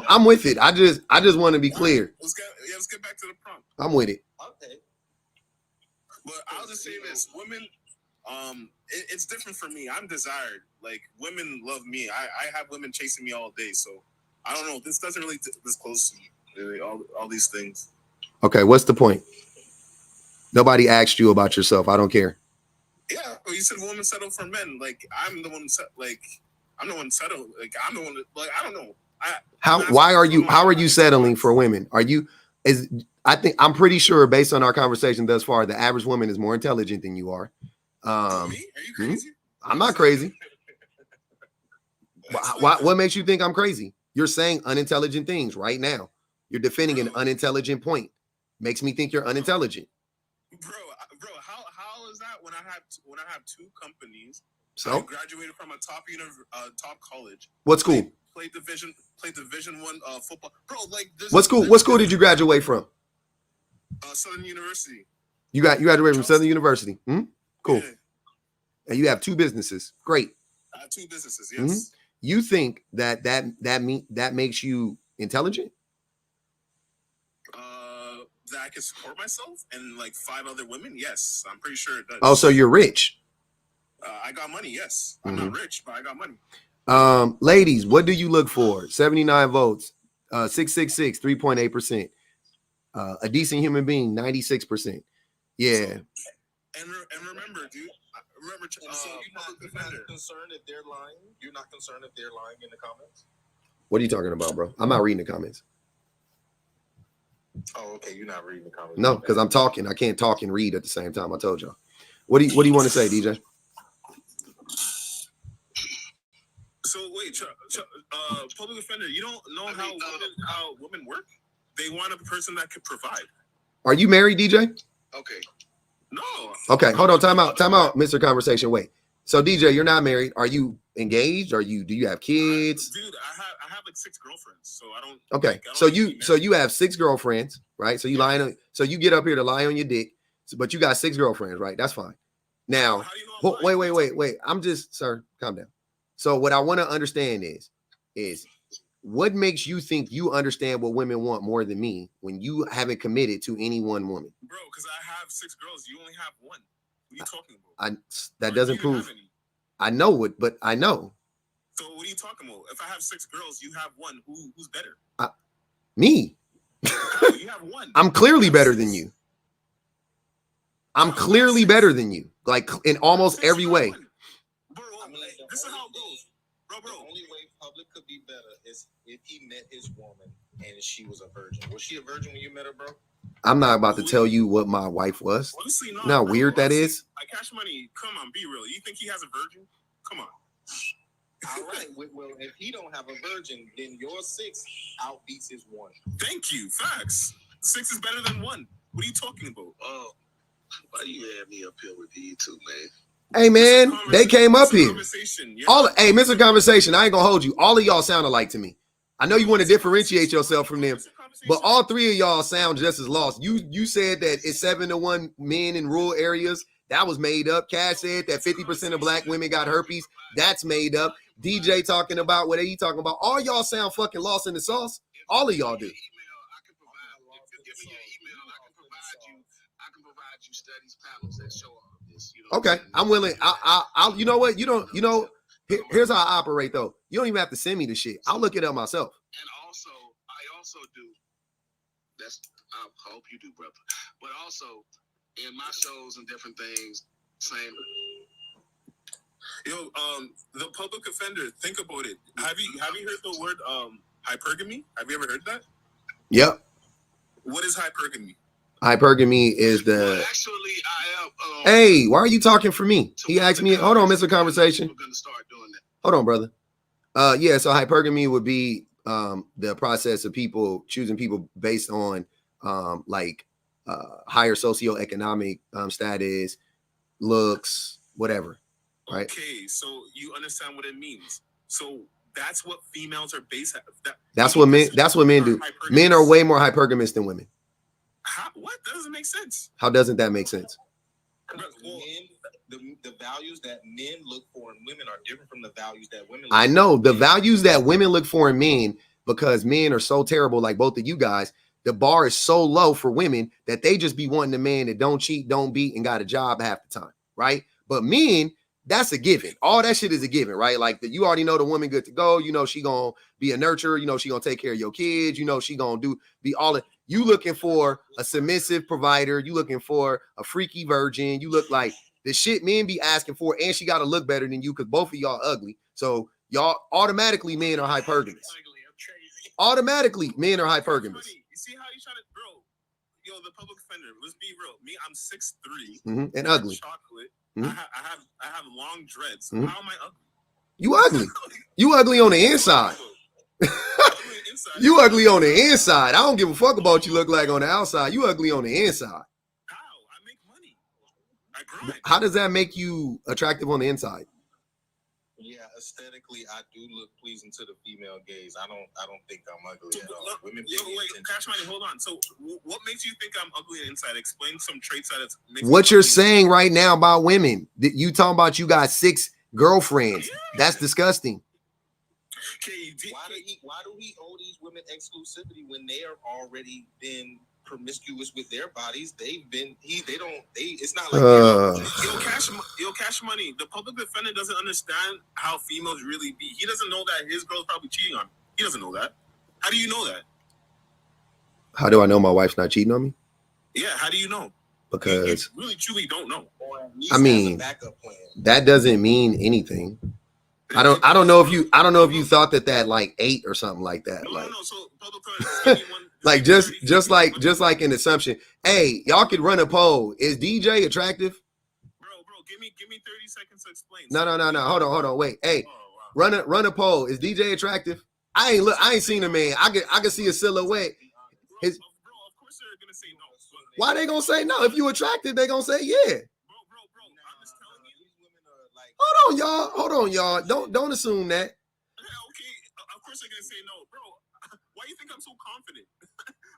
I'm with it. I just want to be clear. Let's get back to the prompt. I'm with it. Okay. But I'll just say this: women, it's different for me. I'm desired. Like women love me. I have women chasing me all day. So I don't know. This doesn't really disclose to me. Really, all these things. Okay, what's the point? Nobody asked you about yourself. I don't care. Yeah, well, you said women settle for men. Like I'm the one. I'm the one settle. Like I'm the one. Like I don't know. How are you settling for women? I'm pretty sure based on our conversation thus far, the average woman is more intelligent than you are. Me? Are you crazy? I'm not crazy. What makes you think I'm crazy? You're saying unintelligent things right now. You're defending an unintelligent point. Makes me think you're unintelligent. Bro, how is that when I have two companies? So I graduated from a top college. What school? Played Division 1 football. Bro, like this. What school did you graduate from? Southern University. You graduated from Southern University. Cool. Yeah. And you have two businesses. Great. I have two businesses. Yes. You think that makes you intelligent? That I can support myself and like 5 other women. Yes, I'm pretty sure it does. Oh, so you're rich. I got money. Yes, I'm not rich, but I got money. Ladies, what do you look for? 79 votes, 666, 3.8%. A decent human being, 96%. Yeah. And remember, dude. So you're not concerned if they're lying. You're not concerned if they're lying in the comments. What are you talking about, bro? I'm not reading the comments. Oh, okay. You're not reading the comments. No, because I'm talking. I can't talk and read at the same time. I told y'all. What do you want to say, DJ? So wait, public offender, you don't know how women work? They want a person that could provide. Are you married, DJ? Okay. No. Okay, hold on. Time out, Mr. Conversation. Wait. So DJ, you're not married. Are you engaged? Do you have kids? Dude, I have like 6 girlfriends, so I don't. Okay, like, I don't so you have 6 girlfriends, right? So you get up here to lie on your dick, but you got 6 girlfriends, right? That's fine. Now, how do you know wait. I'm just, sir, calm down. So what I want to understand is what makes you think you understand what women want more than me when you haven't committed to any one woman? Bro, because I have 6 girls, you only have 1. What are you talking about? That doesn't prove. I know it, but I know. So what are you talking about? If I have 6 girls, you have 1. Who's better? Me. You have 1. I'm clearly better than you. I'm clearly better than you, like in almost every way. Bro, this is how it goes. Bro. The only way public could be better is if he met his woman and she was a virgin. Was she a virgin when you met her, bro? I'm not about to tell you what my wife was. Honestly, no. You know how weird that is? Like Cash Money, come on, be real. You think he has a virgin? Come on. All right. Well, if he don't have a virgin, then your 6 outbeats his 1. Thank you. Facts. 6 is better than 1. What are you talking about? Why do you have me up here with you two, man? Hey man, they came up here. Hey, Mr. Conversation, I ain't gonna hold you. All of y'all sound alike to me. I know you want to differentiate yourself from them, but all 3 of y'all sound just as lost. You said that it's 7-1 men in rural areas. That was made up. Cash said that 50% of black women got herpes. That's made up. DJ talking about what are you talking about? All y'all sound fucking lost in the sauce. All of y'all do. I can provide you studies panels that show all of this. Okay, I'm willing. I'll. You know what? You don't. You know. Here's how I operate though. You don't even have to send me the shit. I'll look it up myself. And also, I also do. I hope you do, brother. But also, in my shows and different things, same. Yo, the public offender. Think about it. Have you heard the word hypergamy? Have you ever heard that? Yep. What is hypergamy? Hypergamy is the. Well, actually, I am. Hey, why are you talking for me? He asked me. Hold on, Mr. Conversation. We're gonna start doing that. Hold on, brother. Yeah. So hypergamy would be the process of people choosing people based on higher socioeconomic status, looks, whatever. Right. Okay, so you understand what it means. So that's what females are based. That's what men do. Men are way more hypergamous than women. What? That doesn't make sense. How doesn't that make sense? The values that men look for in women are different from the values that women look I know the values that women look for in men, because men are so terrible, like both of you guys. The bar is so low for women that they just be wanting a man that don't cheat, don't beat, and got a job half the time, right? But men, that's a given. All that shit is a given, right? Like that, you already know the woman good to go. You know she gonna be a nurturer. You know she gonna take care of your kids. You know she gonna be all that. You looking for a submissive provider. You looking for a freaky virgin. You look like the shit men be asking for, and she got to look better than you because both of y'all ugly. So y'all automatically men are hypergamous. Automatically men are hypergamous. You see how you trying to, bro? Yo, the public offender. Let's be real. Me, I'm 6'3" and ugly. Chocolate. Mm-hmm. I have long dreads. Mm-hmm. How am I ugly? You ugly. You ugly on the inside. You ugly on the inside. I don't give a fuck about what you look like on the outside. You ugly on the inside. How? I make money. I grind. How does that make you attractive on the inside? Yeah, aesthetically, I do look pleasing to the female gaze. I don't think I'm ugly at all. Women Cash Money, hold on. So, what makes you think I'm ugly inside? Explain some traits that makes what you're saying right now about women. You talking about you got 6 girlfriends? Yeah. That's disgusting. Why do he owe these women exclusivity when they are already been promiscuous with their bodies? It's not like yo, cash money. The public defender doesn't understand how females really be. He doesn't know that his girl's probably cheating on him. He doesn't know that. How do you know that? How do I know my wife's not cheating on me? Yeah, how do you know? Because you really truly don't know. I mean, that doesn't mean anything. I don't know if you thought that like 8 or something like that. No, like, no. So, brother, give me one, like give me just 30 like an assumption. Hey, y'all could run a poll. Is DJ attractive? Bro, give me 30 seconds to explain. No. Hold on. Wait. Hey, Oh, wow. run a poll. Is DJ attractive? I ain't seen a man. I can see a silhouette. Bro, of course they're gonna say no. Why they gonna say no? If you attractive, they gonna say yeah. Bro, I'm just telling you. These women are like. Hold on, y'all. Don't assume that. Okay, of course they're gonna say no, bro. Why do you think I'm so confident?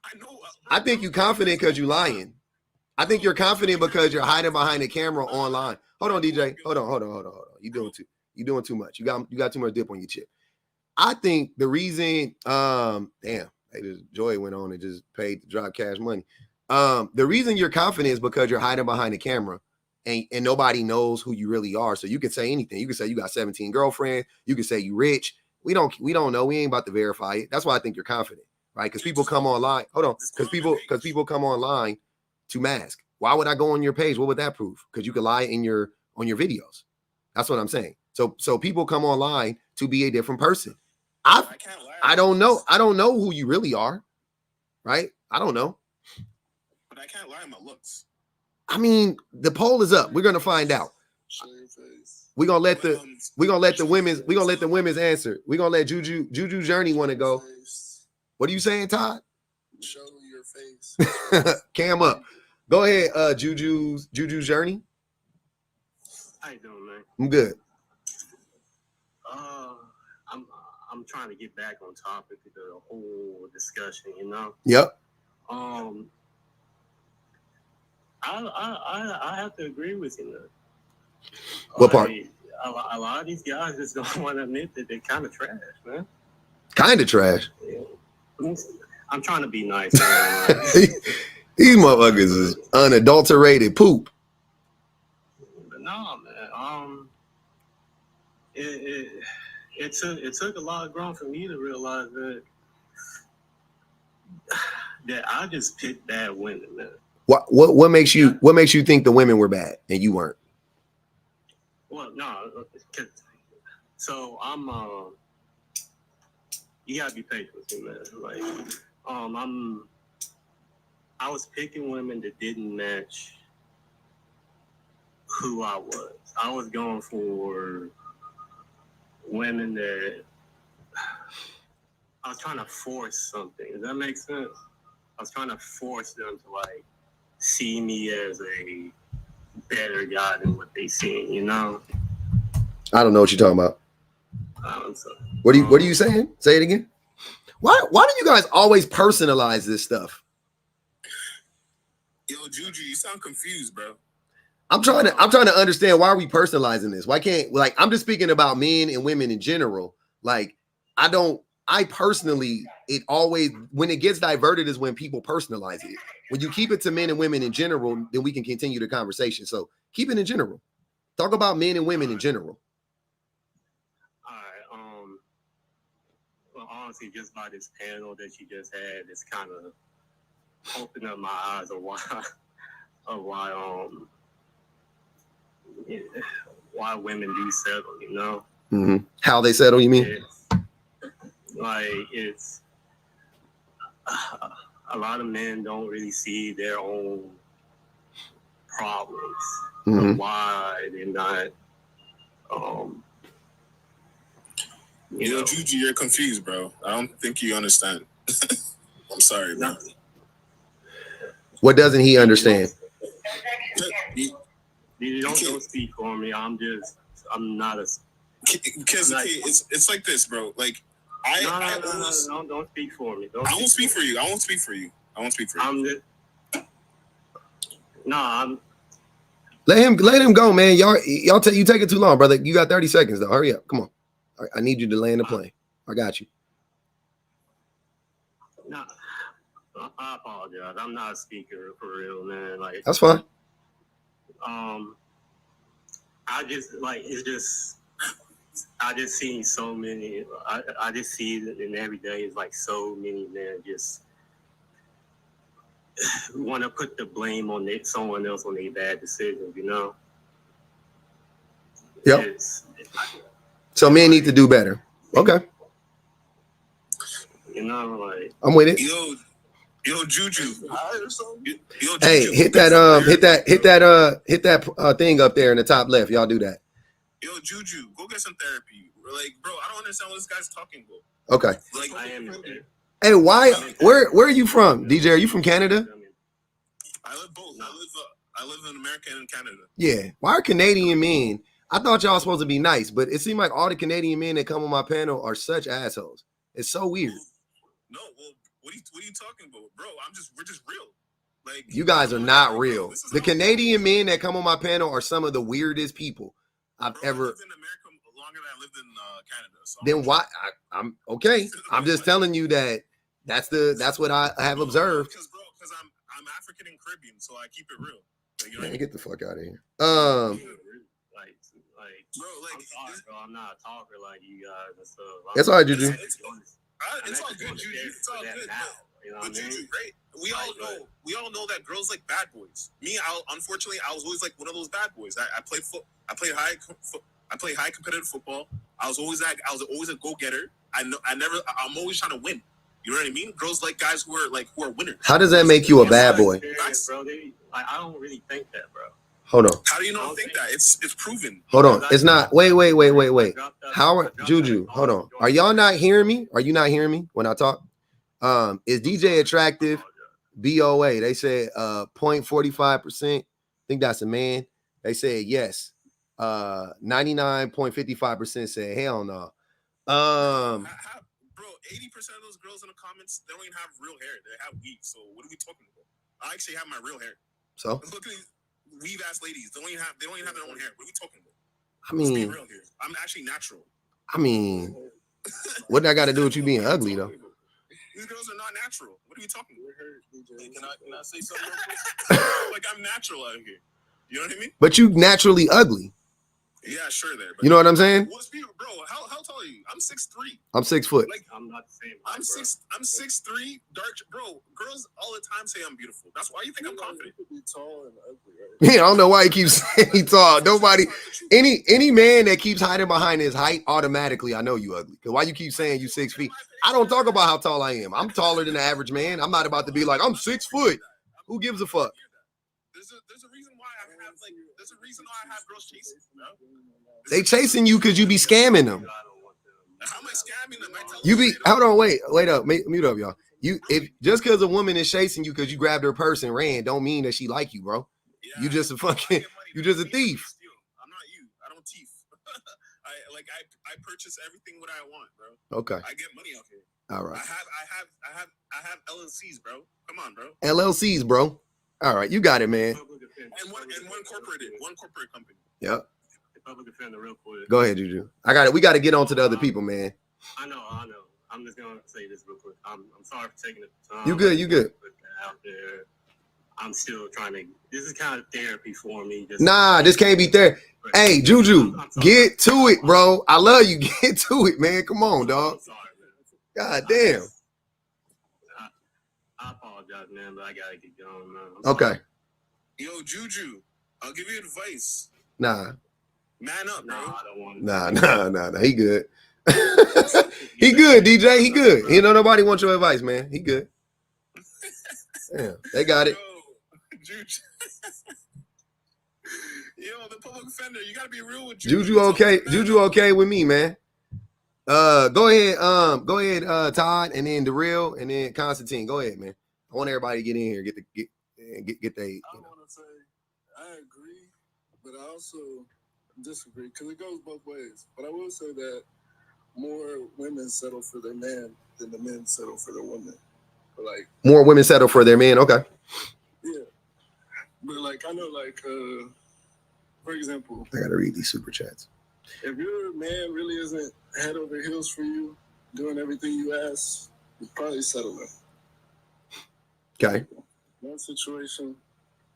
I know. I think you confident because you lying. I think you're confident because you're hiding behind the camera online. Hold on, DJ. Hold on. You doing too much. You got too much dip on your chip. I think the reason, Joy went on and just paid to drop cash money. The reason you're confident is because you're hiding behind the camera and nobody knows who you really are. So you can say anything. You can say you got 17 girlfriends. You can say you rich. We don't know. We ain't about to verify it. That's why I think you're confident, right? Because people come online. Hold on. Because people come online to mask. Why would I go on your page? What would that prove? Because you could lie on your videos. That's what I'm saying. So people come online to be a different person. I don't know. I don't know who you really are, right? I don't know. But I can't lie on my looks. I mean, the poll is up. We're gonna find out. We're gonna let the women's answer. We're gonna let Juju Journey want to go. What are you saying, Todd? Show your face. Cam up. Go ahead, Juju Journey. How you doing, man? I'm good. I'm trying to get back on topic of the whole discussion, you know. Yep. I have to agree with you, man. What part? A lot of these guys just don't want to admit that they're kind of trash, man. Kind of trash. Yeah. I'm trying to be nice. Man. These motherfuckers is unadulterated poop. But no, man. It took a lot of growing for me to realize that I just picked bad women, man. What makes you think the women were bad and you weren't? Well, no. So I'm you gotta be patient with me, man. Like I was picking women that didn't match who I was. I was going for women that I was trying to force something. Does that make sense? I was trying to force them to like see me as a better guy than what they see, you know? I don't know what you're talking about. So, what are you saying? Say it again. Why do you guys always personalize this stuff? Yo, Juju, you sound confused, bro. I'm trying to understand, why are we personalizing this? Why can't, like, I'm just speaking about men and women in general. Like, I personally, it always, when it gets diverted is when people personalize it. When you keep it to men and women in general, then we can continue the conversation. So keep it in general. Talk about men and women in general. All right. Well, honestly, just by this panel that you just had, it's kind of opened up my eyes of why women do settle, you know? Mm-hmm. How they settle, you mean? It's a lot of men don't really see their own problems. Mm-hmm. Of why they're not Yo, Juju, you're confused, bro. I don't think you understand. I'm sorry, bro. What doesn't he understand? You don't speak for me. I'm not a. Because it's like this, bro. Like No, don't speak for me. I won't speak for you. I won't speak for you. Let him go, man. You take it too long, brother. You got 30 seconds though. Hurry up. Come on. I need you to land the plane. I got you. No, I apologize. I'm not a speaker for real, man. Like, that's fine. I just seen so many. I just see it in every day. It's like so many men just want to put the blame on someone else on their bad decisions. You know. Yep. So men need to do better. Okay. You know, like I'm with it. Yo, Juju. Yo, Hey, Juju, hit go get that some hit that thing up there in the top left. Y'all do that. Yo, Juju, go get some therapy. Like, bro, I don't understand what this guy's talking about. Okay. Like, I am. Hey, why? Where are you from, DJ? Are you from Canada? I live both. I live in America and in Canada. Yeah. Why are Canadian men? I thought y'all supposed to be nice, but it seemed like all the Canadian men that come on my panel are such assholes. It's so weird. No, well, what are you talking about, bro? We're just real. Like, You guys are not real. The Canadian men that come on my panel are some of the weirdest people I've ever. I lived in America longer than I lived in Canada. So Then why? I'm okay. I'm just telling you that that's what I have observed. Because I'm African and Caribbean, so I keep it real. Like, you know Man, what I mean? get the fuck out of here. Bro, like, I'm sorry, bro. I'm not a talker like you guys and stuff. That's all right, Juju. It's all good, Juju. It's all good. You know But what I mean? Juju, right? We all know that girls like bad boys. Me, unfortunately, I was always like one of those bad boys. I played high competitive football. I was always a go-getter. I'm always trying to win. You know what I mean? Girls like guys who are winners. How does that make you a bad boy? Bro, I don't really think that, bro. Hold on. How do you not think that? It's proven. Hold on. It's not. Wait. How Juju? Hold on. Are y'all not hearing me? Are you not hearing me when I talk? Is DJ attractive? BOA. They said 0.45%. I think that's a man. They said yes. 99.55% said hell no. Bro, 80% of those girls in the comments, they don't even have real hair. They have weave. So what are we talking about? I actually have my real hair. So look at these weave ass ladies. They don't even have their own hair. What are we talking about? I mean, let's be real here. I'm actually natural. I mean, what that got to do with you being ugly though? These girls are not natural. What are we talking about? Hey, can I say something? Like, I'm natural out here. You know what I mean? But you naturally ugly. Yeah, sure. There. You know what I'm saying? What's bro? How tall are you? I'm 6'3". I'm 6 foot. Like, I'm not the same. I'm 6'3", dark. Bro, girls all the time say I'm beautiful. That's why you think I'm confident. You could be tall and ugly, right? Yeah, I don't know why he keeps saying he's tall. Nobody, any man that keeps hiding behind his height, automatically, I know you ugly. Because why you keep saying you 6 feet? I don't talk about how tall I am. I'm taller than the average man. I'm not about to be like, I'm 6 foot. Who gives a fuck? There's a reason why I have girls chasing me, bro. They chasing you because you be scamming them. How am I scamming them? You be hold on, wait up, mute up, y'all. If just because a woman is chasing you because you grabbed her purse and ran, don't mean that she like you, bro. Yeah, you just a fucking, you just a thief. I'm not you. I don't thief. I purchase everything what I want, bro. Okay. I get money out here. All right. I have LLCs, bro. Come on, bro. LLCs, bro. All right, you got it, man. And one corporate company. Yep. Public defender, real quick. Go ahead, Juju. We got to get on to the other people, man. I know. I'm just gonna say this real quick. I'm sorry for taking the time. You good. Out there, I'm still trying to. This is kind of therapy for me. This can't be therapy. Hey, Juju, get to it, bro. I love you. Get to it, man. Come on, dog. God damn. I apologize, man, but I gotta get going, man. Okay. Yo, Juju, I'll give you advice. Nah. Man up, bro. I don't want to. Nah. He good. He good, DJ. He good. You know nobody wants your advice, man. He good. Yeah, they got it. Yo, Juju. Yo, the public offender. You gotta be real with Juju. Juju okay. Juju okay with me, man. Go ahead, Todd, and then Darrell, and then Constantine. Go ahead, man. I want everybody to get in here, get they. I want to say I agree, but I also disagree because it goes both ways. But I will say that more women settle for their man than the men settle for their women. But like more women settle for their men. Okay. Yeah, but like I know, like for example, I gotta read these super chats. If your man really isn't head over heels for you, doing everything you ask, you probably settle him. Okay. One situation,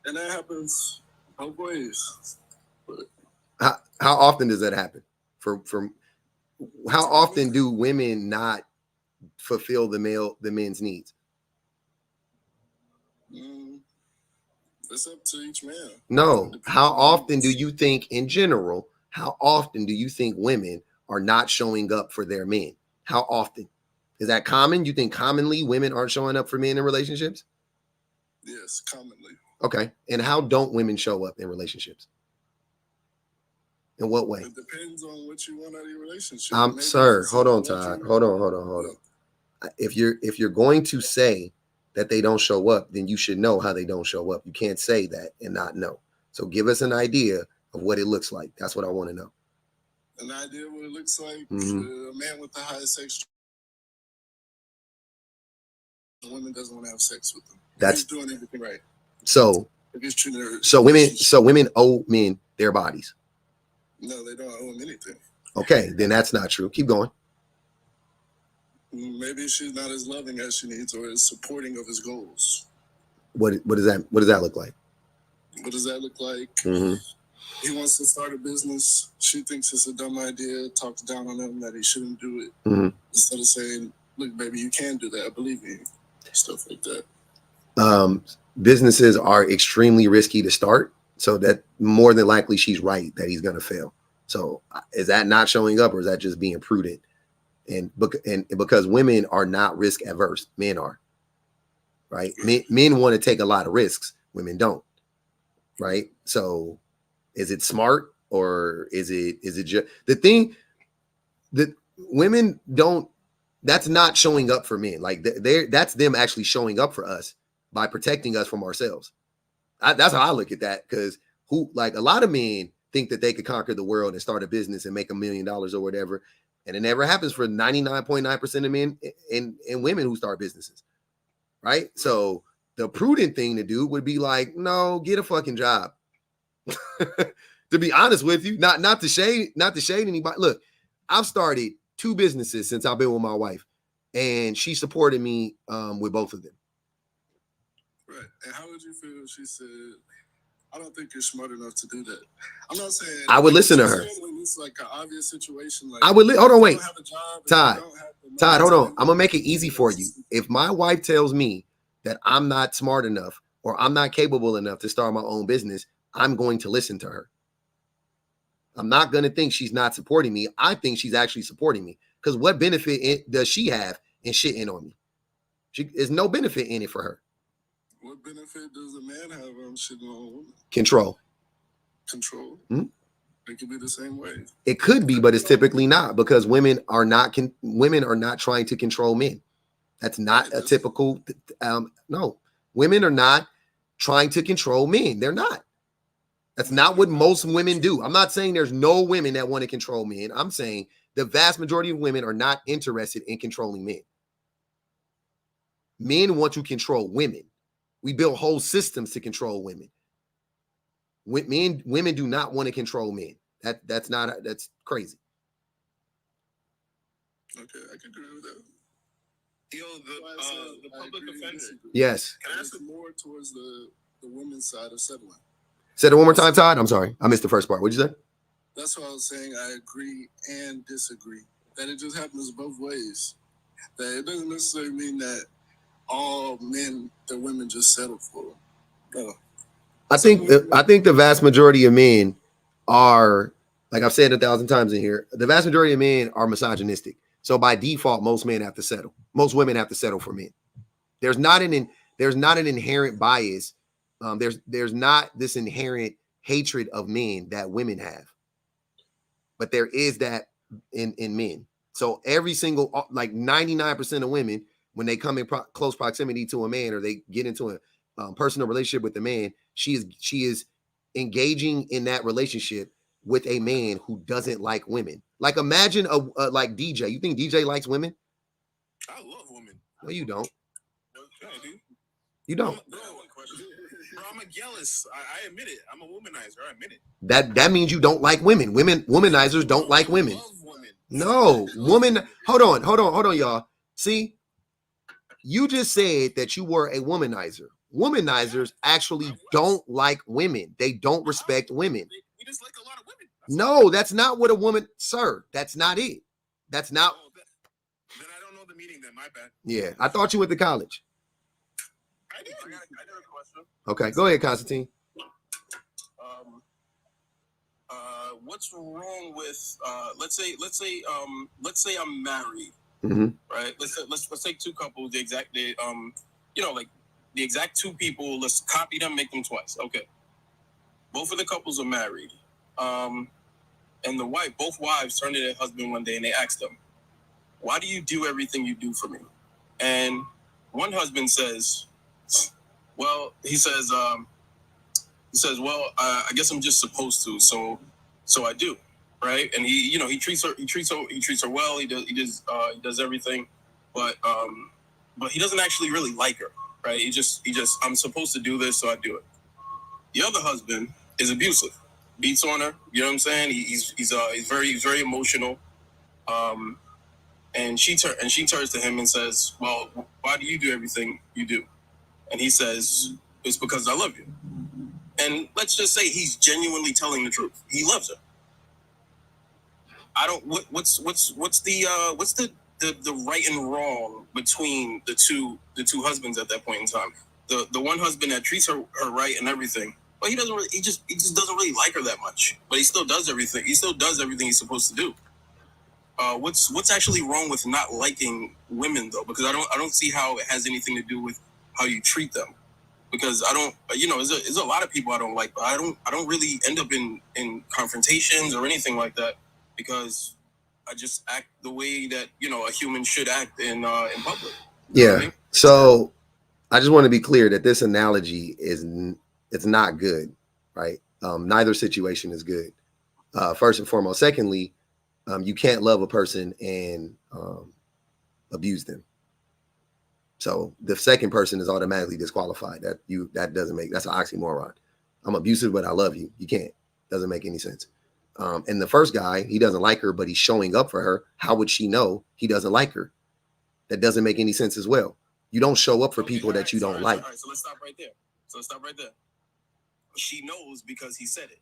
and that happens both ways. But how often does that happen? From how often do women not fulfill the men's needs? It's up to each man. No. How often do you think, in general, how often do you think women are not showing up for their men? How often? Is that common? You think commonly women aren't showing up for men in relationships? Yes, commonly. Okay. And how don't women show up in relationships? In what way? It depends on what you want out of your relationship. Sir, hold on, Todd. Hold on. If you're going to say that they don't show up, then you should know how they don't show up. You can't say that and not know. So give us an idea of what it looks like. That's what I want to know. An idea of what it looks like. Mm-hmm. A man with the highest sex, the woman doesn't want to have sex with him. He's doing everything right. So women owe men their bodies. No, they don't owe him anything. Okay, then that's not true. Keep going. Maybe she's not as loving as she needs or as supporting of his goals. What does that look like? What does that look like? Mm-hmm. He wants to start a business. She thinks it's a dumb idea, talks down on him that he shouldn't do it. Mm-hmm. Instead of saying, look, baby, you can do that. I believe in you. Stuff like that. Businesses are extremely risky to start, so that more than likely she's right that he's going to fail. So is that not showing up, or is that just being prudent? And because women are not risk averse, men are, right? Men want to take a lot of risks, women don't, right? So is it smart, or is it just the thing that women don't? That's not showing up for men. Like that's them actually showing up for us by protecting us from ourselves. That's how I look at that, because a lot of men think that they could conquer the world and start a business and make $1 million or whatever. And it never happens for 99.9% of men and women who start businesses. Right. So the prudent thing to do would be like, no, get a fucking job. To be honest with you, not to shade anybody. Look, I've started 2 businesses since I've been with my wife, and she supported me with both of them. Right. And how would you feel if she said, I don't think you're smart enough to do that? I'm not saying I would listen to her. It's like an obvious situation. Like, I would hold on, wait. Todd, hold on. I'm gonna make it easy for you. If my wife tells me that I'm not smart enough or I'm not capable enough to start my own business, I'm going to listen to her. I'm not going to think she's not supporting me. I think she's actually supporting me, because what benefit does she have in shitting on me? There's no benefit in it for her. What benefit does a man have on shitting on a woman? Control. Mm-hmm. It could be the same way. It could be, but it's typically not, because women are not trying to control men. That's not a typical. No, women are not trying to control men. They're not. That's not what most women do. I'm not saying there's no women that want to control men. I'm saying the vast majority of women are not interested in controlling men. Men want to control women. We build whole systems to control women. Women do not want to control men. That's crazy. Okay, I can agree with that. Yo, the public offender. Yes. Can I ask more towards the women's side of settling? Say it one more time, Todd. I'm sorry. I missed the first part. What'd you say? That's what I was saying. I agree and disagree. That it just happens both ways. That it doesn't necessarily mean that all men that women just settle for. No. I think the vast majority of men are, like I've said 1,000 times in here, the vast majority of men are misogynistic. So by default, most men have to settle. Most women have to settle for men. There's not an inherent bias. There's not this inherent hatred of men that women have, but there is that in men. So every single, like 99% of women, when they come in close proximity to a man, or they get into a personal relationship with a man, she is engaging in that relationship with a man who doesn't like women. Like imagine like DJ. You think DJ likes women? I love women. No, you don't. Okay, dude. You don't. Bro, I'm a jealous. I admit it. I'm a womanizer. I admit it. That means you don't like women. Womanizers don't like women. No, woman. Hold on, y'all. See, you just said that you were a womanizer. Womanizers actually don't like women. They don't respect women. We just like a lot of women. No, that's not what a woman, sir. That's not it. That's not. Then I don't know the meaning. Then my bad. Yeah, I thought you went to college. I did. I got a question. Okay, go ahead, Constantine. what's wrong with let's say I'm married, right? Let's take two couples, the exact two people. Let's copy them, make them twice. Okay, both of the couples are married, and both wives turn to their husband one day and they ask them, "Why do you do everything you do for me?" And one husband says, "Well," he says, "Well, I guess I'm just supposed to, so I do." Right, and he treats her well. He does everything, but he doesn't actually really like her, right? He just I'm supposed to do this, so I do it. The other husband is abusive, beats on her. You know what I'm saying? He's very emotional, and she turns to him and says, "Well, why do you do everything you do?" And he says, "It's because I love you." And let's just say he's genuinely telling the truth. He loves her. I don't. What's the right and wrong between the two husbands at that point in time? The one husband that treats her right and everything, but he doesn't really. He just doesn't really like her that much. But he still does everything. He still does everything he's supposed to do. What's actually wrong with not liking women though? Because I don't see how it has anything to do with how you treat them. Because I don't, there's a lot of people I don't like, but I don't really end up in confrontations or anything like that, because I just act the way that a human should act in public. Yeah. You know what I mean? So I just want to be clear that this analogy it's not good, right? Neither situation is good. First and foremost. Secondly, you can't love a person and abuse them. So the second person is automatically disqualified. That's an oxymoron. I'm abusive, but I love you. You can't. Doesn't make any sense. And the first guy, he doesn't like her, but he's showing up for her. How would she know he doesn't like her? That doesn't make any sense as well. You don't show up for people that you don't like. All right, so let's stop right there. She knows because he said it.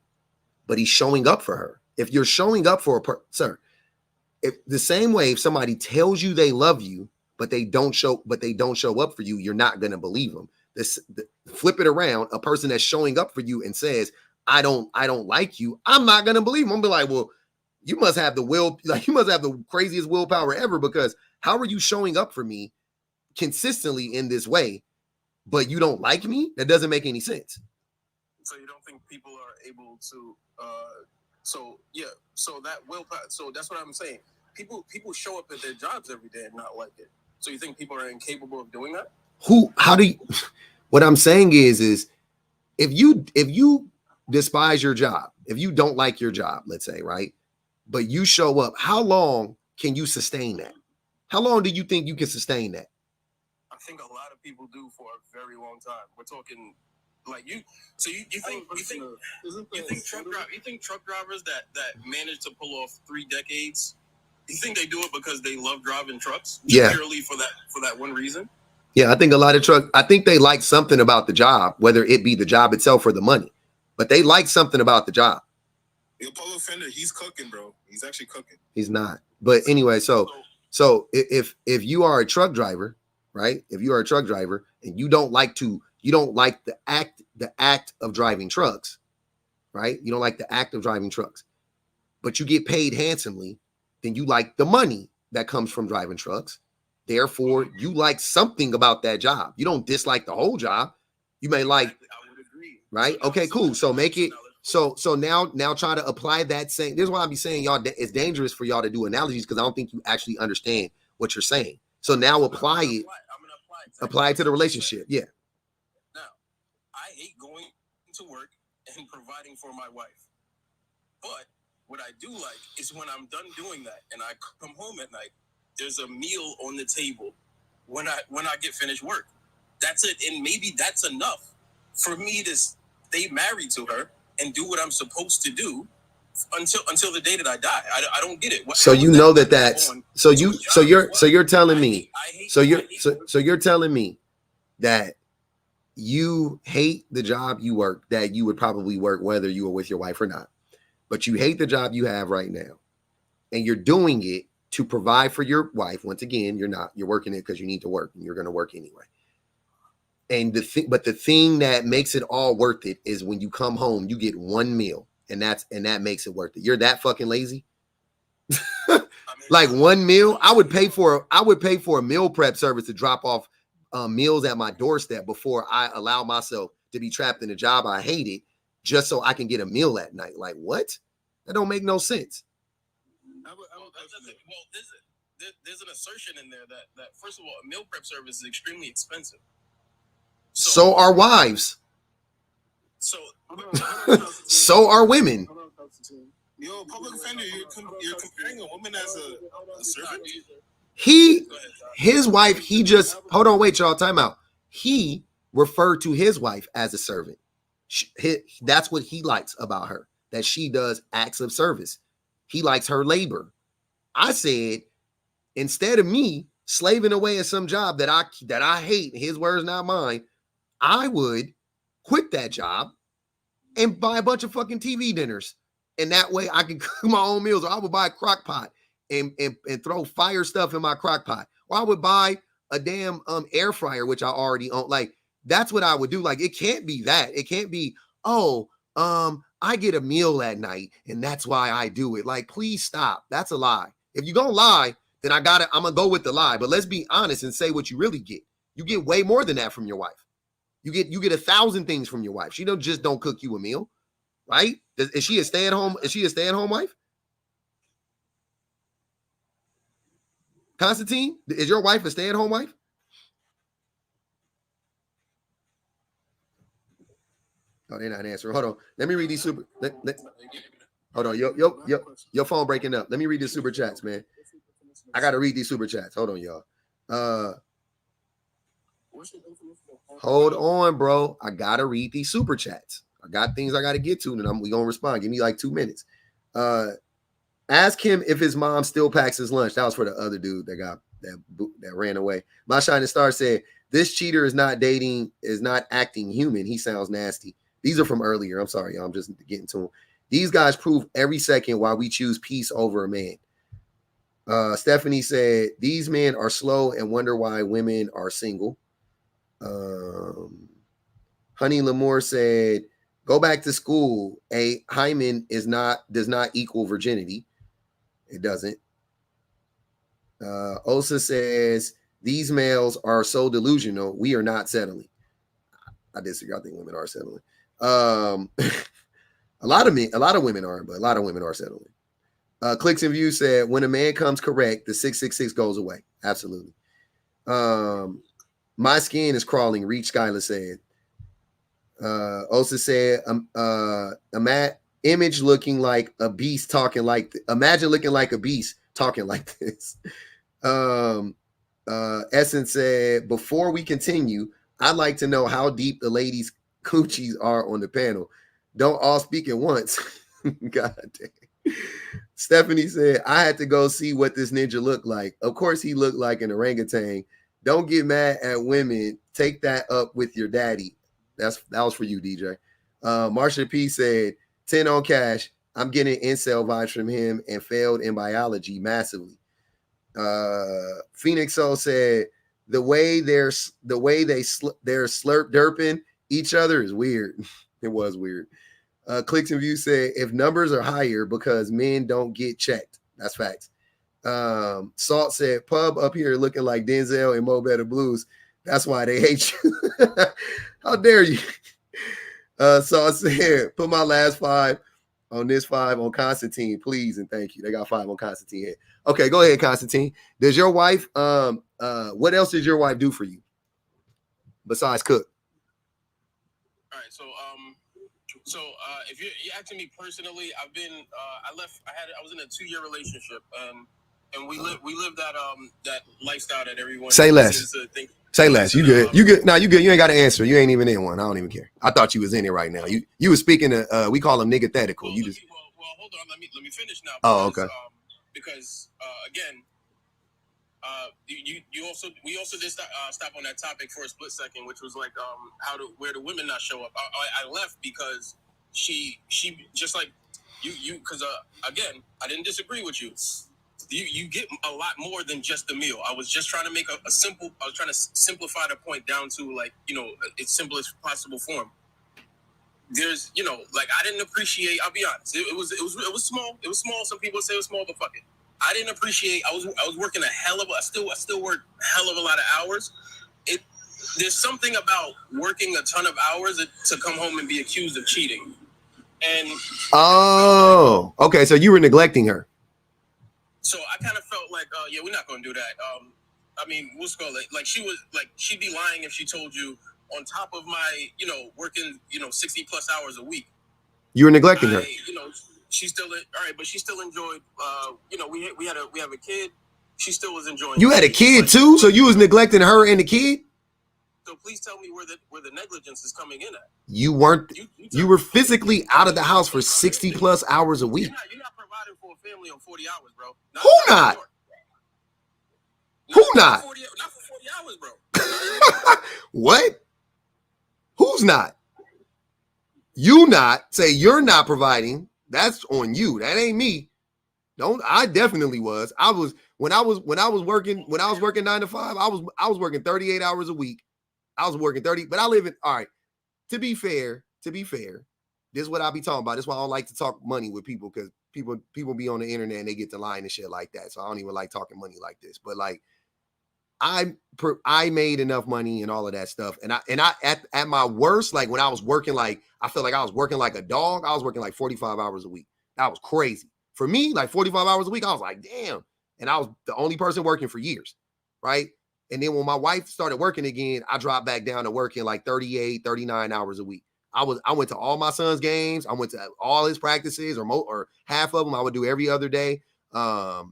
But he's showing up for her. If you're showing up for if the same way if somebody tells you they love you, but they don't show up for you, you're not going to believe them. Flip it around. A person that's showing up for you and says, I don't like you, I'm not going to believe them. I'm be like, well, you must have the you must have the craziest willpower ever, because how are you showing up for me consistently in this way, but you don't like me? That doesn't make any sense. So you don't think people are able to, so that willpower, so that's what I'm saying. People show up at their jobs every day and not like it. So you think people are incapable of doing that? What I'm saying is if you despise your job, if you don't like your job, let's say, right? But you show up, how long can you sustain that? How long do you think you can sustain that? I think a lot of people do for a very long time. We're talking like you. So you think truck drivers that manage to pull off 3 decades, you think they do it because they love driving trucks? Yeah. Purely for that one reason? Yeah, I think I think they like something about the job, whether it be the job itself or the money. But they like something about the job. The Apollo Fender, he's cooking, bro. He's actually cooking. He's not. But anyway, so if you are a truck driver, right? If you are a truck driver and you don't like the act of driving trucks, right? You don't like the act of driving trucks, but you get paid handsomely, then you like the money that comes from driving trucks. Therefore, you like something about that job. You don't dislike the whole job. You may like, I would agree. right? Okay, cool. So make it so now try to apply that same. This is why I be saying y'all it's dangerous for y'all to do analogies, because I don't think you actually understand what you're saying. So now apply it. Apply it to the relationship. Yeah. Now, I hate going to work and providing for my wife. But what I do like is when I'm done doing that and I come home at night, there's a meal on the table when I get finished work. That's it. And maybe that's enough for me to stay married to her and do what I'm supposed to do until the day that I die. I don't get it. So you know that's so you're telling me you're telling me that you hate the job you work, that you would probably work whether you were with your wife or not, but you hate the job you have right now, and you're doing it to provide for your wife. Once again, you're working it because you need to work, and you're going to work anyway. And the thing that makes it all worth it is when you come home, you get one meal, and that makes it worth it. You're that fucking lazy. Like one meal, I would pay for a meal prep service to drop off meals at my doorstep before I allow myself to be trapped in a job I hated just so I can get a meal at night. Like what? That don't make no sense. There's an assertion in there that first of all, a meal prep service is extremely expensive. So are wives. So are women. Yo, public offender, you're comparing a woman as a servant? His wife, hold on, wait, y'all, time out. He referred to his wife as a servant. That's what he likes about her, that she does acts of service. He likes her labor. I said, instead of me slaving away at some job that I hate, his words, not mine, I would quit that job and buy a bunch of fucking TV dinners. And that way I can cook my own meals. Or I would buy a crock pot and throw fire stuff in my crock pot. Or I would buy a damn air fryer, which I already own. Like, that's what I would do. Like, it can't be that. It can't be, I get a meal at night and that's why I do it. Like, please stop. That's a lie. If you're gonna lie, then I'm gonna go with the lie. But let's be honest and say what you really get. You get way more than that from your wife. You get 1,000 things from your wife. She don't cook you a meal, right? Is she a stay-at-home wife? Constantine, is your wife a stay-at-home wife? Oh, they're not answering. Hold on. Let me read these super. Hold on. Your phone breaking up. Let me read these super chats, man. I gotta read these super chats. Hold on, y'all. Hold on, bro. I gotta read these super chats. I got things I gotta get to, and we gonna respond. Give me like 2 minutes. Ask him if his mom still packs his lunch. That was for the other dude that ran away. My Shining Star said, "This cheater is not acting human. He sounds nasty." These are from earlier. I'm sorry, y'all. I'm just getting to them. These guys prove every second why we choose peace over a man. Stephanie said, "These men are slow and wonder why women are single." Honey Lamore said, "Go back to school. A hymen does not equal virginity. It doesn't." Osa says, "These males are so delusional. We are not settling." I disagree. I think women are settling. A lot of women aren't, but a lot of women are settling. Clicks and Views said, "When a man comes correct, the 666 goes away." Absolutely. My skin is crawling. Reach Skylar said. Osa said, image looking like a beast talking like imagine looking like a beast talking like this. Essence said, "Before we continue, I'd like to know how deep the ladies' coochies are on the panel. Don't all speak at once." God damn. Stephanie said, "I had to go see what this ninja looked like. Of course he looked like an orangutan. Don't get mad at women. Take that up with your daddy." That was for you, DJ. Marsha P said, 10 on Cash. I'm getting incel vibes from him and failed in biology massively. Phoenix Soul said, the way they're slurp derping each other is weird. It was weird. Clicks and Views said, if numbers are higher because men don't get checked. That's facts. Salt said, pub up here looking like Denzel and Mo Better Blues. That's why they hate you. How dare you? Salt said, put my last 5 on this 5 on Constantine, please and thank you. They got 5 on Constantine here. Okay, go ahead, Constantine. Does your wife, what else does your wife do for you besides cook? All right, so if you're asking me personally, I was in a 2-year relationship, and we lived that lifestyle that everyone say less. seems to think. Say less. You good? You good? No, you good. You ain't got to answer. You ain't even in one. I don't even care. I thought you was in it right now. You was speaking to. We call them niggathetical. Well, you just. Well, hold on. Let me finish now. Because, okay. Because again, we also did stop on that topic for a split second, which was like where the women not show up. I left because she just like you because again, I didn't disagree with you. You get a lot more than just the meal. I was just trying to make I was trying to simplify the point down to, like, its simplest possible form. there's, you know, like I didn't appreciate. I'll be honest. It was small. It was small. Some people say it was small, but fuck it. I didn't appreciate. I was working a hell of a. I still work a hell of a lot of hours. There's something about working a ton of hours to come home and be accused of cheating. And oh, okay. So you were neglecting her. So I kind of felt like, yeah, we're not going to do that. I mean, what's called it? Like she'd be lying if she told you on top of my, you know, working, you know, 60 plus hours a week. You were neglecting her. You know, she still, all right, but she still enjoyed, you know, we have a kid. She still was enjoying. You had a kid too? So you was neglecting her and the kid? So please tell me where the negligence is coming in at. You weren't, you were physically out of the house for 60 plus hours a week. You're not providing for a family on 40 hours, bro. Who not? Who not? Not for 40 hours, bro. What? Who's not? You not. Say you're not providing. That's on you. That ain't me. I definitely was. When I was working 9 to 5, I was working 38 hours a week. I was working 30, but I live in, all right. To be fair, this is what I be talking about. This is why I don't like to talk money with people, because people be on the internet and they get to lying and shit like that. So I don't even like talking money like this. But like, I made enough money and all of that stuff. And I at my worst, like when I was working, like I felt like I was working like a dog. I was working like 45 hours a week. That was crazy. For me, like 45 hours a week, I was like, damn. And I was the only person working for years, right? And then when my wife started working again, I dropped back down to working like 38, 39 hours a week. I went to all my son's games. I went to all his practices, or half of them. I would do every other day. I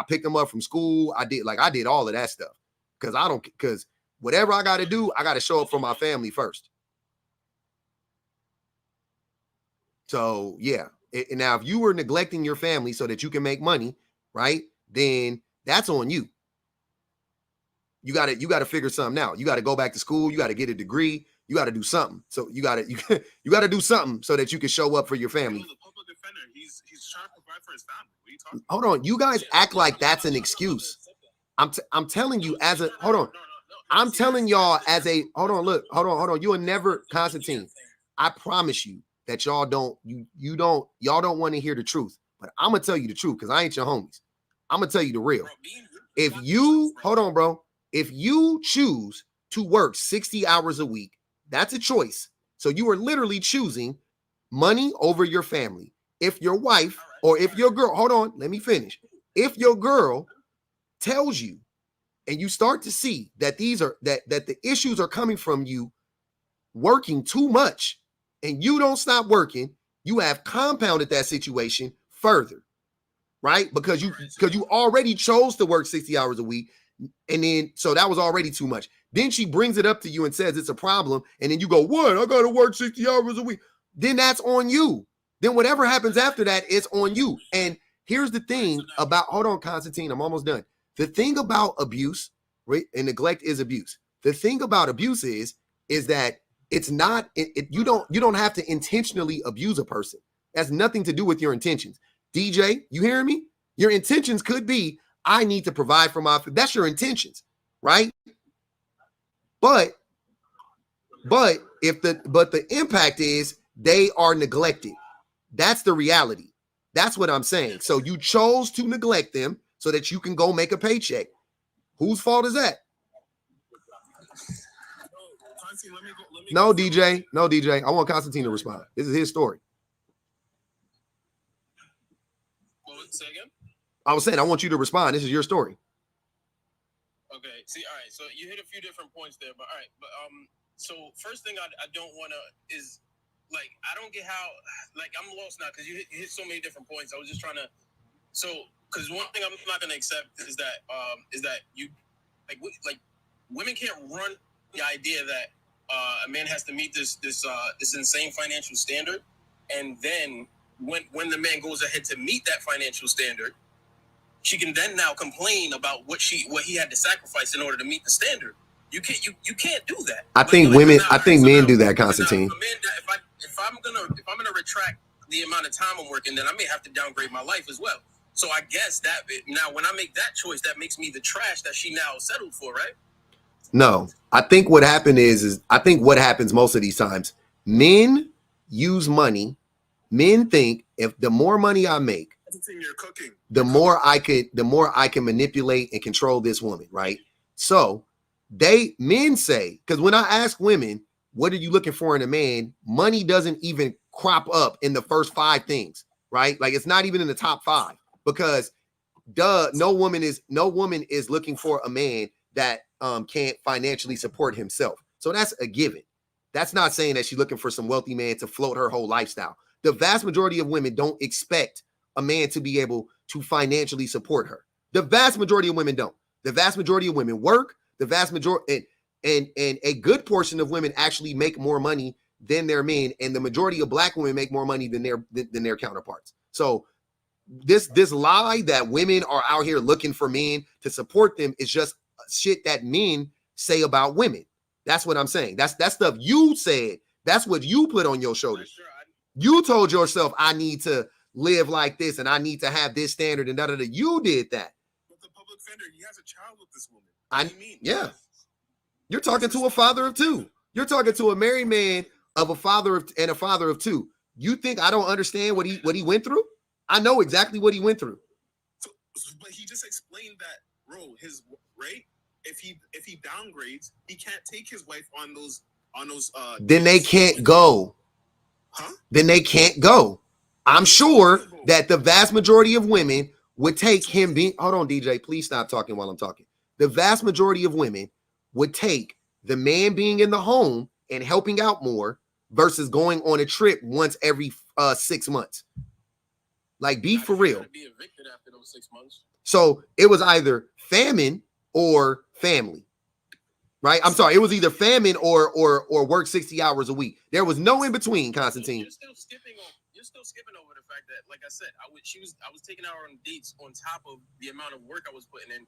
picked him up from school. I did all of that stuff because whatever I got to do, I got to show up for my family first. So yeah. And now, if you were neglecting your family so that you can make money, right, then that's on you. You got to figure something out. You got to go back to school. You got to get a degree. You got to do something. So you got to do something so that you can show up for your family. He was a public defender. He's trying to provide for his family. What are you talking about? Hold on. You guys act like that's an excuse. I'm telling you as a, hold on. I'm telling y'all as a, hold on. Look, hold on. You will never, Constantine, I promise you that y'all don't want to hear the truth, but I'm going to tell you the truth because I ain't your homies. I'm going to tell you the real. If you choose to work 60 hours a week, that's a choice. So you are literally choosing money over your family. If your wife or if your girl, hold on, let me finish. If your girl tells you and you start to see that that the issues are coming from you working too much and you don't stop working, you have compounded that situation further, right? Because you already chose to work 60 hours a week. And then, so that was already too much. Then she brings it up to you and says it's a problem. And then you go, what? I got to work 60 hours a week. Then that's on you. Then whatever happens after that is on you. And here's the thing about, hold on, Constantine, I'm almost done. The thing about abuse, right? And neglect is abuse. The thing about abuse is that it's not, you don't have to intentionally abuse a person. That's nothing to do with your intentions. DJ, you hearing me? Your intentions could be, I need to provide for my, that's your intentions, right? But the impact is they are neglected. That's the reality. That's what I'm saying. So you chose to neglect them so that you can go make a paycheck. Whose fault is that? No, DJ. I want Constantine to respond. This is his story. Say again? I was saying, I want you to respond. This is your story. Okay. See, all right. So you hit a few different points there, but all right. But so first thing I don't want to is, like, I don't get how, like, I'm lost now because you hit so many different points. I was just trying to, so, because one thing I'm not going to accept is that you, like women can't run the idea that a man has to meet this insane financial standard, and then when the man goes ahead to meet that financial standard, she can then now complain about what he had to sacrifice in order to meet the standard. You can't do that. I think men do that, Constantine. If I'm gonna retract the amount of time I'm working, then I may have to downgrade my life as well. So I guess that now when I make that choice, that makes me the trash that she now settled for, right? No, I think what happened is I think what happens most of these times, men use money. Men think if the more money I make, You're cooking. the more I can manipulate and control this woman, right? So men say, because when I ask women, what are you looking for in a man? Money doesn't even crop up in the first 5 things, right? Like it's not even in the top 5 because no woman is looking for a man that can't financially support himself. So that's a given. That's not saying that she's looking for some wealthy man to float her whole lifestyle. The vast majority of women don't expect a man to be able to financially support her. The vast majority of women don't. The vast majority of women work. The vast majority and a good portion of women actually make more money than their men, and the majority of Black women make more money than their counterparts. So this lie that women are out here looking for men to support them is just shit that men say about women. That's what I'm saying. That's stuff you said. That's what you put on your shoulders. Sure, You told yourself, I need to live like this and I need to have this standard and da-da-da. You did that. But the public defender, he has a child with this woman. What do you mean? Yeah. You're talking to a father of 2. You're talking to a married man of a father of 2. You think I don't understand what he went through? I know exactly what he went through. So, but he just explained that, bro, his rate, if he downgrades, he can't take his wife on those then they can't go. Huh? Then they can't go. I'm sure that the vast majority of women would take him being, hold on, DJ, please stop talking while I'm talking. The vast majority of women would take the man being in the home and helping out more versus going on a trip once every 6 months. Like, be for real. Be evicted after those 6 months. So it was either famine or family, right? I'm sorry. It was either famine or work 60 hours a week. There was no in between, Constantine. You're still skipping over the fact that, like I said, I was taking her on dates on top of the amount of work I was putting in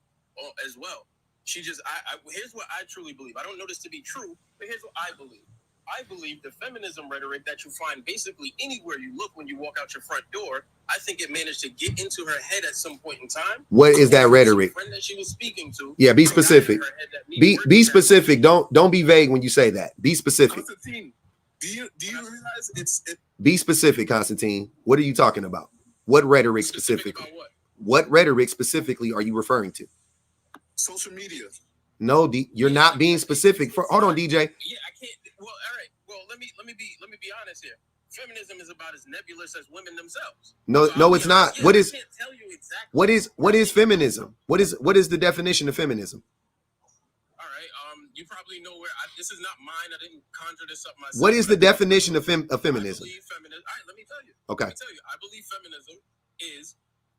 as well. She just, here's what I truly believe. I don't know this to be true, but here's what I believe. I believe the feminism rhetoric that you find basically anywhere you look when you walk out your front door, I think it managed to get into her head at some point in time. What is that rhetoric? Friend that she was speaking to. Yeah, be specific. Be specific. Don't be vague when you say that. Be specific. Constantine, do you realize it's Be specific, Constantine. What are you talking about? What rhetoric specifically? What rhetoric specifically are you referring to? Social media. No, you're not being specific. Hold on, DJ. Yeah, I can't. Well, all right. Well, let me be honest here. Feminism is about as nebulous as women themselves. No, it's not. Yeah, What is? I can't tell you exactly. What is feminism? What is the definition of feminism? All right. You probably know where. This is not mine. I didn't conjure this up myself. What is the definition of feminism? I believe feminism. All right. Let me tell you. Okay. Let me tell you. I believe feminism is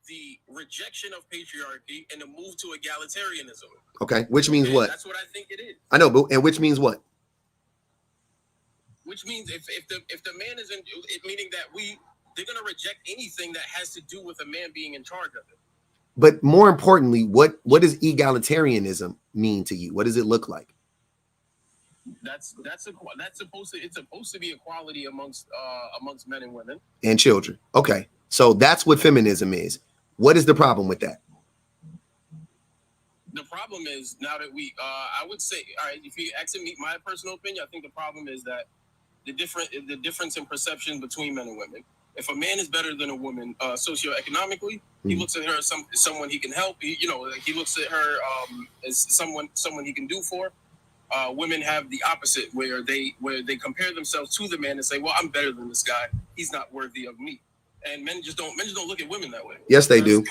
the rejection of patriarchy and the move to egalitarianism. Okay. Which means what? That's what I think it is. I know, but and which means what? Which means if the man is in, meaning that they're gonna reject anything that has to do with a man being in charge of it. But more importantly, what does egalitarianism mean to you? What does it look like? It's supposed to be equality amongst men and women and children. Okay, so that's what feminism is. What is the problem with that? The problem is now that I would say, all right, if you actually meet my personal opinion, I think the problem is that the difference in perception between men and women. If a man is better than a woman socioeconomically, he looks at her as someone he can help. He looks at her as someone he can do for. Women have the opposite, where they compare themselves to the man and say, "Well, I'm better than this guy. He's not worthy of me." And men just don't look at women that way. Yes, they do.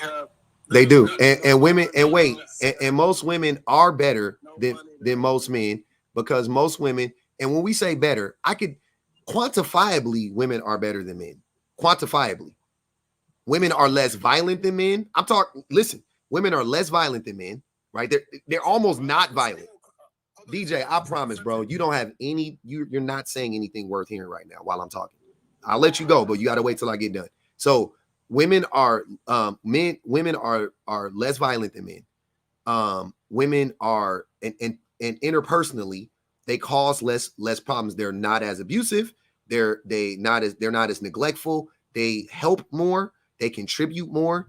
They do. And women and most women are better than most men, because most women, and when we say better, I could quantifiably, women are better than men. Quantifiably. Women are less violent than men. Listen, women are less violent than men, right? They're almost not violent. DJ, I promise, bro, you don't have any, you're not saying anything worth hearing right now while I'm talking. I'll let you go, but you got to wait till I get done. So women are less violent than men. Women are and interpersonally, they cause less problems. They're not as abusive. They're not as neglectful. They help more. They contribute more.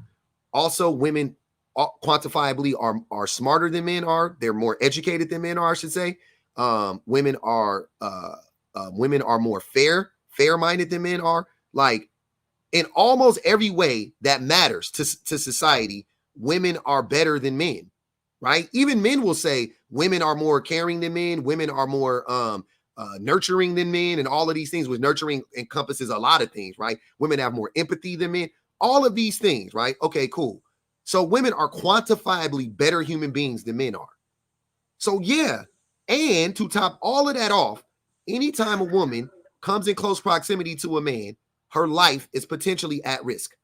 Also, women quantifiably are smarter than men are. They're more educated than men are, I should say. Women are more fair-minded than men are. Like, in almost every way that matters to society, women are better than men, right? Even men will say women are more caring than men. Women are more nurturing than men, and all of these things, which nurturing encompasses a lot of things, right? Women have more empathy than men. All of these things, right? Okay, cool. So women are quantifiably better human beings than men are. So yeah, and to top all of that off, anytime a woman comes in close proximity to a man, her life is potentially at risk.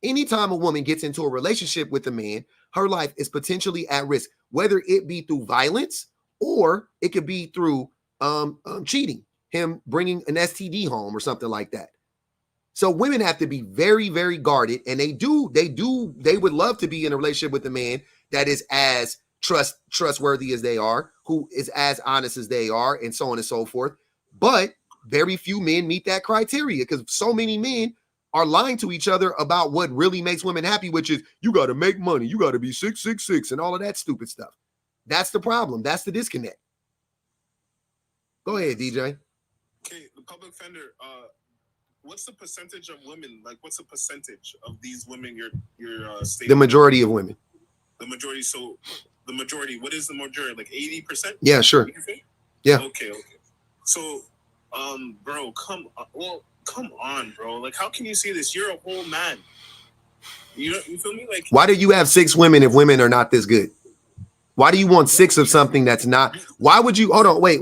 Anytime a woman gets into a relationship with a man, her life is potentially at risk, whether it be through violence or it could be through cheating, him bringing an STD home or something like that. So women have to be very, very guarded, and they would love to be in a relationship with a man that is as trustworthy as they are, who is as honest as they are, and so on and so forth. But very few men meet that criteria because so many men are lying to each other about what really makes women happy, which is you got to make money, you got to be 666, and all of that stupid stuff. That's the problem. That's the disconnect. Go ahead, DJ. Okay, the public defender. What's the percentage of women? Like, what's the percentage of these women you're stating? The majority of women. The majority. So, the majority. What is the majority? Like 80%? Yeah, sure. Yeah. Okay. So, bro, come on, bro. Like, how can you say this? You're a whole man. You feel me? Like, why do you have 6 women if women are not this good? Why do you want 6 of something that's not? Why would you? Hold on. Wait.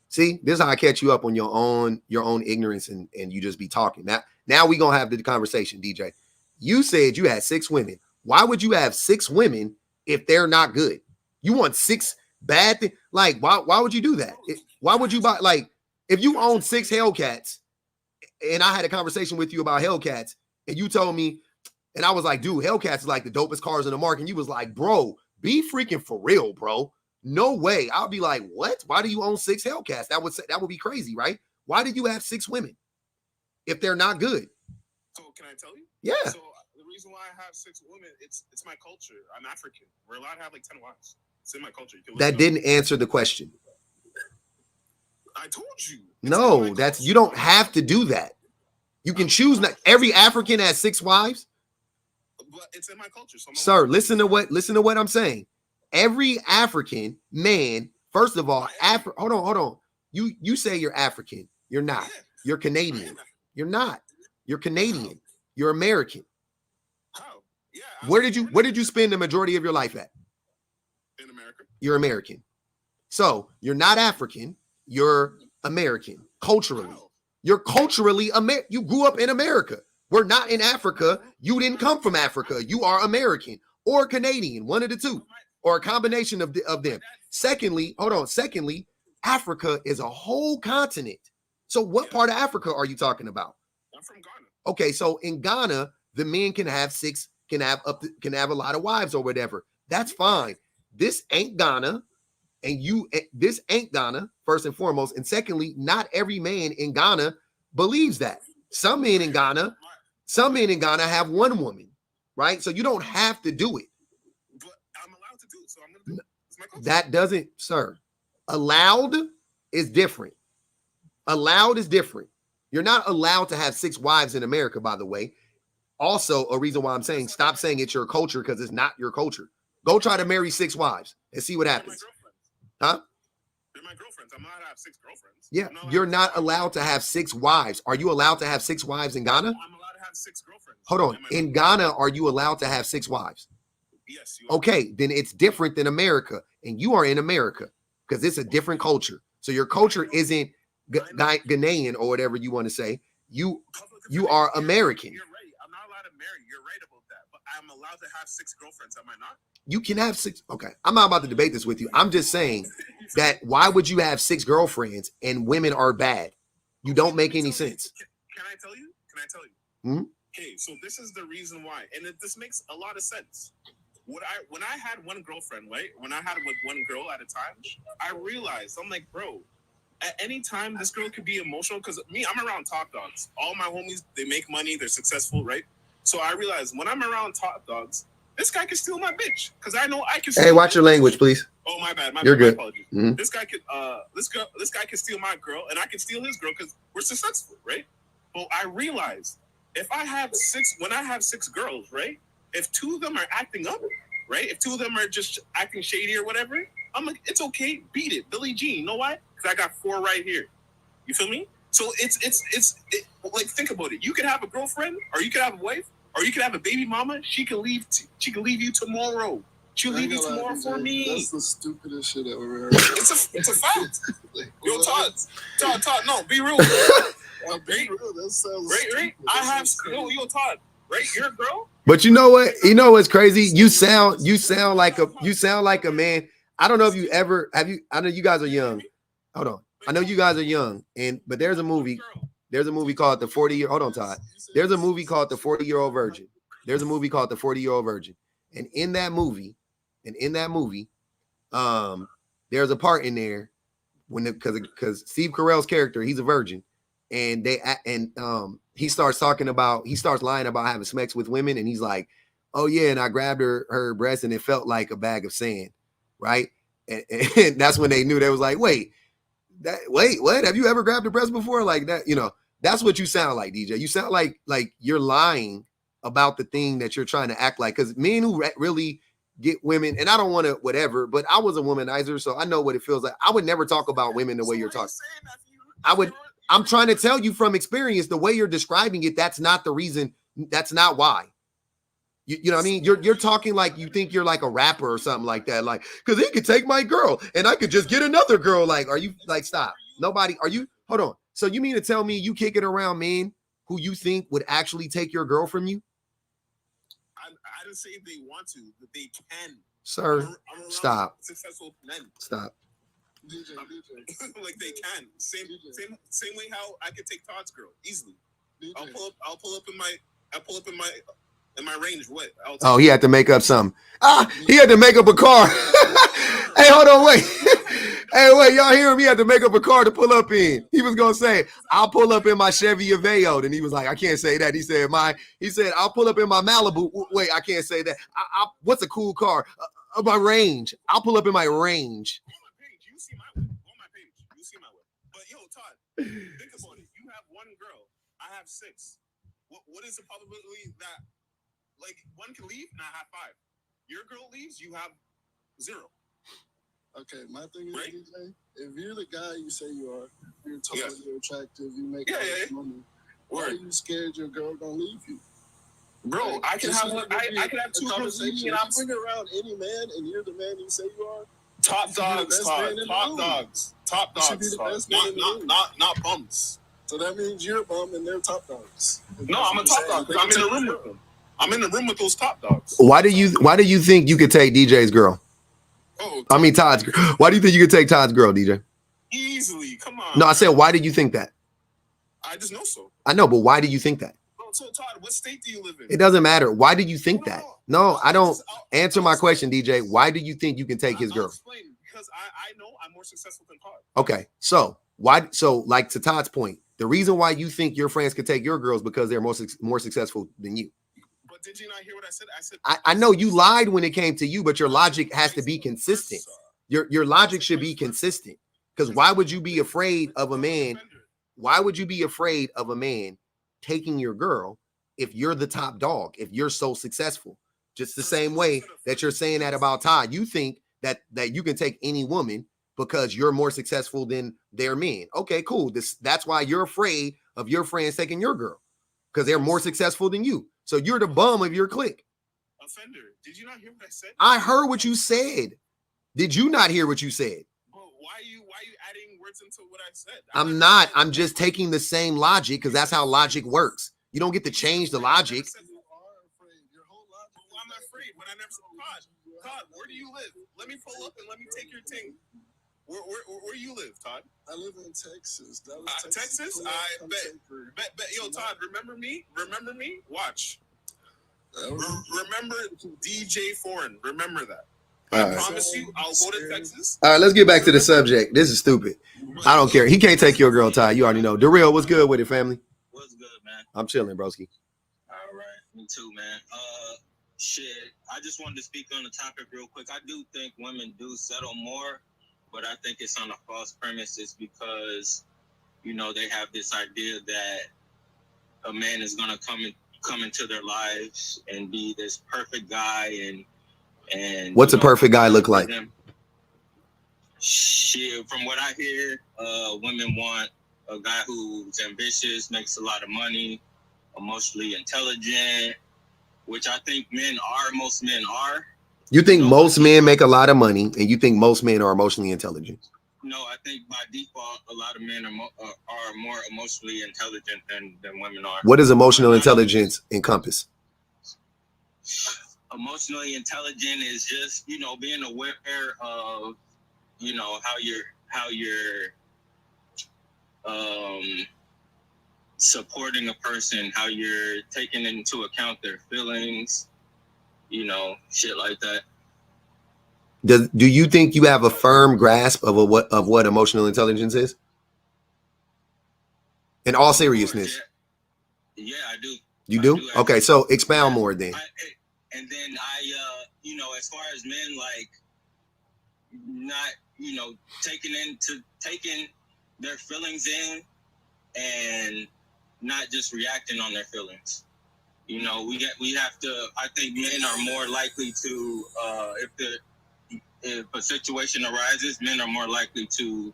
See, this is how I catch you up on your own ignorance, and you just be talking. Now we gonna have the conversation, DJ. You said you had 6 women. Why would you have 6 women if they're not good? You want 6 bad things? Like, why would you do that? Why would you buy, like, if you own 6 Hellcats, and I had a conversation with you about Hellcats, and you told me, and I was like, dude, Hellcats is like the dopest cars in the market. And you was like, bro, be freaking for real, bro. No way. I'll be like, what? Why do you own 6 Hellcats? That would be crazy, right? Why did you have 6 women if they're not good? So can I tell you? Yeah. So the reason why I have 6 women, it's my culture. I'm African. We're allowed to have like 10 wives. It's in my culture. That didn't answer the question. I told you. No, you don't have to do that. You can choose not. Every African has 6 wives. But it's in my culture. So sir, listen to what I'm saying. Every African man, first of all, hold on. You say you're African. You're not. You're Canadian. You're not. You're Canadian. You're American. How? Yeah. Where did you spend the majority of your life at? In America. You're American. So you're not African. You're American. Culturally. You're culturally American. You grew up in America. We're not in Africa. You didn't come from Africa. You are American or Canadian, one of the two, or a combination of them. Secondly, Africa is a whole continent. So what part of Africa are you talking about? I'm from Ghana. Okay, so in Ghana, the men can have a lot of wives or whatever. That's fine. This ain't Ghana, this ain't Ghana, first and foremost. And secondly, not every man in Ghana believes that. Some men in Ghana have 1 woman, right? So you don't have to do it. But I'm allowed to do it, so I'm gonna do it. It's my culture. That doesn't, sir. Allowed is different. Allowed is different. You're not allowed to have 6 wives in America, by the way. Also, a reason why I'm saying stop saying it's your culture, because it's not your culture. Go try to marry 6 wives and see what happens. Huh? They're my girlfriends. I'm allowed to have 6 girlfriends. Yeah, you're not allowed to have 6 wives. Are you allowed to have 6 wives in Ghana? I'm allowed to have 6 girlfriends. Hold on. In Ghana, are you allowed to have 6 wives? Yes. You are. Okay, then it's different than America, and you are in America because it's a different culture. So your culture isn't Ghanaian or whatever you want to say. You are American. You're right. I'm not allowed to marry. You're right about that. But I'm allowed to have 6 girlfriends. Am I not? You can have 6. Okay, I'm not about to debate this with you. I'm just saying that why would you have 6 girlfriends and women are bad? You don't make any sense. Can I tell you? Hmm? Okay, so this is the reason why, and this makes a lot of sense. When I had 1 girlfriend, right? When I had with 1 girl at a time, I realized, I'm like, bro, at any time this girl could be emotional, because I'm around top dogs. All my homies, they make money, they're successful, right? So I realized when I'm around top dogs, this guy can steal my bitch, because I know I can steal. Hey, watch your language, please. Oh, my bad. You're good. My apologies. Mhm. This guy could steal my girl, and I can steal his girl because we're successful, right? Well, I realized when I have six girls, right? If two of them are acting up, right? If two of them are just acting shady or whatever, I'm like, it's okay, beat it, Billie Jean. You know why? Because I got 4 right here. You feel me? So it's like, think about it. You could have a girlfriend, or you could have a wife, or you could have a baby mama. She can leave you tomorrow. She'll leave you tomorrow for me. That's the stupidest shit I've ever heard. It's a fact. Yo, Todd, no, be real. That sounds right. I have yo, Todd, right? You're a girl. But you know what? You know what's crazy? You sound like a man. I don't know if you ever have you. I know you guys are young. Hold on. I know you guys are young, but there's a movie. There's a movie called The 40-Year. Hold on, Todd. There's a movie called The 40-Year-Old Virgin. There's a movie called The 40-Year-Old Virgin, and in that movie, there's a part in there because Steve Carell's character, he's a virgin, and he starts lying about having sex with women, and he's like, oh yeah, and I grabbed her breast and it felt like a bag of sand, right? And that's when they knew. They was like, wait, what? Have you ever grabbed a breast before? Like that, that's what you sound like, DJ. You sound like you're lying about the thing that you're trying to act like. Because men who really get women, and I don't want to whatever, but I was a womanizer, so I know what it feels like. I would never talk about women the way you're talking. I'm trying to tell you from experience, the way you're describing it, that's not the reason. That's not why. You know what I mean? You're talking like you think you're like a rapper or something like that. Like, because he could take my girl and I could just get another girl. Like, are you like, stop? Nobody, are you? Hold on. So you mean to tell me you kick it around men who you think would actually take your girl from you? I didn't say they want to, but they can. Sir, stop. Successful men. Stop. DJ. Like they can. Same way how I could take Todd's girl easily. DJ. I'll pull up in my range. What? Oh, he had to make up something. He had to make up a car. Hey, hold on, wait. Hey, wait, y'all hear him? He had to make up a car to pull up in. He was gonna say, "I'll pull up in my Chevy Aveo." Then he was like, "I can't say that." He said, "I'll pull up in my Malibu." Wait, I can't say that. What's a cool car? My Range. I'll pull up in my Range. On my page, you see my way. On my page, you see my way. But yo, Todd, think about it. You have one girl. I have 6. What is the probability that like one can leave? Now I have 5. Your girl leaves, you have 0. Okay, my thing is, right? DJ, if you're the guy you say you are, you're tall, you're attractive, you make money, why are you scared your girl gonna leave you? Bro, I can have 2 girls leave me, and I'm bring around any man, and you're the man you say you are. Top dogs, Todd. Top dogs. Not bums. So that means you're a bum and they're top dogs. No, I'm a top dog because I'm in the room with them. I'm in the room with those top dogs. Why do you think you could take DJ's girl? Todd's girl. Why do you think you could take Todd's girl, DJ? Easily, come on. No, I said, why did you think that? I just know so. I know, but why do you think that? So Todd, what state do you live in? It doesn't matter. Why do you think that? No, I don't. Answer my question, DJ. Why do you think you can take his girl? I'll explain, because I know I'm more successful than Todd. Okay, so why? So, like to Todd's point, the reason why you think your friends could take your girls because they're more successful than you. But did you not hear what I said? I know you lied when it came to you, but your logic has to be consistent. Your logic should be consistent. Because why would you be afraid of a man? Why would you be afraid of a man taking your girl if you're the top dog, if you're so successful? Just the same way that you're saying that about Todd. You think that you can take any woman because you're more successful than their men. Okay, cool. That's why you're afraid of your friends taking your girl, because they're more successful than you. So you're the bum of your clique. Offender, did you not hear what I said? I heard what you said. Did you not hear what you said? But why are you adding words into what I said? I'm not. I'm just taking the same logic because that's how logic works. You don't get to change the logic. I'm not afraid when I never said, Todd, where do you live? Let me pull up and let me take your thing. Where do you live, Todd? I live in Texas. Texas? I bet. Yo, Todd, remember me? Watch. Remember DJ Foreign. Remember that. I promise you, I'll go to Texas. All right, let's get back to the subject. This is stupid. I don't care. He can't take your girl, Todd. You already know. Darrell, what's good with it, family? What's good, man? I'm chilling, broski. All right, me too, man. Shit, I just wanted to speak on the topic real quick. I do think women do settle more, but I think it's on a false premise. It's because, you know, they have this idea that a man is gonna come into their lives and be this perfect guy and what's a perfect guy look like? them. Shit, from what I hear, women want a guy who's ambitious, makes a lot of money, emotionally intelligent, which I think most men are. You think most men make a lot of money, and you think most men are emotionally intelligent? No, I think by default, a lot of men are more emotionally intelligent than women are. What does emotional intelligence encompass? Emotionally intelligent is just, you know, being aware of, you know, how you're supporting a person, how you're taking into account their feelings, you know, shit like that. Do you think you have a firm grasp of what emotional intelligence is? In all seriousness. Yeah, I do. You do? Okay, so expound more then. And then you know, as far as men, like, not, you know, taking their feelings in and not just reacting on their feelings. You know, we have to. I think men are more likely to, if a situation arises, men are more likely to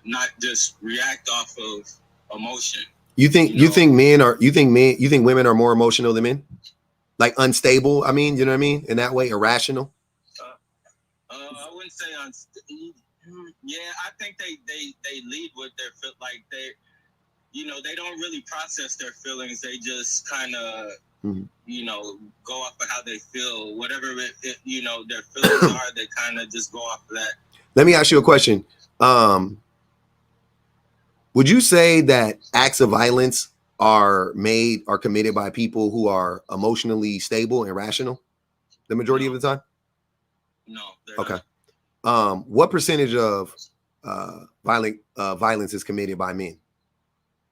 not just react off of emotion. You think women are more emotional than men? Like unstable? I mean, you know what I mean? In that way, irrational? I wouldn't say yeah, I think they lead with their like they, you know, they don't really process their feelings. They just kind of, you know, go off of how they feel. Whatever it you know, their feelings are, they kind of just go off of that. Let me ask you a question. Would you say that acts of violence are committed by people who are emotionally stable and rational the majority of the time? No. Okay. What percentage of violence is committed by men?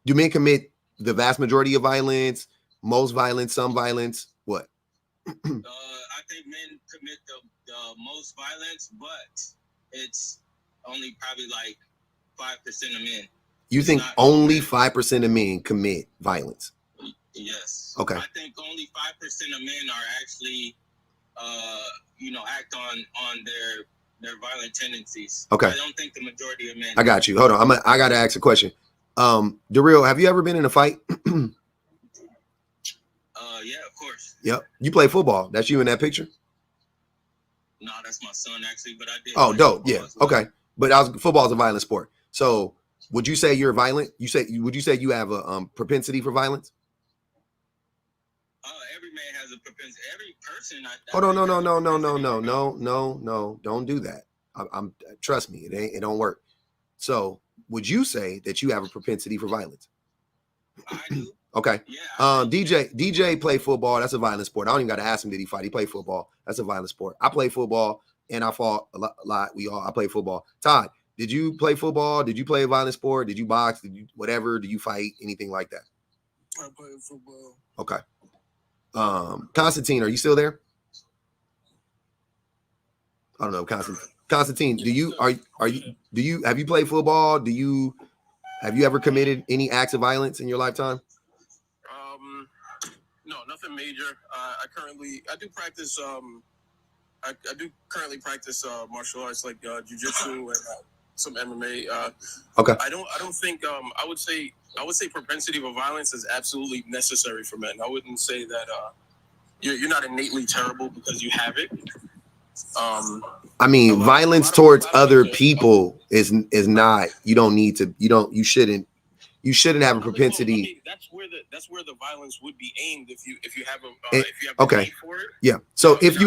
Do men commit the vast majority of violence, most violence, some violence? What? I think men commit the most violence, but it's only probably like 5% of men. You think only 5% of men commit violence? Yes. Okay. I think only 5% of men are actually, you know, act on their violent tendencies. Okay. I don't think the majority of men. I got you. Hold on. I got to ask a question. Daryl, have you ever been in a fight? Yeah, of course. Yep. You play football. That's you in that picture? No, that's my son actually, but I did. Oh, dope. Yeah. Okay. But football is a violent sport. So would you say you're violent? Would you say you have a propensity for violence? Every man has a propensity. Every person. Hold on. No. Don't do that. Trust me. It don't work. So would you say that you have a propensity for violence? I do. Okay. Yeah. DJ play football. That's a violent sport. I don't even got to ask him, did he fight? He played football. That's a violent sport. I play football and I fought a lot. I play football. Todd, did you play football? Did you play a violent sport? Did you box? Did you whatever? Do you fight? Anything like that? I played football. Okay. Constantine, are you still there? I don't know, Constantine, have you played football? Have you ever committed any acts of violence in your lifetime? No, nothing major. I do practice. I do currently practice martial arts like jiu-jitsu and some MMA. Okay. I don't think. I would say propensity for violence is absolutely necessary for men. I wouldn't say that you're not innately terrible because you have it. I mean, violence towards other people is not. You shouldn't have a propensity. That's where the violence would be aimed if you have okay. need for it. Yeah. So if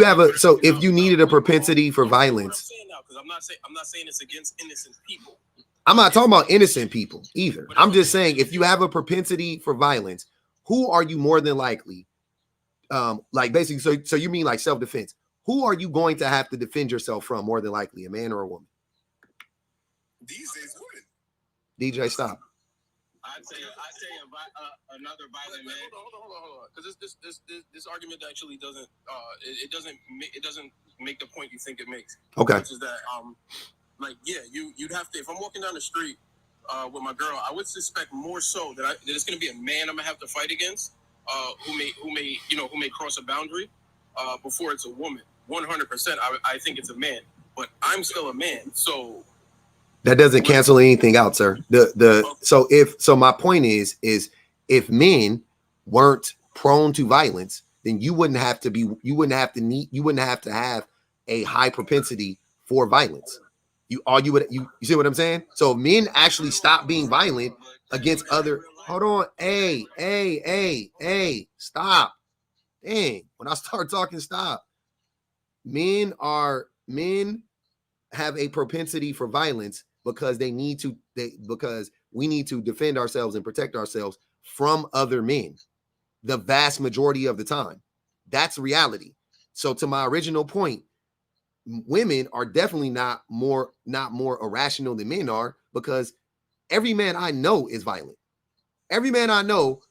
you needed a propensity for violence, I'm not saying it's against innocent people. I'm not talking about innocent people either. I'm just saying if you have a propensity for violence, who are you more than likely? Like basically, so you mean like self-defense? Who are you going to have to defend yourself from more than likely, a man or a woman? These days, women. DJ, stop. I'd say another violent man. Hold on, because this argument actually doesn't it doesn't make the point you think it makes. Okay. Which is that like you'd have to, if I'm walking down the street with my girl, I would suspect more so that it's going to be a man I'm gonna have to fight against who may cross a boundary before it's a woman. 100%, I think it's a man, but I'm still a man, so. That doesn't cancel anything out, sir. So my point is if men weren't prone to violence, then you wouldn't have to have a high propensity for violence. You see what I'm saying? So if men actually stop being violent against other. Hold on, hey, stop. Dang, when I start talking, stop. Men have a propensity for violence because because we need to defend ourselves and protect ourselves from other men the vast majority of the time. That's reality. So to my original point, women are definitely not more irrational than men are, because every man I know is violent. Every man I know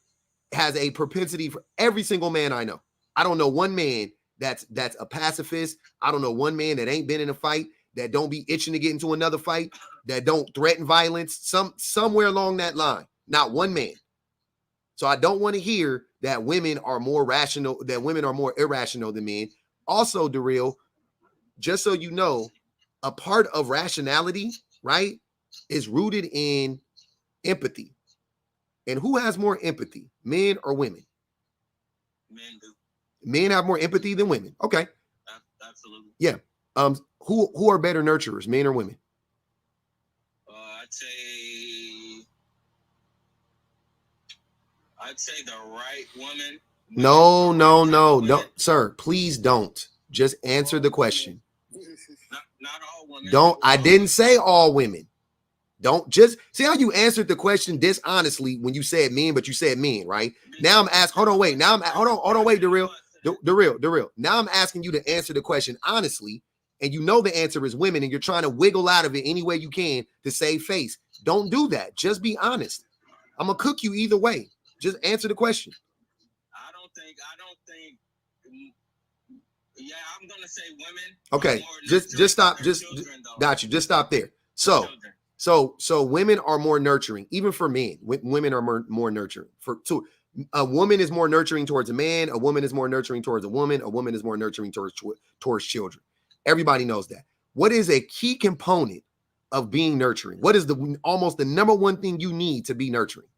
has a propensity for every single man I know. I don't know one man that's a pacifist. I don't know one man that ain't been in a fight, that don't be itching to get into another fight, that don't threaten violence, somewhere along that line. Not one man. So I don't want to hear that women are more rational, that women are more irrational than men. Also, Darrell, just so you know, a part of rationality, right, is rooted in empathy. And who has more empathy, men or women? Men do. Men have more empathy than women. Okay. Absolutely. Yeah. Who are better nurturers, men or women? I'd say the right woman. No, sir. Please don't. Just answer the question. Not all women. Don't. I didn't say all women. Don't just see how you answered the question dishonestly when you said men, but you said men, right? Now I'm asking. Hold on, wait. Now hold on, wait, Darrell. Now I'm asking you to answer the question honestly, and you know the answer is women, and you're trying to wiggle out of it any way you can to save face. Don't do that. Just be honest. I'm gonna cook you either way. Just answer the question. I don't think. Yeah, I'm gonna say women. Okay, just stop. Got you. Just stop there. So women are more nurturing, even for men. Women are more nurturing. A woman is more nurturing towards a man. A woman is more nurturing towards a woman. A woman is more nurturing towards children. Everybody knows that. What is a key component of being nurturing? What is almost the number one thing you need to be nurturing?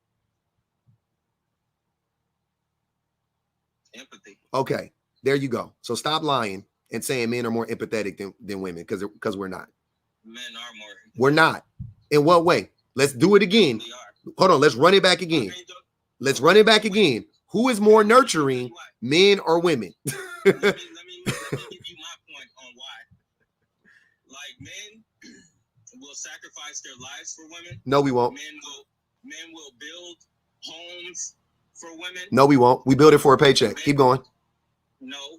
Empathy. Okay, there you go. So stop lying and saying men are more empathetic than women, because we're not. Men are more empathetic. We're not. In what way? Let's do it again. Hold on. Let's run it back again. Who is more nurturing, men or women? let me give you my point on why. Like, men will sacrifice their lives for women. No, we won't. Men will build homes for women. No, we won't. We build it for a paycheck. Keep going. No,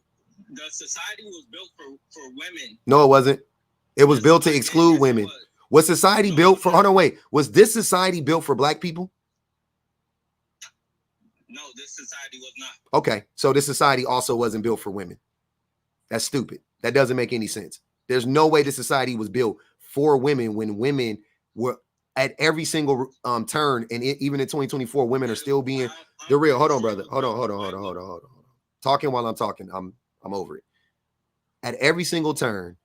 the society was built for women. No, it wasn't. It was built to exclude women. Was society built for? Hold on, wait. Was this society built for black people? No, this society was not. Okay, so this society also wasn't built for women. That's stupid. That doesn't make any sense. There's no way this society was built for women when women were at every single turn, and even in 2024, women are still being the real. Hold on, brother. Hold on. Talking while I'm talking. I'm over it. At every single turn,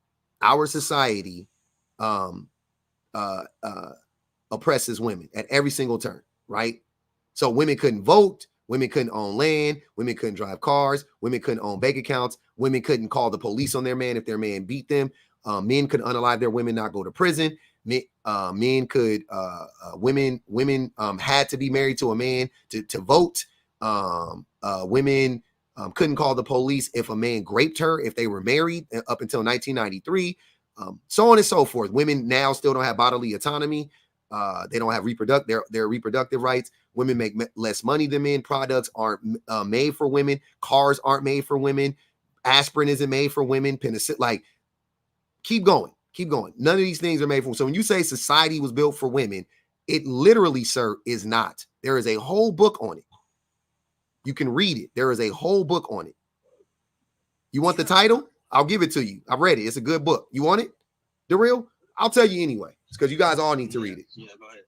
our society oppresses women at every single turn, right? So women couldn't vote, women couldn't own land, women couldn't drive cars, women couldn't own bank accounts, women couldn't call the police on their man if their man beat them, men could unalive their women, not go to prison, women had to be married to a man to vote, women couldn't call the police if a man raped her if they were married up until 1993. So on and so forth. Women now still don't have bodily autonomy. They don't have their reproductive rights. Women make less money than men. Products aren't made for women. Cars aren't made for women. Aspirin isn't made for women. Penicillin, like, keep going. None of these things are made for. So when you say society was built for women, It literally, sir, is not. There is a whole book on it. You can read it. There is a whole book on it. You want the title? I'll give it to you. I've read it. It's a good book. You want it? The real? I'll tell you anyway. It's because you guys all need to read it. Yeah, go ahead.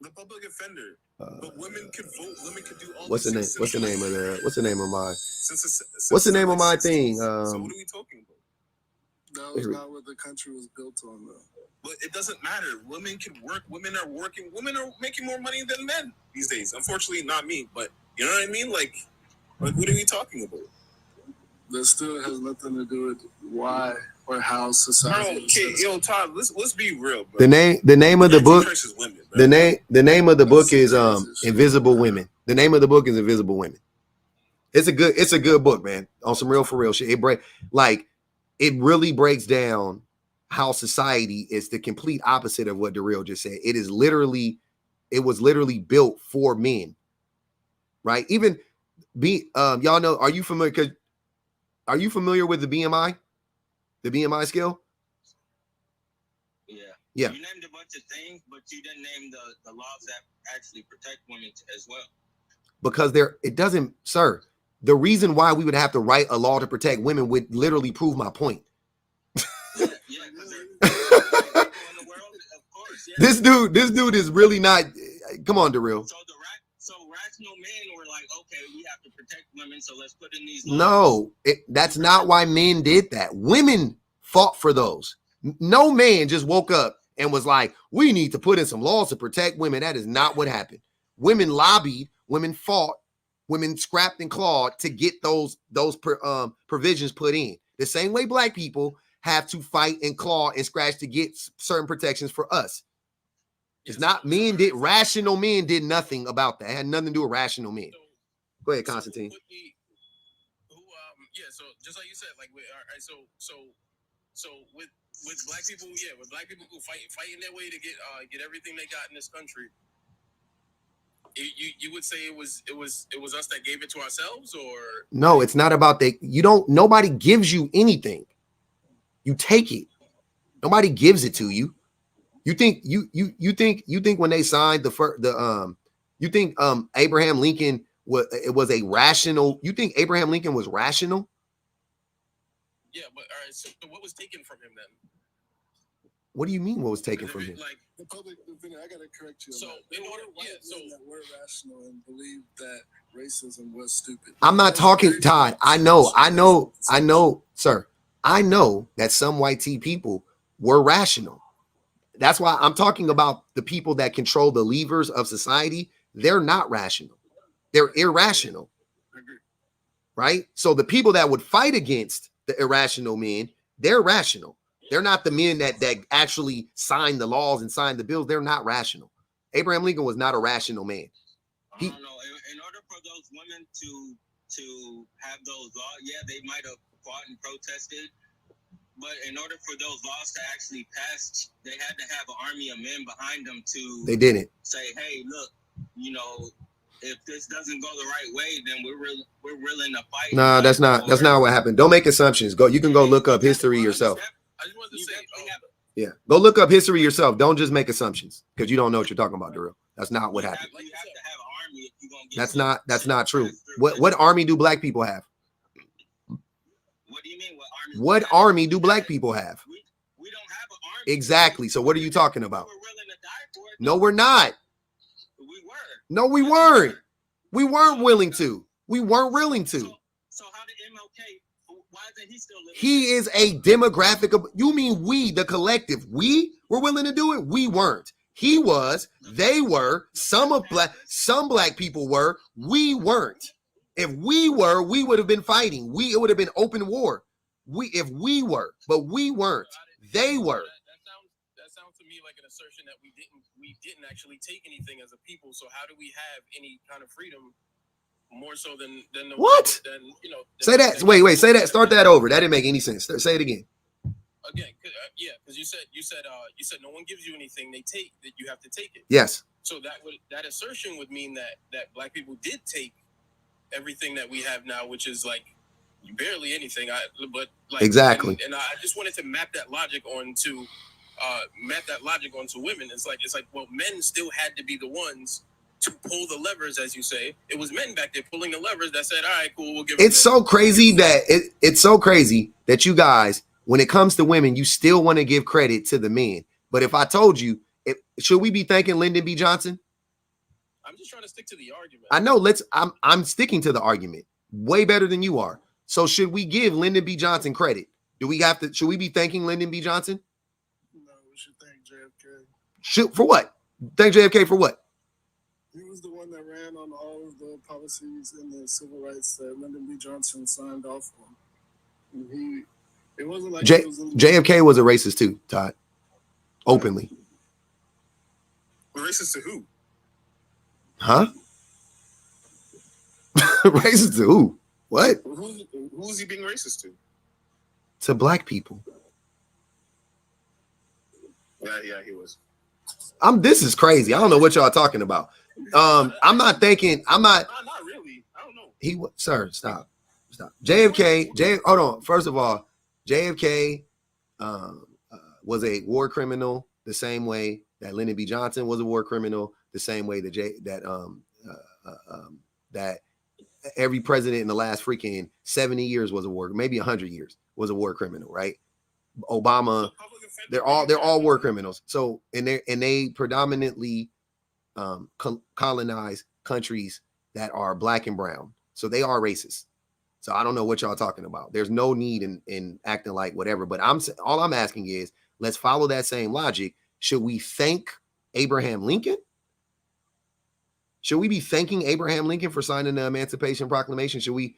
The public offender. But women could vote. Women could do all What's the name? these What's the name of the? What's the name of my? Since What's the name of my 60s. thing? So what are we talking about? That was not what the country was built on, though. But it doesn't matter. Women can work. Women are working. Women are making more money than men these days. Unfortunately, not me. But you know what I mean? Like what are we talking about? That still has nothing to do with why or how society. Bro, okay, yo, Todd, let's be real, bro. The name of the book. Women, The name of the book is Invisible Women. The name of the book is Invisible Women. It's a good book, man. On some real for real shit. It really breaks down how society is the complete opposite of what Darrell just said. It was literally built for men, right? Even y'all know, are you familiar with the BMI? The BMI scale? Yeah. Yeah. You named a bunch of things, but you didn't name the laws that actually protect women as well. Because it doesn't, sir. The reason why we would have to write a law to protect women would literally prove my point. Yeah, because they're people in the world, of course. Yeah. This dude is really not. Come on, Darrell. So rational men were like, okay, we have to protect women, so let's put in these laws. No, that's not why men did that. Women fought for those. No man just woke up and was like, we need to put in some laws to protect women. That is not what happened. Women lobbied, women fought, women scrapped and clawed to get those provisions put in. The same way black people have to fight and claw and scratch to get certain protections for us. It's not rational men did nothing about that. It had nothing to do with rational men. Go ahead, Constantine. So just like you said, like, all right, so with black people, with black people who fighting their way to get everything they got in this country, you would say it was us that gave it to ourselves, or no? It's not about that. Nobody gives you anything. You take it. Nobody gives it to you. You think when they signed you think Abraham Lincoln was a rational? You think Abraham Lincoln was rational? Yeah, but all right. So what was taken from him then? What do you mean? What was taken from him? Like the public defender, I gotta correct you. So that we're rational and believe that racism was stupid. I'm not talking, Todd. I know, sir. I know that some white people were rational. That's why I'm talking about the people that control the levers of society. They're not rational. They're irrational. Right? So the people that would fight against the irrational men, they're rational. They're not the men that actually signed the laws and signed the bills. They're not rational. Abraham Lincoln was not a rational man. I don't know. In order for those women to have those laws, they might have fought and protested. But in order for those laws to actually pass, they had to have an army of men behind them to. They didn't say, "Hey, look, if this doesn't go the right way, then we're willing to fight." No, that's not what happened. Don't make assumptions. You can go look up history yourself. I just wanted to say, yeah, go look up history yourself. Don't just make assumptions because you don't know what you're talking about, Darrell. That's not what happened. You have to have an army if you're gonna get. That's not true. What army do black people have? What do you mean? What army do black people have? We don't have an army. Exactly. So what are you talking about? We're willing to die for it. No, we're not. We were. No, we weren't. We weren't willing to. We weren't willing to. So how did MLK? Why isn't he still living? He is a demographic of. You mean we, the collective? We were willing to do it. We weren't. He was. They were. Some black people were. We weren't. If we were, we would have been fighting. It would have been open war. If we were, but we weren't. They were. That sounds to me like an assertion that we didn't actually take anything as a people. So how do we have any kind of freedom more so than the what? Say that. Wait. Say that. Start that over. That didn't make any sense. Say it again. Again, because you said no one gives you anything. They take that. You have to take it. Yes. So that assertion would mean that black people did take everything that we have now, which is like barely anything. Exactly. And I just wanted to map that logic onto met that logic onto women. It's like, well, men still had to be the ones to pull the levers, as you say. It was men back there pulling the levers that said, all right, cool, we'll give it. It's so crazy that it's so crazy that you guys, when it comes to women, you still want to give credit to the men. But if I told you, should we be thanking Lyndon B. Johnson? I'm just trying to stick to the argument. I know. I'm sticking to the argument way better than you are. So should we give Lyndon B. Johnson credit? Should we be thanking Lyndon B. Johnson? No, we should thank JFK. For what? Thank JFK for what? He was the one that ran on all of the policies and the civil rights that Lyndon B. Johnson signed off on. And it wasn't like JFK was a racist too, Todd. Openly. Racist to who? Huh? Racist to who? What? Who's he being racist to? To black people. Yeah, he was. This is crazy. I don't know what y'all talking about. I'm not thinking. Not really. I don't know. Sir, stop. JFK. Hold on. First of all, JFK was a war criminal the same way that Lyndon B. Johnson was a war criminal, the same way that every president in the last freaking 70 years was maybe 100 years was a war criminal, right? Obama, they're all war criminals. So and they predominantly colonize countries that are black and brown. So they are racist. So I don't know what y'all talking about. There's no need in acting like whatever. But all I'm asking is, let's follow that same logic. Should we thank Abraham Lincoln? Should we be thanking Abraham Lincoln for signing the Emancipation Proclamation? Should we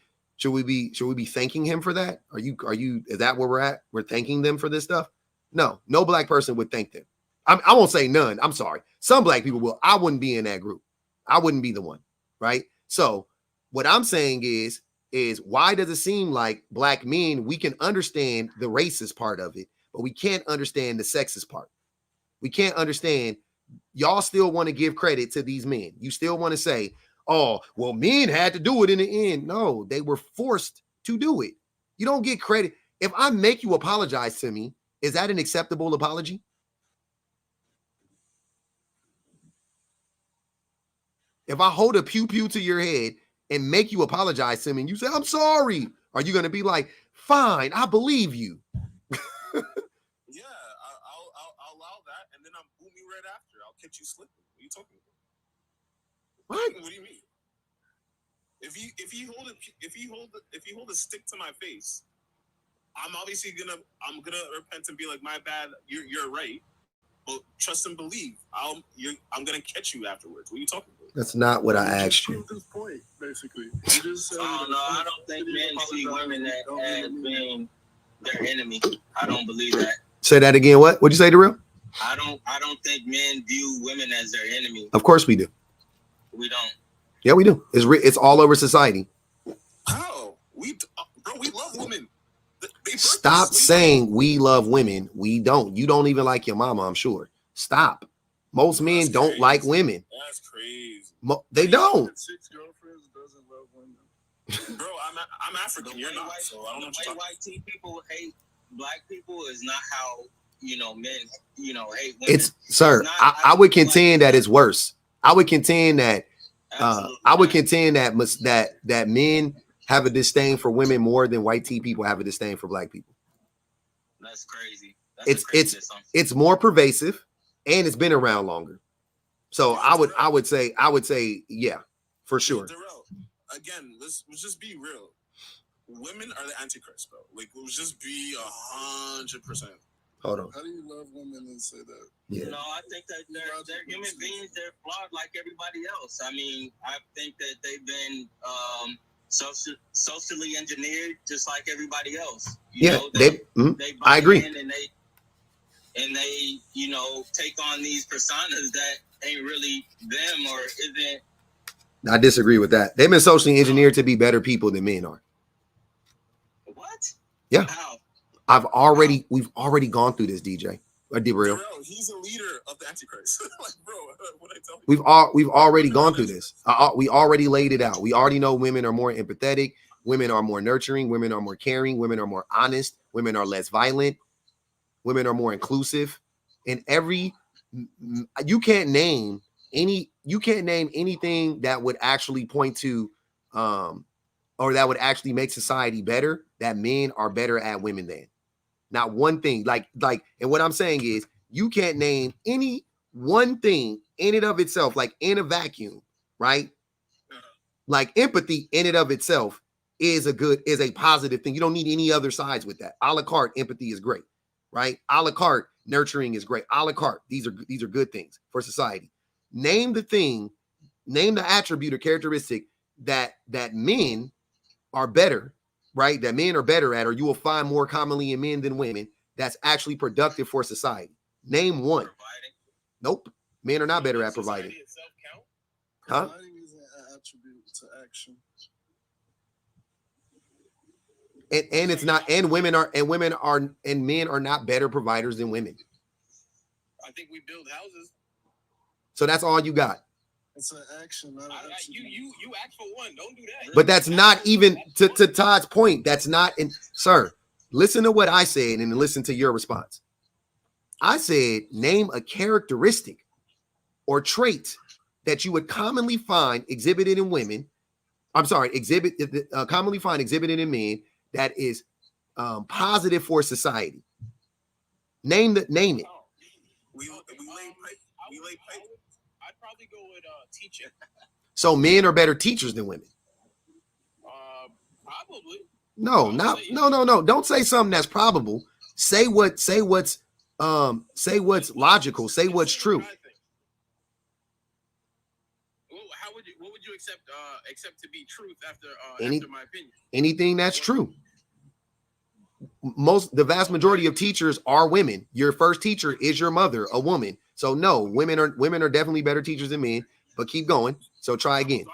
be thanking him for that? Is that where we're at? We're thanking them for this stuff? No black person would thank them. I won't say none. I'm sorry. Some black people will. I wouldn't be in that group. I wouldn't be the one, right? So what I'm saying is why does it seem like black men, we can understand the racist part of it, but we can't understand the sexist part. We can't understand. Y'all still want to give credit to these men. You still want to say, oh, well, men had to do it in the end. No, they were forced to do it. You don't get credit. If I make you apologize to me, is that an acceptable apology? If I hold a pew-pew to your head and make you apologize to me and you say, I'm sorry, are you going to be like, fine, I believe you? Yeah, I'll allow that, and then I'm boom you right after. I'll catch you slipping. What are you talking about? What? What do you mean? If you hold a stick to my face, I'm obviously gonna repent and be like, my bad, you're right. But trust and believe, I'm gonna catch you afterwards. What are you talking about? That's not what I asked you. This point, basically. I don't think men see women as being their enemy. I don't believe that. Say that again. What'd you say, Darrell? I don't think men view women as their enemy. Of course we do. We don't. Yeah, we do. It's all over society. How? We love women. Stop saying we love women. We don't. You don't even like your mama, I'm sure. Stop. Most men don't like women. That's crazy. They don't. 6 girlfriends doesn't love women. Bro, I'm African. You're not. So I don't know what you're white tea people hate black people is not how men hate women. It's sir. I would contend that it's worse. I would contend that. That men have a disdain for women more than white tea people have a disdain for black people. That's crazy. It's more pervasive and it's been around longer. So I would say yeah, for sure. Darrell, again, let's just be real. Women are the Antichrist, bro. Like, let's just be 100%. Hold on. How do you love women and say that? Yeah. No, I think that they're human beings. They're flawed like everybody else. I mean, I think that they've been socially engineered just like everybody else. I agree. And they take on these personas that ain't really them or isn't. I disagree with that. They've been socially engineered to be better people than men are. What? Yeah. How? We've already gone through this, DJ. Darrell. He's a leader of the Antichrist. Like, bro, what I tell you? We've already gone through this. We already laid it out. We already know women are more empathetic. Women are more nurturing. Women are more caring. Women are more honest. Women are less violent. Women are more inclusive. in every, you can't name anything that would actually point to, or that would actually make society better, that men are better at women than. Not one thing. Like, and what I'm saying is, you can't name any one thing in and of itself, like in a vacuum, right? Like empathy in and of itself is a positive thing. You don't need any other sides with that. A la carte, empathy is great, right? A la carte, nurturing is great. A la carte, these are good things for society. Name the attribute or characteristic that men are better, right? That men are better at, or you will find more commonly in men than women, that's actually productive for society. Name one. Providing. Nope. Men are not better at providing. Huh? Providing is an attribute to action. And it's not, and men are not better providers than women. I think we build houses. So that's all you got. It's an action, not an attribute. You ask for one. Don't do that. But that's not even to Todd's point. That's not in, sir. Listen to what I said and listen to your response. I said, name a characteristic or trait that you would commonly find exhibited in women. I'm sorry, commonly find exhibited in men that is positive for society. Name it. We lay pipe. I'd probably go with teaching. So men are better teachers than women. Probably. No. Don't say something that's probable. Say what's logical. Say what's true. What would you accept to be truth after my opinion? Anything that's true. The vast majority of teachers are women. Your first teacher is your mother, a woman. So no, women are definitely better teachers than men. But keep going. So try again. Okay.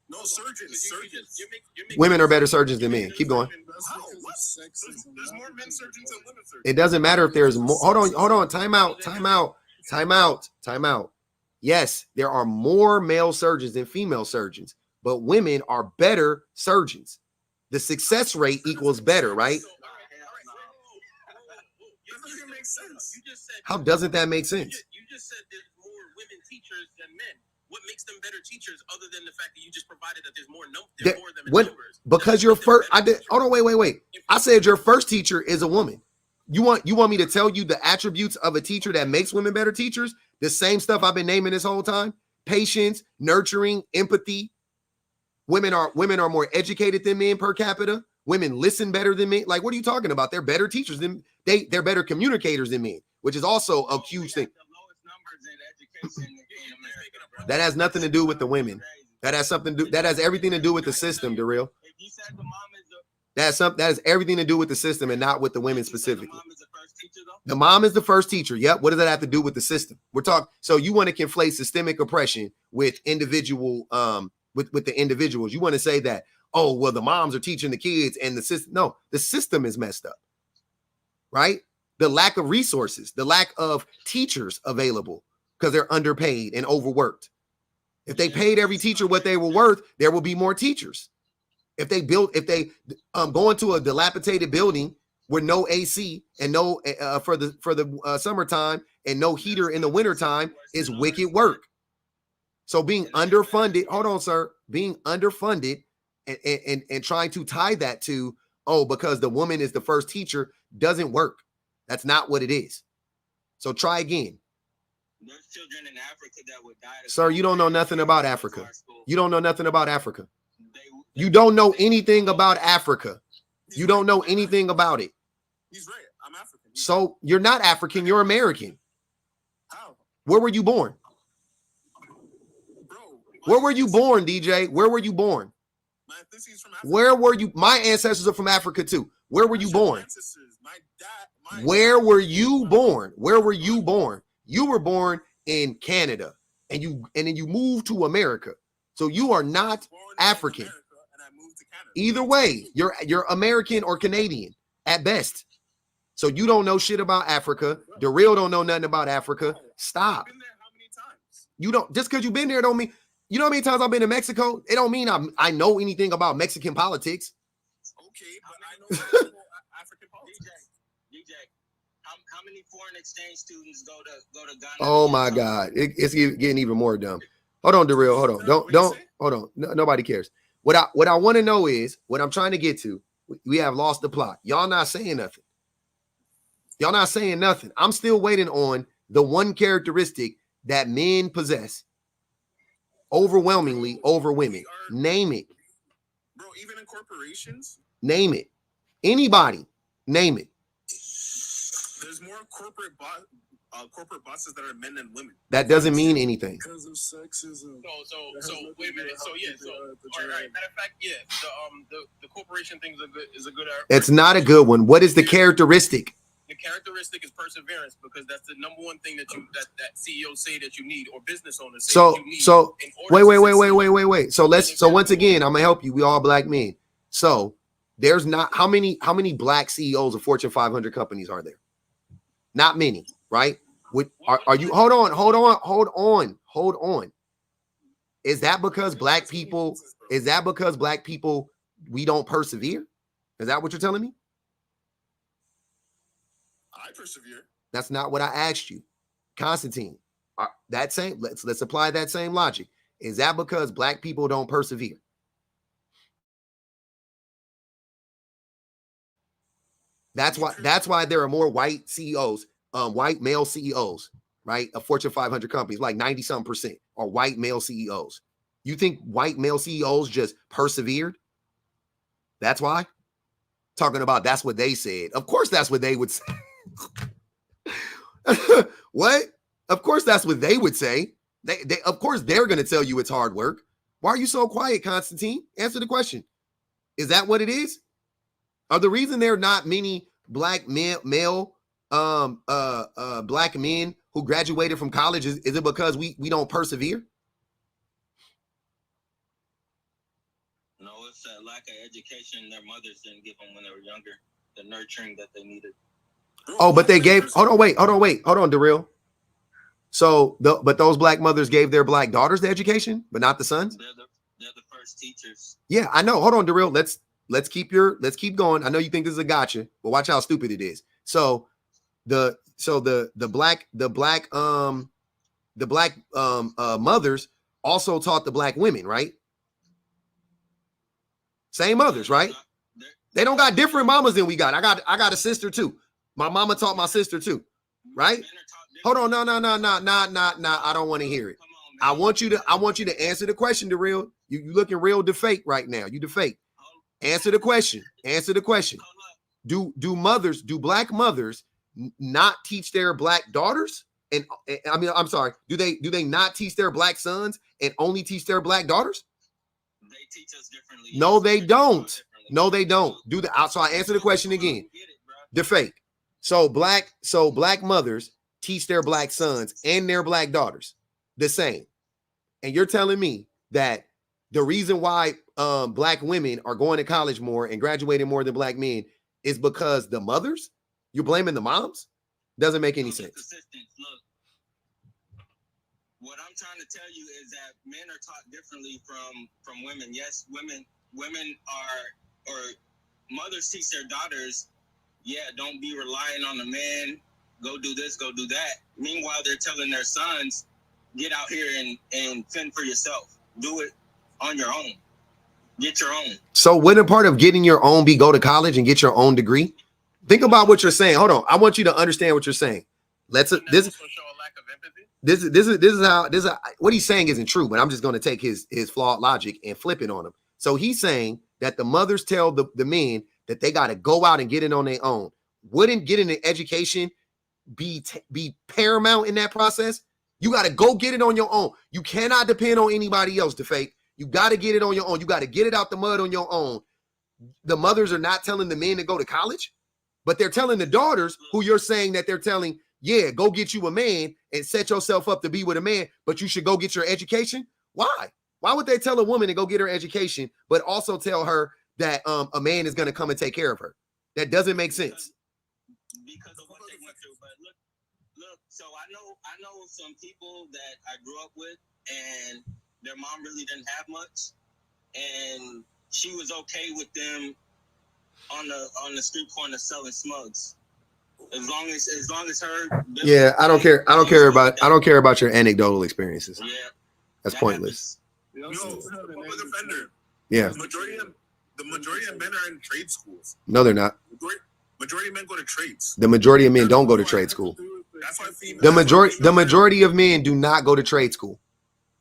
No, surgeons. Women are better surgeons than men. Keep going. There's more men surgeons than women surgeons. It doesn't matter if there's more. Hold on. Time out. Yes, there are more male surgeons than female surgeons, but women are better surgeons. The success rate equals better, right? How doesn't that make sense? You just said there's more women teachers than men. What makes them better teachers, other than the fact that you just provided that there's more of them in numbers? Because your first, hold on, wait. I said your first teacher is a woman. You want me to tell you the attributes of a teacher that makes women better teachers? The same stuff I've been naming this whole time: patience, nurturing, empathy. Women are more educated than men per capita. Women listen better than men. Like, what are you talking about? They're better teachers than they're better communicators than men, which is also a huge thing. That has nothing to do with the women. That has everything to do with the system, Darrell. That has everything to do with the system and not with the women specifically. The mom is the first teacher. Yep. What does that have to do with the system? We're talking. So you want to conflate systemic oppression with individual, with the individuals. You want to say that, oh, well, the moms are teaching the kids and the system. No, the system is messed up, right? The lack of resources, the lack of teachers available because they're underpaid and overworked. If they paid every teacher what they were worth, there will be more teachers. If they go into a dilapidated building with no AC and no for the summertime and no heater in the wintertime is wicked work. So being underfunded, hold on, sir, being underfunded and trying to tie that to, oh, because the woman is the first teacher doesn't work. That's not what it is. So try again. There's children in Africa that would die. Sir, you don't know nothing about Africa. You don't know nothing about Africa. You don't know anything about Africa. You don't know anything about it. He's right. I'm African. So you're not African. You're American. How? Where were you born? Bro. Where were you born, DJ? Where were you born? My ethnicity's from Africa. Where were you? My ancestors are from Africa too. Where were you born? My dad. Where were you born? Where were you born? You were born in Canada, and then you moved to America. So you are not African. Either way, you're American or Canadian at best. So you don't know shit about Africa. Darrell don't know nothing about Africa. Stop. You don't, just because you've been there don't mean, you know how many times I've been to Mexico? It don't mean I know anything about Mexican politics. Okay, but I know African politics. DJ, how many foreign exchange students go to Ghana? Oh my God, it's getting even more dumb. Hold on, Darrell. Hold on. Don't. Hold on. No, nobody cares. What I want to know is what I'm trying to get to. We have lost the plot. Y'all not saying nothing. Y'all not saying nothing. I'm still waiting on the one characteristic that men possess overwhelmingly over women. Name it. Bro, even in corporations? Name it. Anybody. Name it. There's more corporate bosses that are men than women. That doesn't mean anything. Because of sexism. So wait a minute. So all right. Matter of fact, yeah, the corporation thing is a good. It's not a good one. What is the characteristic? The characteristic is perseverance, because that's the number one thing that CEOs say that you need, or business owners say that you need. So wait. So once again, I'm gonna help you. We all black men. So there's not how many black CEOs of Fortune 500 companies are there? Not many, right? Are you? Hold on. Is that because black people? We don't persevere? Is that what you're telling me? I persevere. That's not what I asked you, Constantine. Let's apply that same logic. Is that because black people don't persevere? That's why there are more white CEOs, white male CEOs, right? Of Fortune 500 companies, like 90-something% are white male CEOs. You think white male CEOs just persevered? That's why? Talking about that's what they said. Of course that's what they would say. What? Of course that's what they would say. They of course they're going to tell you it's hard work. Why are you so quiet, Constantine? Answer the question. Is that what it is? Are the reason there are not many black male black men who graduated from college is it because we don't persevere? No, it's a lack of education their mothers didn't give them when they were younger, the nurturing that they needed. Oh, but they gave. Hold on, Darrell. So, but those black mothers gave their black daughters the education, but not the sons. They're the first teachers. Yeah, I know. Hold on, Darrell. Let's keep going. I know you think this is a gotcha, but watch how stupid it is. So, the black mothers also taught the black women, right? Same mothers, right? They don't got different mamas than we got. I got a sister too. My mama taught my sister too, right? Hold on, no. I don't want to hear it. I want you to answer the question, Darrell. You looking real defake right now. You defake. Answer the question. Do black mothers not teach their black daughters? And I mean, I'm sorry. Do they not teach their black sons and only teach their black daughters? They teach us differently. No, they don't. No, they don't. So I answer the question again. Defake. So black mothers teach their black sons and their black daughters the same. And you're telling me that the reason why black women are going to college more and graduating more than black men is because the mothers? You're blaming the moms? Doesn't make any sense. Look, what I'm trying to tell you is that men are taught differently from women. Yes, women are, or mothers teach their daughters, yeah, don't be relying on the man, go do this, go do that. Meanwhile, they're telling their sons, get out here and fend for yourself. Do it on your own. Get your own. So wouldn't part of getting your own be go to college and get your own degree? Think about what you're saying. Hold on. I want you to understand what you're saying. This is how what he's saying isn't true, but I'm just going to take his flawed logic and flip it on him. So he's saying that the mothers tell the men that they got to go out and get it on their own. Wouldn't getting an education be paramount in that process? You got to go get it on your own. You cannot depend on anybody else to fake. You got to get it on your own. You got to get it out the mud on your own. The mothers are not telling the men to go to college, but they're telling the daughters, who you're saying that they're telling, yeah, go get you a man and set yourself up to be with a man, but you should go get your education. Why? Why would they tell a woman to go get her education, but also tell her that a man is going to come and take care of her? That doesn't make sense. Because of what they went through. But look. So I know some people that I grew up with, and their mom really didn't have much, and she was okay with them on the street corner selling smugs. As long as her. Yeah, I don't care. I don't care about your anecdotal experiences. Yeah, that's pointless. Public offender. Yeah. The majority of men are in trade schools. No, they're not. Majority of men go to trades. The majority of men don't go to trade school. That's why the majority of men do not go to trade school.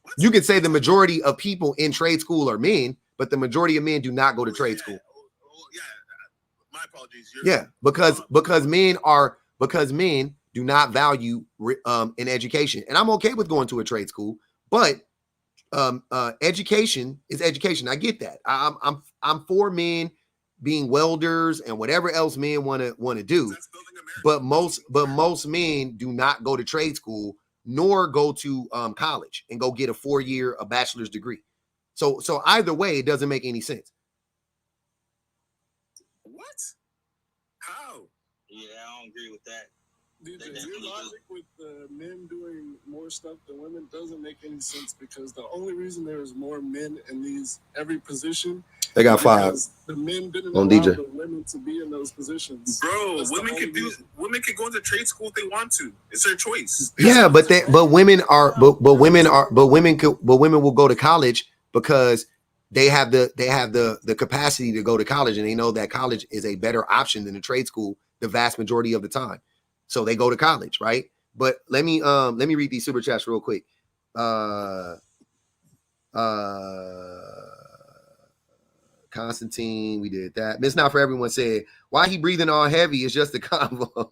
What? You could say the majority of people in trade school are men, but the majority of men do not go to trade school. Yeah, my apologies. Because men do not value in education, and I'm okay with going to a trade school, but education is education. I get that. I'm for men being welders and whatever else men want to do, but most men do not go to trade school nor go to college and go get a 4-year bachelor's degree. So either way, it doesn't make any sense. What? How? Yeah, I don't agree with that. Your logic with men doing more stuff than women doesn't make any sense, because the only reason there's more men in every position, they got 5. The men didn't on allow DJ. the women to be in those positions. Bro, women can go into trade school if they want to. It's their choice. Yeah, but women will go to college because they have the capacity to go to college, and they know that college is a better option than a trade school the vast majority of the time. So they go to college, right? But let me read these super chats real quick. Constantine, we did that. Miss Not For Everyone said, why he breathing all heavy? It's just a convo.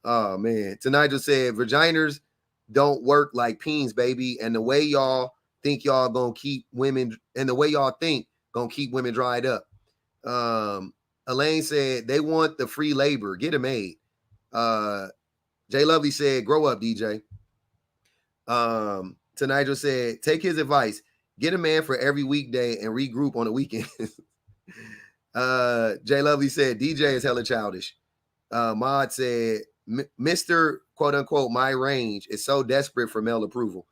Oh man. Tonight just said, vaginas don't work like peens, baby. And the way y'all think y'all gonna keep women, gonna keep women dried up. Elaine said, they want the free labor. Get a maid. Jay Lovely said, grow up, DJ. Tonight just said, take his advice. Get a man for every weekday and regroup on the weekend. Jay Lovely said, DJ is hella childish. Maud said, Mr. quote unquote, my range is so desperate for male approval.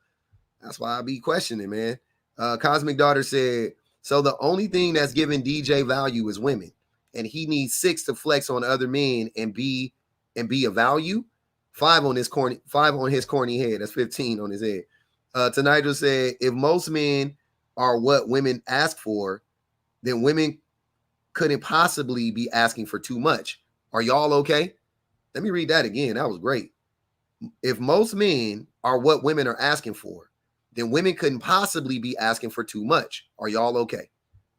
That's why I be questioning, man. Cosmic Daughter said, so the only thing that's giving DJ value is women, and he needs 6 to flex on other men and be a value. 5 on his corny head. That's 15 on his head. Tonight said, if most men are what women ask for, then women couldn't possibly be asking for too much. Are y'all okay? Let me read that again. That was great. If most men are what women are asking for, then women couldn't possibly be asking for too much. Are y'all okay?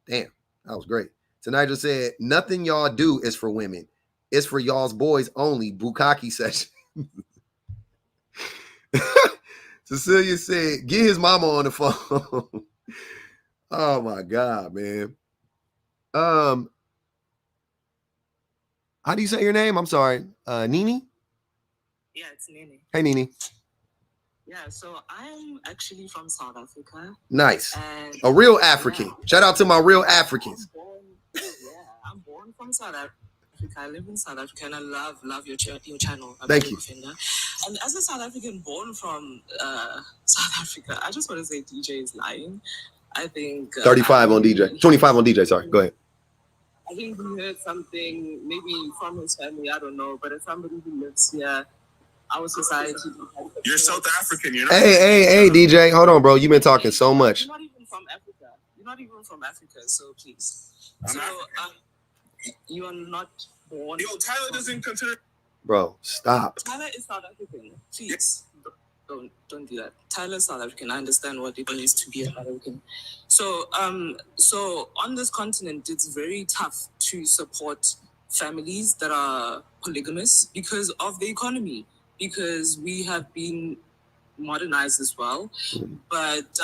Damn, that was great. Tonight said, nothing y'all do is for women. It's for y'all's boys only. Bukkake session. Cecilia said, get his mama on the phone. Oh my God, man. How do you say your name? I'm sorry. Nini? Yeah, it's Nini. Hey, Nini. Yeah, so I'm actually from South Africa. Nice. A real African. Yeah. Shout out to my real Africans. I'm born from South Africa. I live in South Africa, and I love your channel. Thank you. And as a South African born from South Africa, I just want to say DJ is lying. I think 35 on DJ, 25 on DJ. Sorry, go ahead. I think we heard something maybe from his family. I don't know, but as somebody who lives here, our society. You're South African. You're not. Hey, DJ, hold on, bro. You've been talking so much. You're not even from Africa. So please. You are not born. Yo, Tyler doesn't consider. Bro, stop. Tyler is South African. Please, don't do that. Tyler is South African. I understand what it means to be a South African. So on this continent, it's very tough to support families that are polygamous because of the economy, because we have been modernized as well. But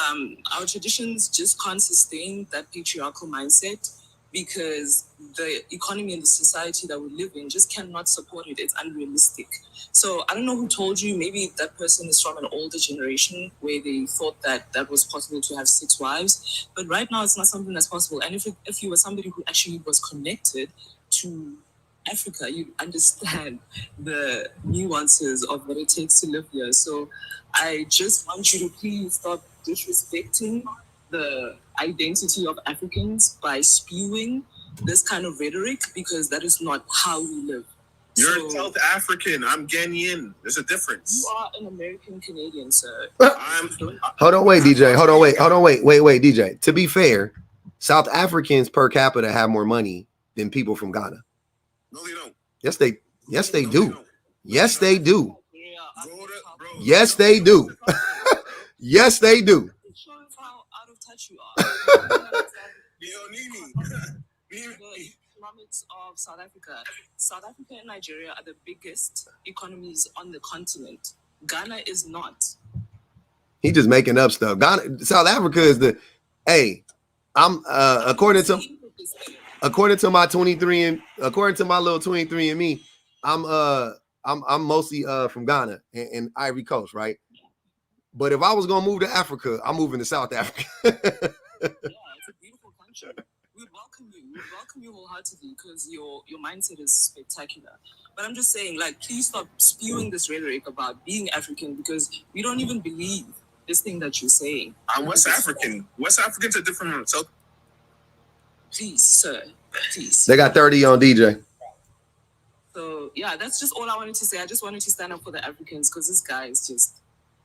our traditions just can't sustain that patriarchal mindset, because the economy and the society that we live in just cannot support it. It's unrealistic. So I don't know who told you. Maybe that person is from an older generation where they thought that was possible to have 6 wives. But right now, it's not something that's possible. And if you were somebody who actually was connected to Africa, you understand the nuances of what it takes to live here. So I just want you to please stop disrespecting the identity of Africans by spewing this kind of rhetoric because that is not how we live. You're South African. I'm Ghanaian. There's a difference. You are an American Canadian, sir. Hold on, wait, DJ. Hold on, wait, DJ. To be fair, South Africans per capita have more money than people from Ghana. No, they don't. Yes, they do. Yes, they do. Yeah, Yes, they do. Yes, they do. It shows how out of touch you are. The economics of South Africa. South Africa and Nigeria are the biggest economies on the continent. Ghana is not. He just making up stuff. Ghana, South Africa is the. Hey, I'm according to my 23 and according to my little 23andMe, I'm mostly from Ghana and Ivory Coast, right? But if I was gonna move to Africa, I'm moving to South Africa. Yeah, it's a beautiful country. We would welcome you. We would welcome you wholeheartedly because your mindset is spectacular. But I'm just saying, like, please stop spewing this rhetoric about being African because we don't even believe this thing that you're saying. I'm West African. West Africans are different from South. Please, sir. Please. They got 30 on DJ. So yeah, that's just all I wanted to say. I just wanted to stand up for the Africans because this guy is just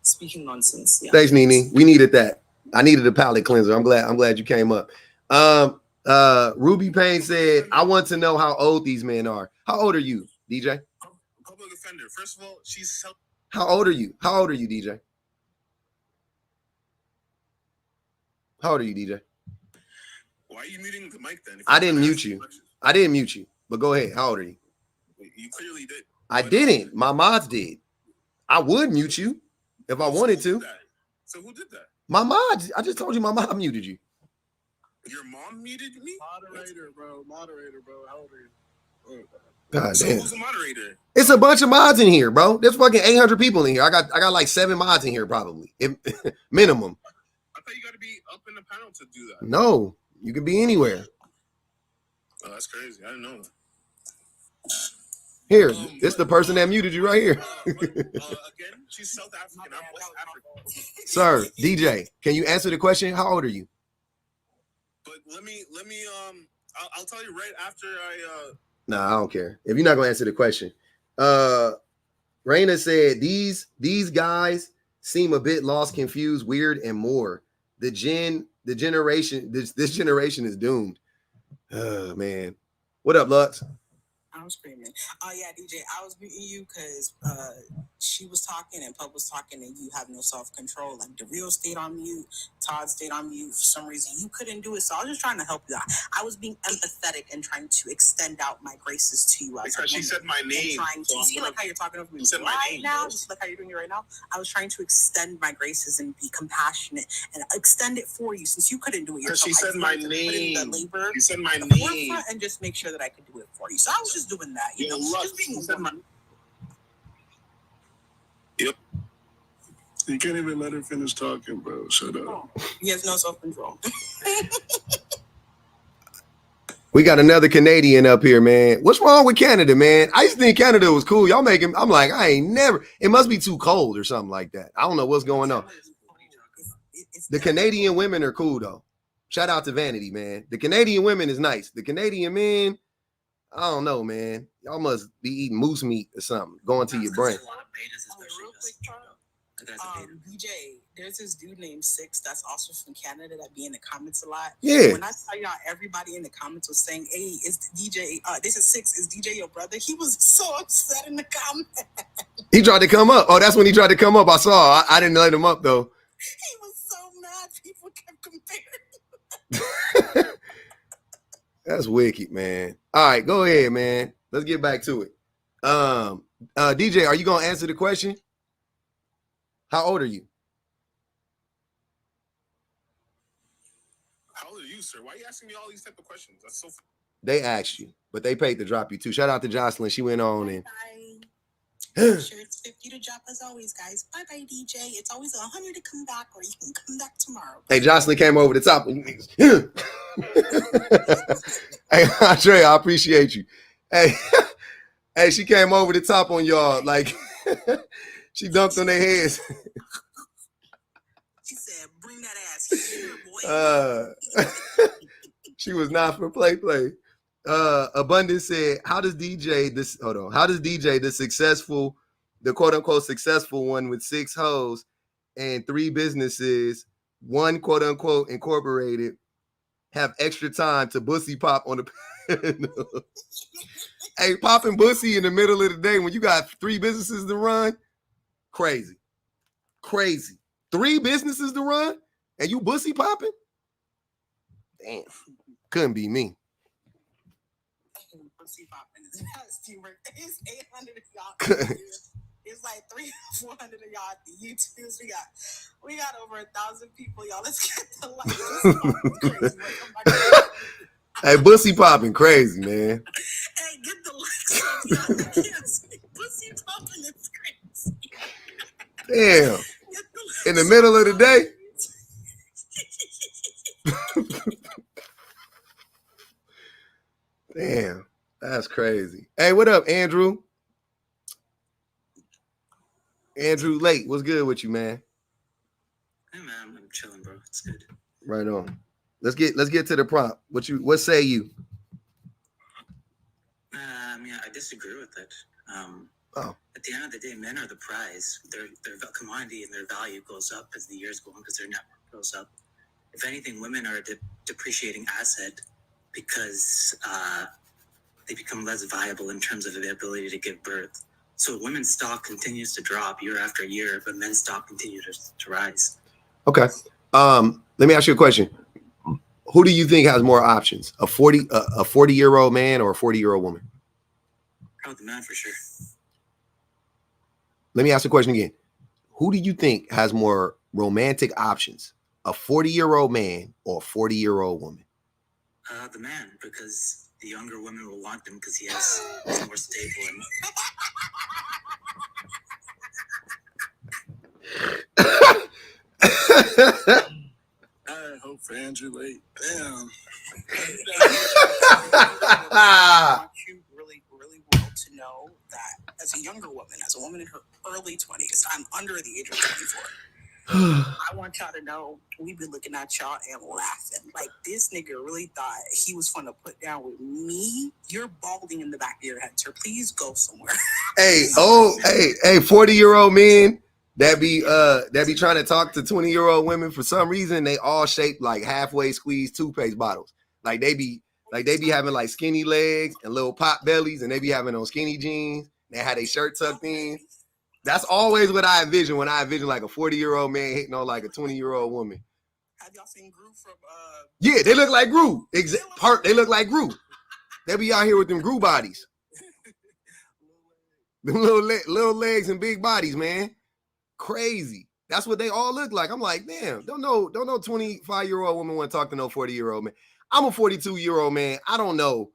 speaking nonsense. Yeah. Thanks, Nene. We needed that. I needed a palate cleanser. I'm glad you came up. Ruby Payne said, I want to know how old these men are. How old are you, DJ? Public offender. First of all, she's How old are you? How old are you, DJ? How old are you, DJ? Why are you muting the mic then? I didn't mute you. I didn't mute you. But go ahead. How old are you? You clearly did. I didn't. My mods did. I would mute you if I wanted to. So who did that? My mods. I just told you my mom muted you. Your mom muted me? Moderator, bro. How old are you? God So damn. who's the moderator? It's a bunch of mods in here, bro. There's fucking 800 people in here. I got like 7 mods in here, probably. Minimum. I thought you got to be up in the panel to do that. No, you can be anywhere. Oh, that's crazy. I didn't know that. Here, it's the person that muted you right here. Again, she's South African. I'm West African. Sir, DJ, can you answer the question? How old are you? But let me I'll tell you right after I Nah, I don't care. If you're not gonna answer the question. Raina said these guys seem a bit lost, confused, weird, and more. This generation is doomed. Oh man. What up, Lutz? I'm screaming. Oh yeah, DJ, I was muting you because she was talking and Pub was talking and you have no self-control. Like the real stayed on mute, Todd stayed on mute. For some reason, you couldn't do it. So I was just trying to help you out. I was being empathetic and trying to extend out my graces to you. because she said my name. Trying to see like how you're talking over me right now. Just like how you're doing it right now. I was trying to extend my graces and be compassionate and extend it for you since you couldn't do it yourself. Because she said my name. You said my name. And just make sure that I could do it for you. So I was just doing that. You know, just being Yep. You can't even let her finish talking, bro. Shut up. He has no self-control. We got another Canadian up here, man. What's wrong with Canada, man? I used to think Canada was cool. Y'all make him. I'm like, I ain't never. It must be too cold or something like that. I don't know what's going on. The Canadian women are cool though. Shout out to Vanity, man. The Canadian women is nice. The Canadian men, I don't know, man. Y'all must be eating moose meat or something, going to your brain. DJ, there's this dude named Six that's also from Canada that be in the comments a lot. Yeah. When I tell y'all, everybody in the comments was saying, "Hey, is DJ? This is Six. Is DJ your brother?" He was so upset in the comments. He tried to come up. Oh, that's when he tried to come up. I saw. I didn't let him up though. He was so mad. People kept comparing. That's wicked, man. All right, go ahead, man. Let's get back to it. DJ, are you gonna answer the question? How old are you? How old are you, sir? Why are you asking me all these type of questions? That's so. They asked you, but they paid to drop you too. Shout out to Jocelyn. She went on and. Sure, it's 50 to drop as always, guys. Bye bye, DJ. It's always 100 to come back, or you can come back tomorrow. Hey, Jocelyn came over the top. Hey, Andre, I appreciate you. Hey, hey, she came over the top on y'all. Like, she dunked on their heads. She said, "Bring that ass here, boy." She was not for play. Abundance said, how does DJ the quote unquote successful one with 6 hoes and 3 businesses, 1 quote unquote incorporated, have extra time to bussy pop on the panel? Hey, popping bussy in the middle of the day when you got 3 businesses to run, crazy. 3 businesses to run and you bussy popping? Damn, couldn't be me. Bussy popping is nasty work. It's 800 of y'all. It's like 300-400 of y'all at the YouTubes. We got over 1,000 people, y'all. Let's get the likes. Crazy. Hey, bussy popping crazy, man. Hey, get the likes up, y'all. Bussy popping is crazy. Damn. In the middle of the day. Damn, that's crazy. Hey, what up, Andrew? Andrew Lake, what's good with you, man? Hey man, I'm chilling, bro. It's good. Right on. Let's get to the prompt. What say you? I mean, I disagree with it. At the end of the day, men are the prize. Their commodity and their value goes up as the years go on because their network goes up. If anything, women are a depreciating asset because they become less viable in terms of the ability to give birth. So women's stock continues to drop year after year, but men's stock continues to rise. Okay. Let me ask you a question. Who do you think has more options? A 40-year-old man or a 40-year-old woman? Oh, the man for sure. Let me ask the question again. Who do you think has more romantic options? A 40-year-old man or a 40-year-old woman? The man, because the younger women will want him because he's more stable. I hope for Andrew Lake. Damn. I want you really, really well to know that as a younger woman, as a woman in her early 20s, I'm under the age of 24. I want y'all to know we've been looking at y'all and laughing. Like, this nigga really thought he was fun to put down with me. You're balding in the back of your head, sir. Please go somewhere. Hey, 40-year-old men that be trying to talk to 20-year-old women, for some reason they all shaped like halfway squeezed toothpaste bottles. Like they be having like skinny legs and little pot bellies, and they be having on skinny jeans. They had their shirt tucked in. That's always what I envision when I envision like a 40-year-old man hitting on like a 20-year-old woman. Have y'all seen Gru from Yeah, they look like Gru. They look like Gru. They be out here with them Gru bodies. Them little legs and big bodies, man. Crazy. That's what they all look like. I'm like, damn, don't know 25-year-old woman want to talk to no 40-year-old man. I'm a 42-year-old man. I don't know.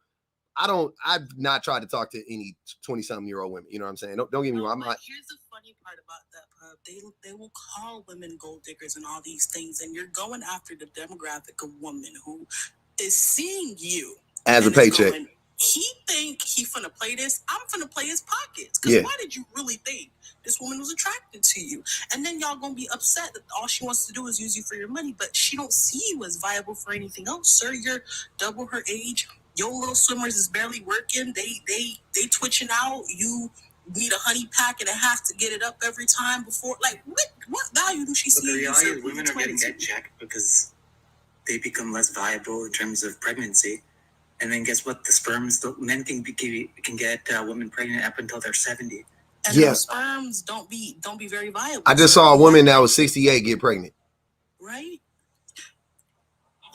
I've not tried to talk to any 20-something-year-old women. You know what I'm saying? Don't get me wrong. I'm not. Here's the funny part about that, Pub. They will call women gold diggers and all these things, and you're going after the demographic of woman who is seeing you As a paycheck. He think he finna play this. I'm finna play his pockets. Because why did you really think this woman was attracted to you? And then y'all gonna be upset that all she wants to do is use you for your money, but she don't see you as viable for anything else. Sir, you're double her age. Your little swimmers is barely working. They twitching out. You need a honey pack and a half to get it up every time before. Like, what value do she see? The reality is women are getting get checked because they become less viable in terms of pregnancy. And then guess what? The men can get women pregnant up until they're 70. And those sperms don't be very viable. I just saw a woman that was 68 get pregnant. Right?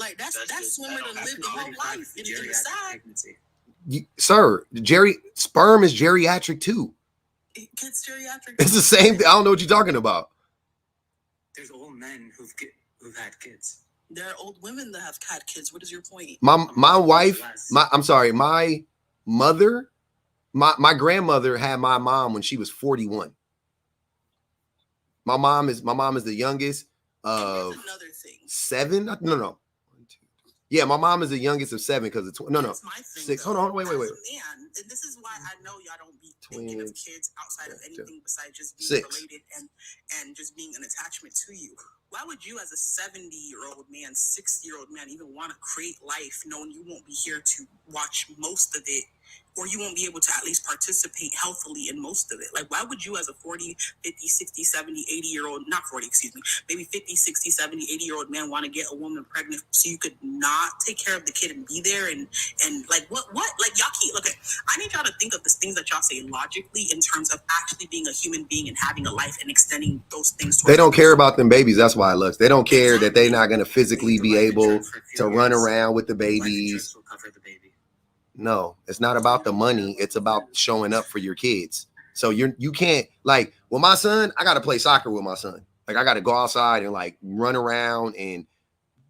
Like that's swimmer to live the whole life and to decide. Sir, sperm is geriatric too. It's geriatric. It's the same thing. I don't know what you're talking about. There's old men who've had kids. There are old women that have had kids. What is your point? My wife, my mother, my grandmother had my mom when she was 41. My mom is the youngest of another thing. 7. No. Yeah, my mom is the youngest of 7 because it's That's my thing, 6. Hold on, wait. Man, and this is why I know y'all don't be thinking of kids outside of anything besides just being 6. related and just being an attachment to you. why would you as a 70-year-old man, 60-year-old man even want to create life knowing you won't be here to watch most of it, or you won't be able to at least participate healthily in most of it? Like, why would you as a 40, 50, 60, 70, 80-year-old, not 40, excuse me, maybe 50, 60, 70, 80-year-old man want to get a woman pregnant so you could not take care of the kid and be there? And like, what? Like, y'all keep, look, I need y'all to think of the things that y'all say logically in terms of actually being a human being and having a life and extending those things. They don't care about them babies. That's why it looks. They don't care that they're not going to physically be able to run around with the babies. No, it's not about the money. It's about showing up for your kids. So you can't, like, with my son, I got to play soccer with my son. Like, I got to go outside and like run around and,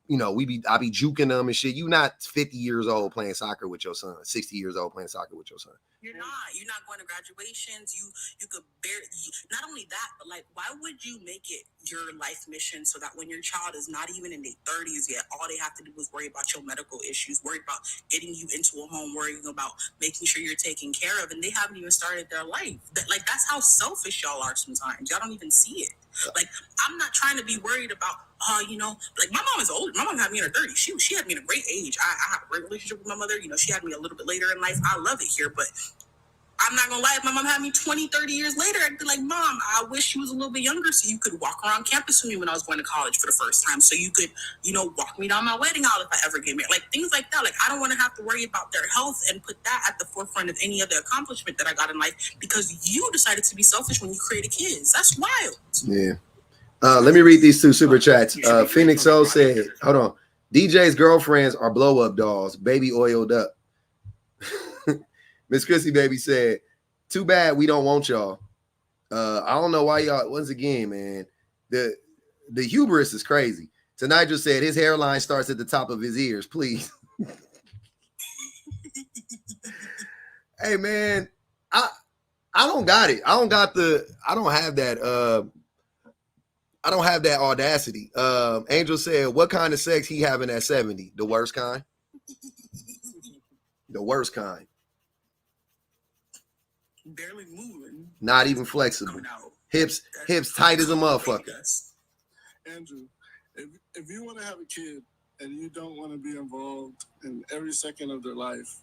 you know, I be juking them and shit. You not 50 years old playing soccer with your son, 60 years old playing soccer with your son. You're not going to graduations. You could barely, not only that, but like, why would you make it your life mission so that when your child is not even in their 30s yet, all they have to do is worry about your medical issues, worry about getting you into a home, worrying about making sure you're taken care of, and they haven't even started their life. That's how selfish y'all are sometimes. Y'all don't even see it. Like, I'm not trying to be worried about, you know, like, my mom is older. My mom had me in her 30s. She had me in a great age. I have a great relationship with my mother. You know, she had me a little bit later in life. I love it here, but I'm not gonna lie, if my mom had me 20, 30 years later, I'd be like, Mom, I wish she was a little bit younger so you could walk around campus with me when I was going to college for the first time. So you could, you know, walk me down my wedding aisle if I ever get married. Like, things like that. Like, I don't want to have to worry about their health and put that at the forefront of any other accomplishment that I got in life because you decided to be selfish when you created kids. That's wild. Yeah. Let me read these two super chats. Phoenix O said, hold on. DJ's girlfriends are blow-up dolls, baby oiled up. Miss Chrissy Baby said, too bad we don't want y'all. I don't know why y'all, once again, man, the hubris is crazy. Tonight just said his hairline starts at the top of his ears, please. Hey, man, I don't got it. I don't have that audacity. Angel said, what kind of sex he having at 70? The worst kind? The worst kind. Barely moving. Not even flexible. Hips tight as a motherfucker. Andrew, if you want to have a kid and you don't want to be involved in every second of their life,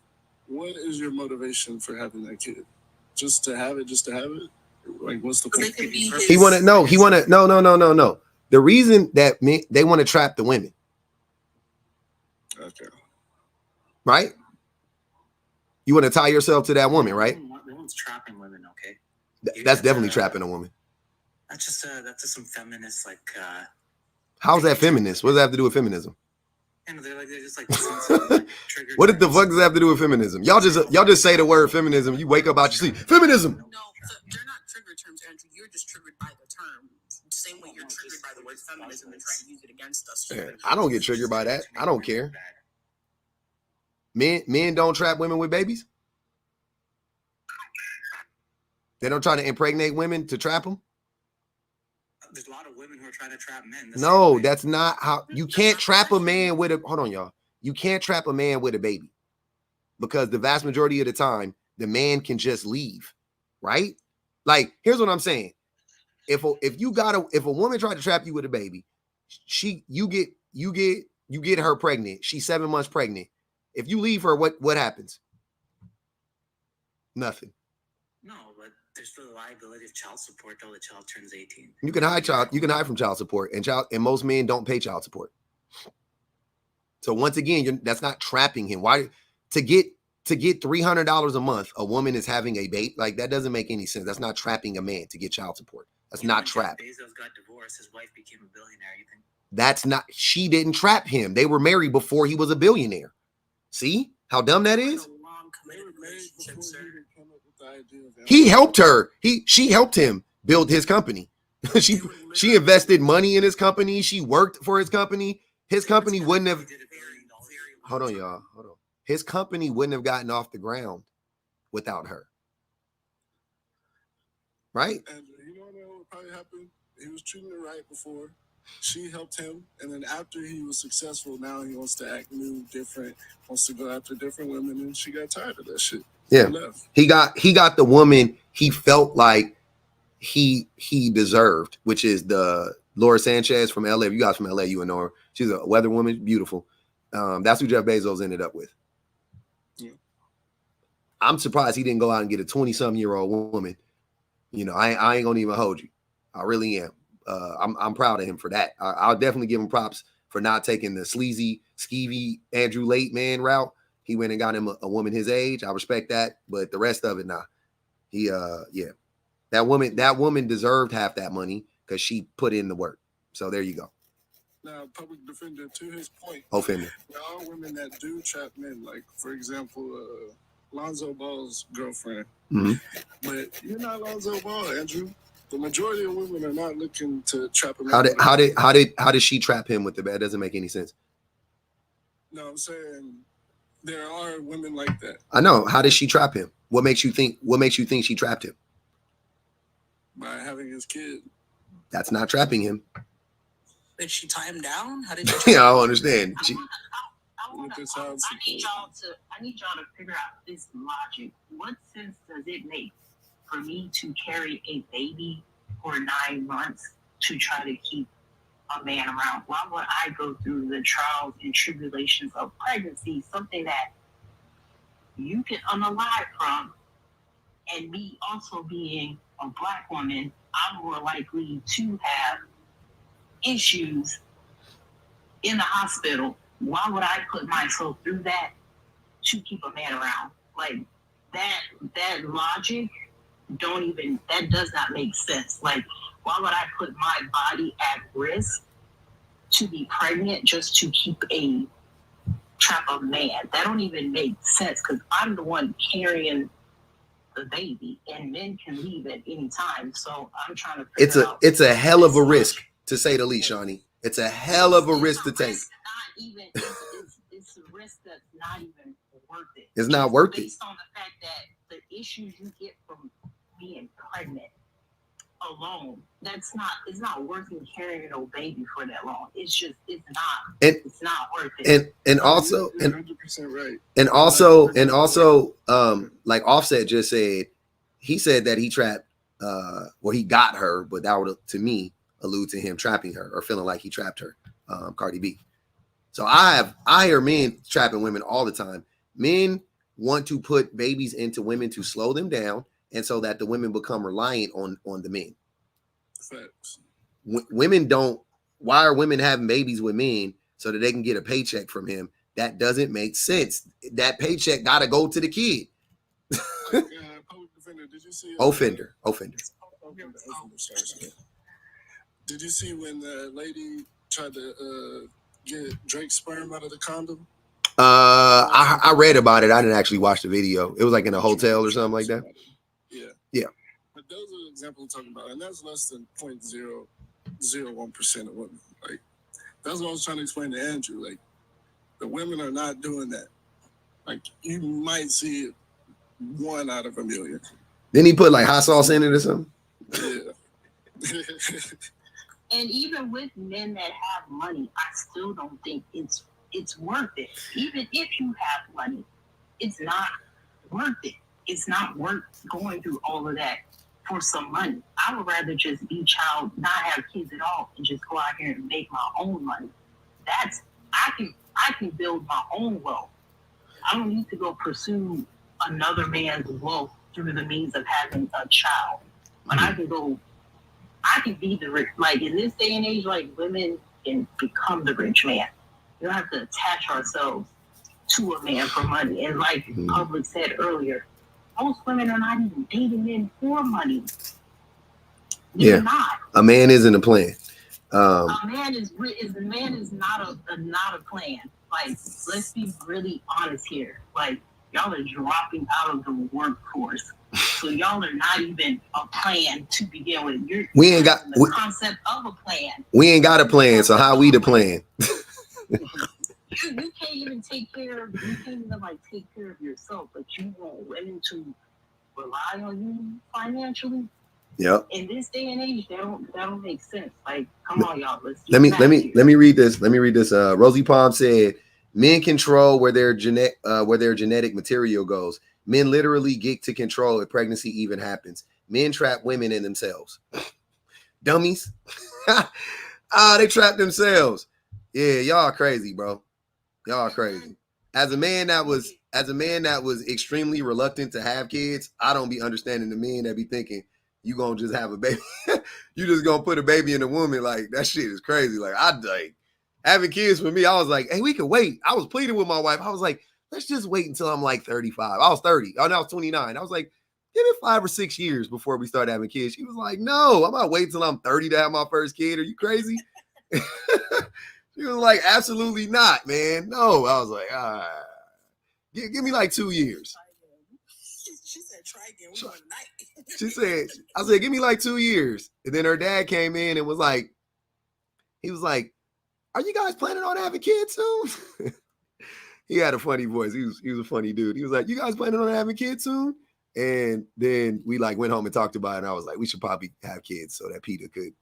what is your motivation for having that kid? Just to have it? Like, what's the point? No. The reason that they want to trap the women. Okay. Right? You want to tie yourself to that woman, right? No one's trapping women, okay? That's definitely trapping a woman. That's just some feminist, like. How's that feminist? What does that have to do with feminism? And they're just like some what the fuck does that have to do with feminism? Y'all just say the word feminism. You wake up out your sleep. Feminism. No, they're not trigger terms, Andrew. You're just triggered by the term. Same way you're triggered by the word feminism and trying to use it against us. Yeah, I don't get triggered by that. I don't care. Men don't trap women with babies. They don't try to impregnate women to trap them. There's a lot of women who are trying to trap men. No, that's not how. You can't trap a man with a. Hold on, y'all. You can't trap a man with a baby because the vast majority of the time, the man can just leave, right? Like, here's what I'm saying. If a woman tried to trap you with a baby, you get her pregnant. She's 7 months pregnant. If you leave her, what happens? Nothing. No, but there's the liability of child support till the child turns 18. You can hide from child support, and most men don't pay child support. So once again, that's not trapping him. Why to get $300 a month, a woman is having a baby? Like, that doesn't make any sense. That's not trapping a man to get child support. That's not trap. Bezos got divorced. His wife became a billionaire. You think? That's not. She didn't trap him. They were married before he was a billionaire. See how dumb that is? He helped her. She helped him build his company. she invested money in his company. She worked for his company. His company wouldn't have. Hold on, y'all. Hold on. His company wouldn't have gotten off the ground without her. Right? And you know what probably happened? He was treating her right before. She helped him, and then after he was successful, now he wants to act new, different, wants to go after different women, and she got tired of that shit. Yeah, he got the woman he felt like he deserved, which is the Laura Sanchez from LA. If you guys from LA, you would know her. She's a weather woman, beautiful. That's who Jeff Bezos ended up with. Yeah. I'm surprised he didn't go out and get a 20-some-year-old woman. You know, I ain't gonna even hold you. I really am. I'm proud of him for that. I'll definitely give him props for not taking the sleazy, skeevy Andrew Late man route. He went and got him a woman his age. I respect that, but the rest of it, nah. He yeah. That woman deserved half that money because she put in the work. So there you go. Now, public defender, to his point, Offender. there are women that do trap men, like, for example, Lonzo Ball's girlfriend. Mm-hmm. But you're not Lonzo Ball, Andrew. The majority of women are not looking to trap a man. How did she trap him with the bed? That doesn't make any sense. No, I'm saying there are women like that. I know. How did she trap him? What makes you think she trapped him? By having his kid. That's not trapping him. Did she tie him down? How did she? Yeah, I don't understand. I need y'all to figure out this logic. What sense does it make for me to carry a baby for 9 months to try to keep a man around? Why would I go through the trials and tribulations of pregnancy, something that you can unalive from, and me also being a Black woman, I'm more likely to have issues in the hospital. Why would I put myself through that to keep a man around? Like that logic that does not make sense. Like, why would I put my body at risk to be pregnant just to trap a man? That don't even make sense, because I'm the one carrying the baby, and men can leave at any time. So I'm trying to figure out. It's a hell of a risk, to say the least, Shawnee. It's a hell of a risk to take. It's a risk that's not even worth it. It's not worth it. Based on the fact that the issues you get from being pregnant alone, it's not worth it carrying no baby for that long. It's not worth it. And also, 100% right. And also, like Offset just said, he said that he trapped, he got her, but that would, to me, allude to him trapping her or feeling like he trapped her, Cardi B. So I hear men trapping women all the time. Men want to put babies into women to slow them down, and so that the women become reliant on the men. Facts. Women don't. Why are women having babies with men so that they can get a paycheck from him? That doesn't make sense. That paycheck got to go to the kid. Public defender, did you see? Offender. Did you see when the lady tried to get Drake's sperm out of the condom? I read about it. I didn't actually watch the video. It was like in a hotel or something like that. Yeah. But those are the examples I'm talking about, and that's less than 0.001% of women. Like, that's what I was trying to explain to Andrew. Like, the women are not doing that. Like, you might see it 1 out of a million. Didn't he put like hot sauce in it or something? Yeah. And even with men that have money, I still don't think it's worth it. Even if you have money, it's not worth it. It's not worth going through all of that for some money. I would rather just be child, not have kids at all, and just go out here and make my own money. I can build my own wealth. I don't need to go pursue another man's wealth through the means of having a child. When I can be the rich. Like, in this day and age, like, women can become the rich man. You don't have to attach ourselves to a man for money. And like Public said earlier, most women are not even dating men for money. They're not. A man isn't a plan. A man is not a plan. Like, let's be really honest here. Like, y'all are dropping out of the workforce. So y'all are not even a plan to begin with. We ain't got the concept of a plan. We ain't got a plan. So how we the plan? You can't even take care of yourself, but you want women to rely on you financially. Yep. In this day and age, that don't make sense. Like, come on, y'all. Let me read this. Rosie Palm said, "Men control where their genetic material goes. Men literally get to control if pregnancy even happens. Men trap women in themselves." dummies. They trapped themselves. Yeah, y'all crazy, bro. Y'all crazy. As a man that was extremely reluctant to have kids, I don't be understanding the men that be thinking you gonna just have a baby. You just gonna put a baby in a woman. Like, that shit is crazy. Like, having kids for me, I was like, hey, we can wait. I was pleading with my wife. I was like, let's just wait until I'm like 35. I was 30. Oh, no, I was 29. I was like, give it 5 or 6 years before we start having kids. She was like, no, I'm not waiting until I'm 30 to have my first kid. Are you crazy? She was like, absolutely not, man. No. I was like, give me like 2 years. She said, try again. We want tonight. She said, I said, give me like 2 years. And then her dad came in and was like, are you guys planning on having kids soon? He had a funny voice. He was a funny dude. He was like, you guys planning on having kids soon? And then we like went home and talked about it. And I was like, we should probably have kids so that Peter could,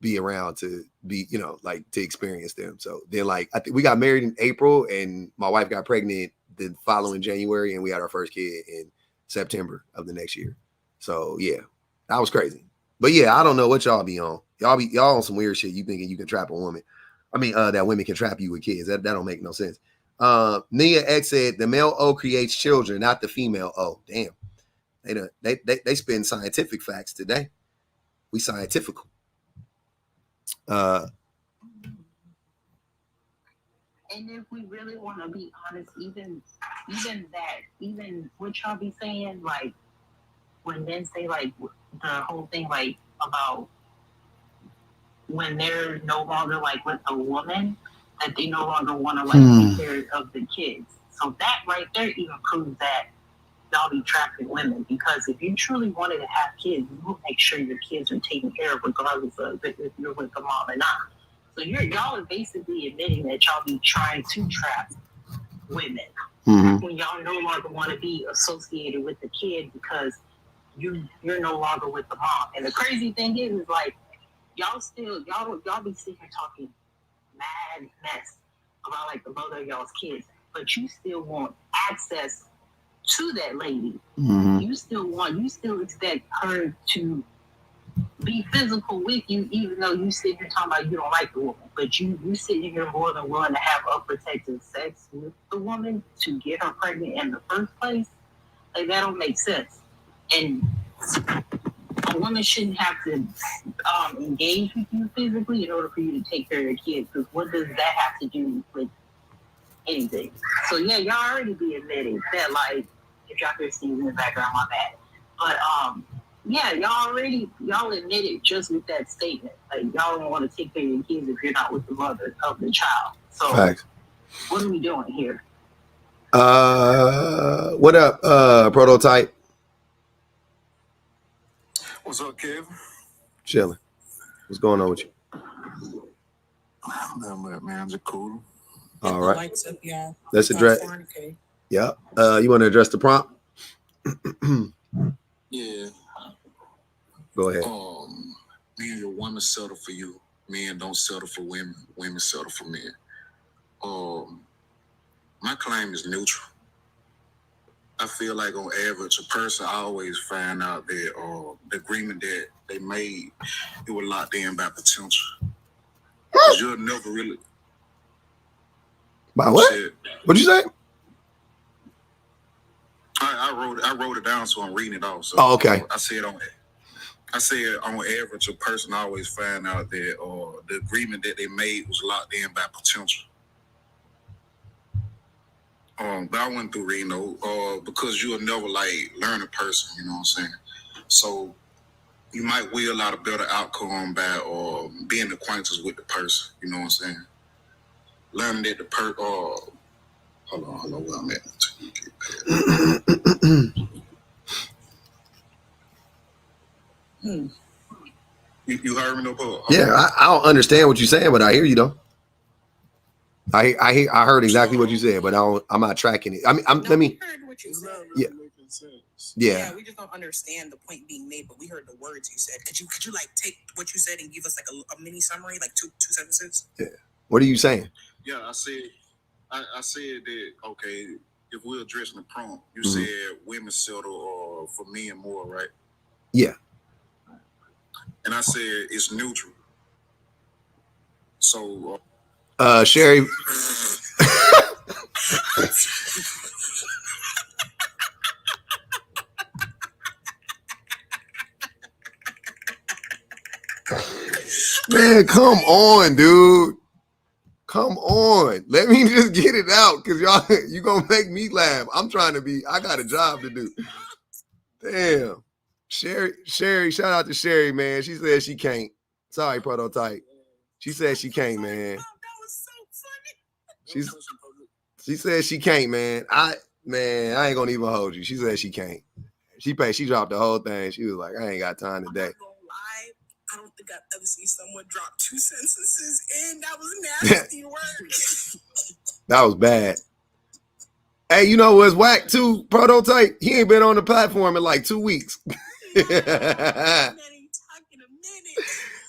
be around to be, like to experience them. So then like, I think we got married in April and my wife got pregnant the following January and we had our first kid in September of the next year. So yeah, that was crazy. But yeah, I don't know what y'all be on. Y'all on some weird shit. You thinking you can trap a woman. I mean, that women can trap you with kids. That don't make no sense. Nia X said the male O creates children, not the female O. Damn. They spin scientific facts today. We scientific. And if we really want to be honest, even what y'all be saying, like when men say like the whole thing like about when they're no longer like with a woman, that they no longer want to like take care of the kids. So that right there even proves that y'all be trapping women, because if you truly wanted to have kids, you will make sure your kids are taken care of regardless of if you're with the mom or not. So y'all are basically admitting that y'all be trying to trap women when y'all no longer want to be associated with the kid because you're no longer with the mom. And the crazy thing is like y'all be sitting here talking mad mess about like the mother of y'all's kids, but you still want access to that lady. You still expect her to be physical with you, even though you sit here talking about you don't like the woman, but you sitting here more than willing to have unprotected sex with the woman to get her pregnant in the first place. Like, that don't make sense. And a woman shouldn't have to engage with you physically in order for you to take care of your kids, because what does that have to do with anything? So yeah, y'all already be admitting that, like, if y'all hear Steve in the background, my bad. But yeah, y'all admitted just with that statement. Like, y'all don't want to take care of your kids if you're not with the mother of the child. So facts. What are we doing here? What up, Prototype? What's up, Kev? Chilling. What's going on with you? Man, I'm just cool. All right. Lights up, y'all. Let's address. Yeah. You want to address the prompt? Yeah. Go ahead. Men, your woman settle for you. Men don't settle for women. Women settle for men. My claim is neutral. I feel like on average, a person always find out that the agreement that they made, it was locked in by potential. Because you'll never really. By what? What'd you say? I wrote it down, so I'm reading it off. So okay. I said on average, a person always find out that the agreement that they made was locked in by potential. But I went through Reno because you'll never like learn a person, you know what I'm saying? So you might will out a better outcome by being acquainted with the person, you know what I'm saying? Learning that the hold on, where I'm at. You heard me, no Paul? Yeah, I don't understand what you're saying, but I hear you though. I heard exactly what you said, but I'm not tracking it. I mean, we heard what you said. Yeah. We just don't understand the point being made, but we heard the words you said. Could you like take what you said and give us like a mini summary, like two sentences? Yeah. What are you saying? Yeah, I said that, okay, if we're addressing the prompt, you said women settle for men more, right? Yeah. And I said it's neutral. So, Sherry. Man, come on, dude. Come on. Let me just get it out, because y'all, you gonna make me laugh. I got a job to do. Damn. Sherry, shout out to Sherry, man. She said she can't. Sorry, Prototype. She said she can't, man. She said she can't, man. I ain't gonna even hold you. She said she can't. She dropped the whole thing. She was like, I ain't got time today. I don't think I've ever seen someone drop 2 sentences in. That was nasty work. That was bad. Hey, you know what's whack too, Prototype? He ain't been on the platform in like 2 weeks.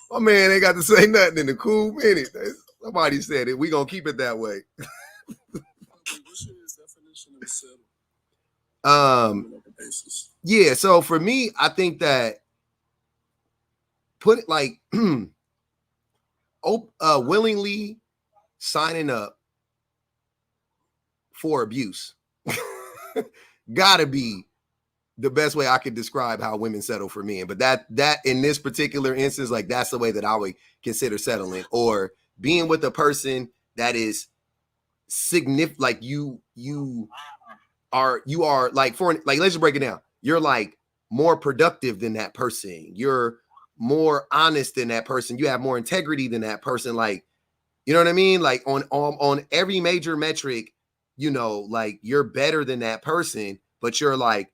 My man ain't got to say nothing in a cool minute. Somebody said it. We gonna keep it that way. Yeah, so for me, I think that put it like willingly signing up for abuse gotta be the best way I could describe how women settle for men. But that in this particular instance, like that's the way that I would consider settling, or being with a person that is significant. Like you are like, for like, let's just break it down. You're like more productive than that person. You're more honest than that person. You have more integrity than that person. Like, you know what I mean? Like on every major metric, you know, like you're better than that person, but you're like,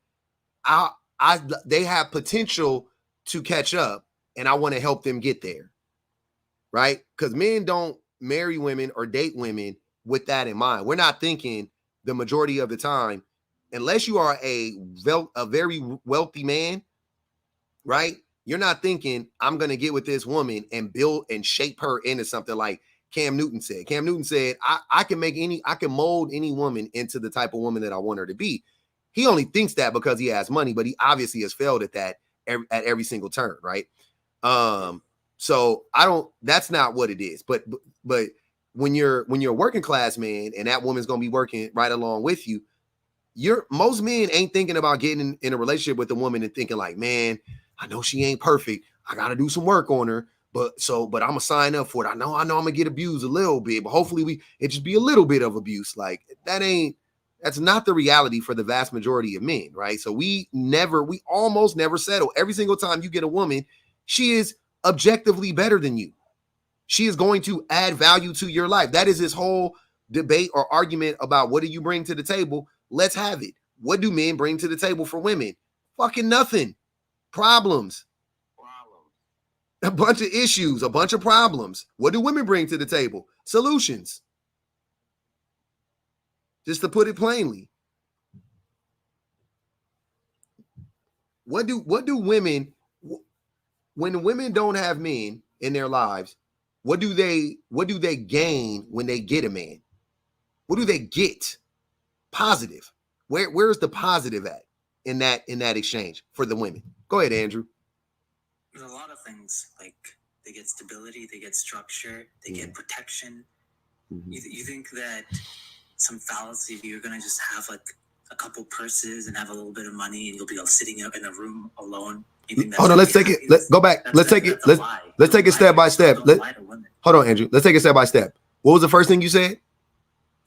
they have potential to catch up, and I want to help them get there. Right? Because men don't marry women or date women with that in mind. We're not thinking the majority of the time, unless you are a very wealthy man, right? You're not thinking, I'm going to get with this woman and build and shape her into something like Cam Newton said. Cam Newton said, I can mold any woman into the type of woman that I want her to be. He only thinks that because he has money, but he obviously has failed at that at every single turn, right? So that's not what it is. But when you're a working class man and that woman's going to be working right along with you, most men ain't thinking about getting in a relationship with a woman and thinking like, man, I know she ain't perfect. I got to do some work on her. But I'm going to sign up for it. I know I'm going to get abused a little bit, but hopefully it just be a little bit of abuse. Like that's not the reality for the vast majority of men, right? So we almost never settle. Every single time you get a woman, she is objectively better than you. She is going to add value to your life. That is this whole debate or argument about what do you bring to the table? Let's have it. What do men bring to the table for women? Fucking nothing. Problems. A bunch of issues, a bunch of problems. What do women bring to the table? Solutions. Just to put it plainly. What do women, when women don't have men in their lives, what do they gain when they get a man? What do they get? Positive. Where's the positive at in that exchange for the women? Go ahead, Andrew. There's a lot of things, like they get stability, they get structure, they get protection. Mm-hmm. You think that some fallacy, you're gonna just have like a couple purses and have a little bit of money and you'll be sitting up in a room alone. Hold on, let's take it. Let's go back. Let's take it step by step. Hold on, Andrew. Let's take it step by step. What was the first thing you said?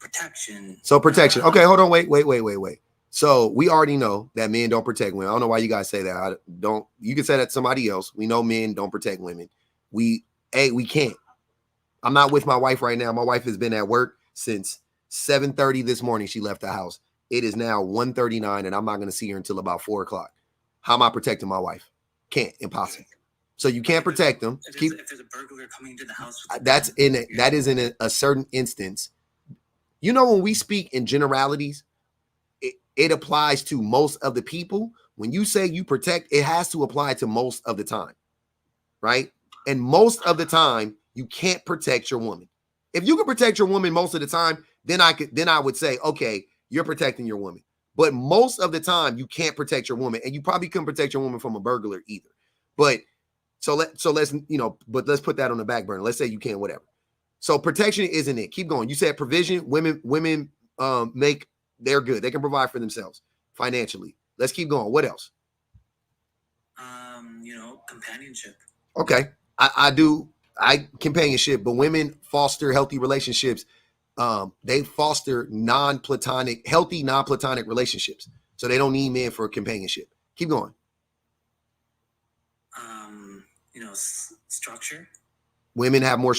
Protection. So protection. Okay, hold on. Wait. So we already know that men don't protect women. I don't know why you guys say that. You can say that to somebody else. We know men don't protect women. We can't. I'm not with my wife right now. My wife has been at work since 7:30 this morning. She left the house. It is now 1:39 and I'm not going to see her until about 4:00. How am I protecting my wife? Can't. Impossible. So you can't protect them. If there's a burglar coming into the house. That is in a certain instance. You know, when we speak in generalities, it applies to most of the people. When you say you protect, it has to apply to most of the time, right? And most of the time, you can't protect your woman. If you can protect your woman most of the time, then I would say, okay, you're protecting your woman. But most of the time, you can't protect your woman, and you probably couldn't protect your woman from a burglar either. But So let's but let's put that on the back burner. Let's say you can't, whatever. So protection isn't it. Keep going. You said provision. Women they're good. They can provide for themselves financially. Let's keep going. What else? Companionship. Okay. I companionship, but women foster healthy relationships. They foster healthy non-platonic relationships. So they don't need men for companionship. Keep going. Structure. Women have more.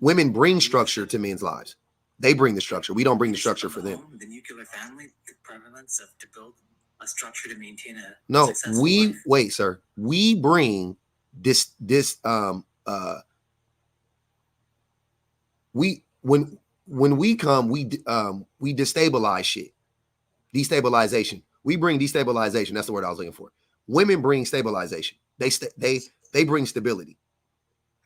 Women bring structure to men's lives. They bring the structure. We don't bring the structure for them. The nuclear family, the prevalence of to build a structure to maintain a no. successful We life. Wait, sir. We bring this. When we come, we destabilize shit. Destabilization. We bring destabilization. That's the word I was looking for. Women bring stabilization. They bring stability,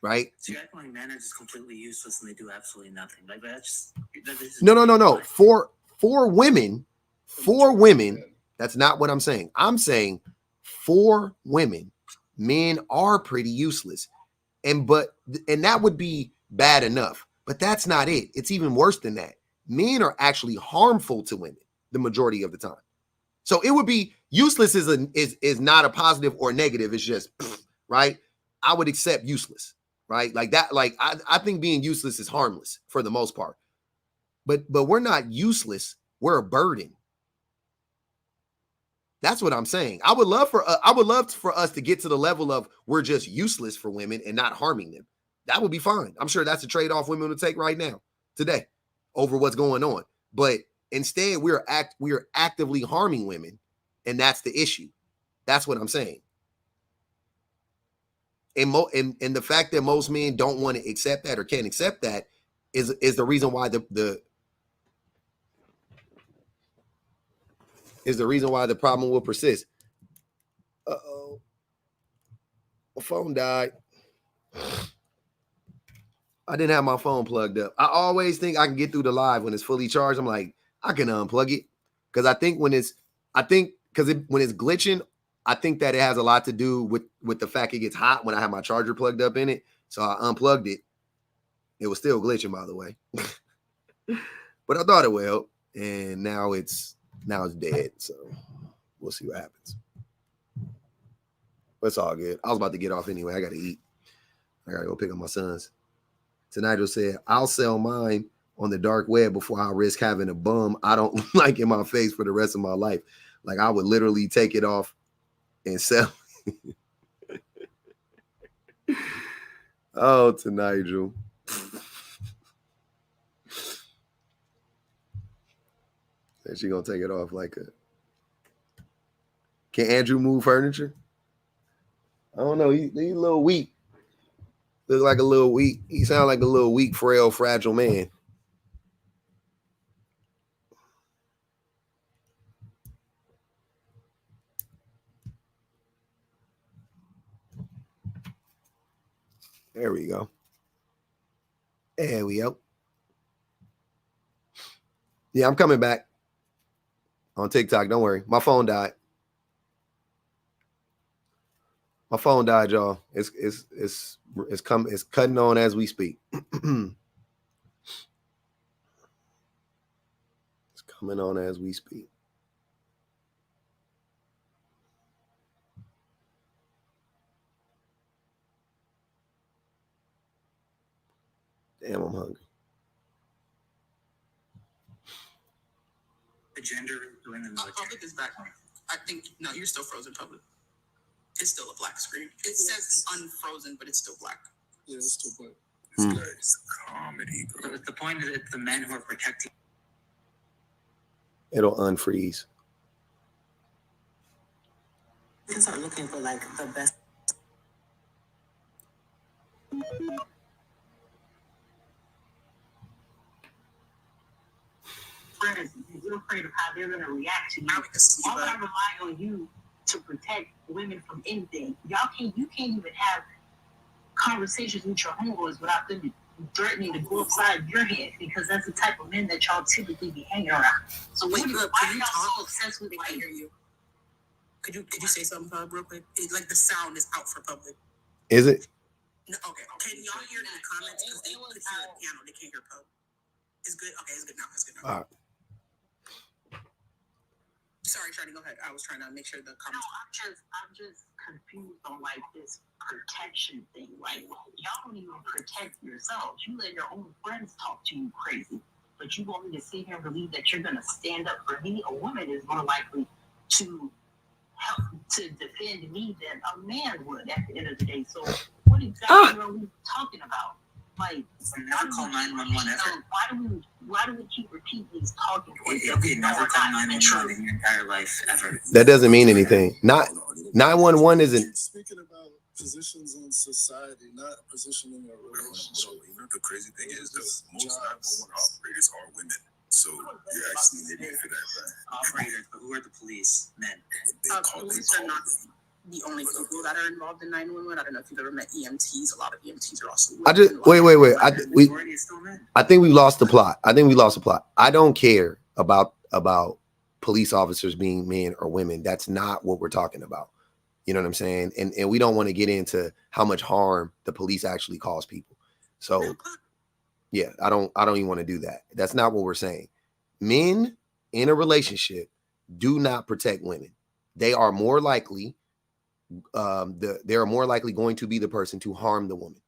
right? So you're acting like men are just completely useless and they do absolutely nothing. Like that's just No. For women, that's not what I'm saying. I'm saying for women, men are pretty useless, and that would be bad enough. But that's not it. It's even worse than that. Men are actually harmful to women the majority of the time. So it would be useless is not a positive or negative. It's just right. I would accept useless, right? Like that. Like I think being useless is harmless for the most part. But we're not useless. We're a burden. That's what I'm saying. I would love for us to get to the level of we're just useless for women and not harming them. That would be fine. I'm sure that's a trade-off women will take right now, today, over what's going on. But instead, we are actively harming women, and that's the issue. That's what I'm saying. And the fact that most men don't want to accept that or can't accept that is the reason why the problem will persist. Uh-oh. My phone died. I didn't have my phone plugged up. I always think I can get through the live when it's fully charged. I'm like, I can unplug it. Because I think when it's glitching, I think that it has a lot to do with the fact it gets hot when I have my charger plugged up in it. So I unplugged it. It was still glitching, by the way. But I thought it would help. And now it's dead. So we'll see what happens. But it's all good. I was about to get off anyway. I got to eat. I got to go pick up my sons. Nigel said, I'll sell mine on the dark web before I risk having a bum I don't like in my face for the rest of my life. Like I would literally take it off and sell. Oh, to Nigel. And she gonna take it off like a. Can Andrew move furniture? I don't know. He's a little weak. Look like a little weak. He sounds like a little weak, frail, fragile man. There we go. There we go. Yeah, I'm coming back on TikTok. Don't worry. My phone died. My phone died, y'all. It's cutting on as we speak. It's coming on as we speak. Damn, I'm hungry. The gender doing the military. Public is back. I think no, you're still frozen. Public. It's still a black screen. It says unfrozen, but it's still black. Yeah, it's still black. It's comedy, bro. The point is it's the men who are protecting. It'll unfreeze. Because I'm looking for like the best. Friends, you're afraid of how they're going to react to you. All I rely on you to protect women from anything. You can't even have conversations with your homeboys without them threatening to go upside your head, because that's the type of men that y'all typically be hanging around. So why are y'all so obsessed with Could you say something, real quick? Like the sound is out for public. Is it? No, okay. Can y'all hear it in the comments? Because they could hear the piano. They can't hear Poe. It's good. Okay, it's good now. It's good now. All right. Sorry, Shadi, go ahead. I was trying to make sure the comments. No, I'm just confused on like this protection thing. Like y'all don't even protect yourselves. You let your own friends talk to you crazy, but you want me to sit here and believe that you're gonna stand up for me. A woman is more likely to help to defend me than a man would at the end of the day. So what exactly are we talking about? Like, never call 911 ever. Why do we keep repeating these talking points? Okay, never call 911 in your entire life ever. That doesn't mean anything. Not 911 isn't. Speaking about positions in society, not a position in a relationship. You know, the crazy thing is that most 911 operators are women. So you're actually an idiot for that, right? Operators, but who are the police? Men. Police are not the only people that are involved in 911. I don't know if you've ever met EMTs. A lot of EMTs are also. Wait. I think we lost the plot. I don't care about police officers being men or women. That's not what we're talking about. You know what I'm saying? And we don't want to get into how much harm the police actually cause people. So yeah, I don't even want to do that. That's not what we're saying. Men in a relationship do not protect women. They are more likely they are more likely going to be the person to harm the woman.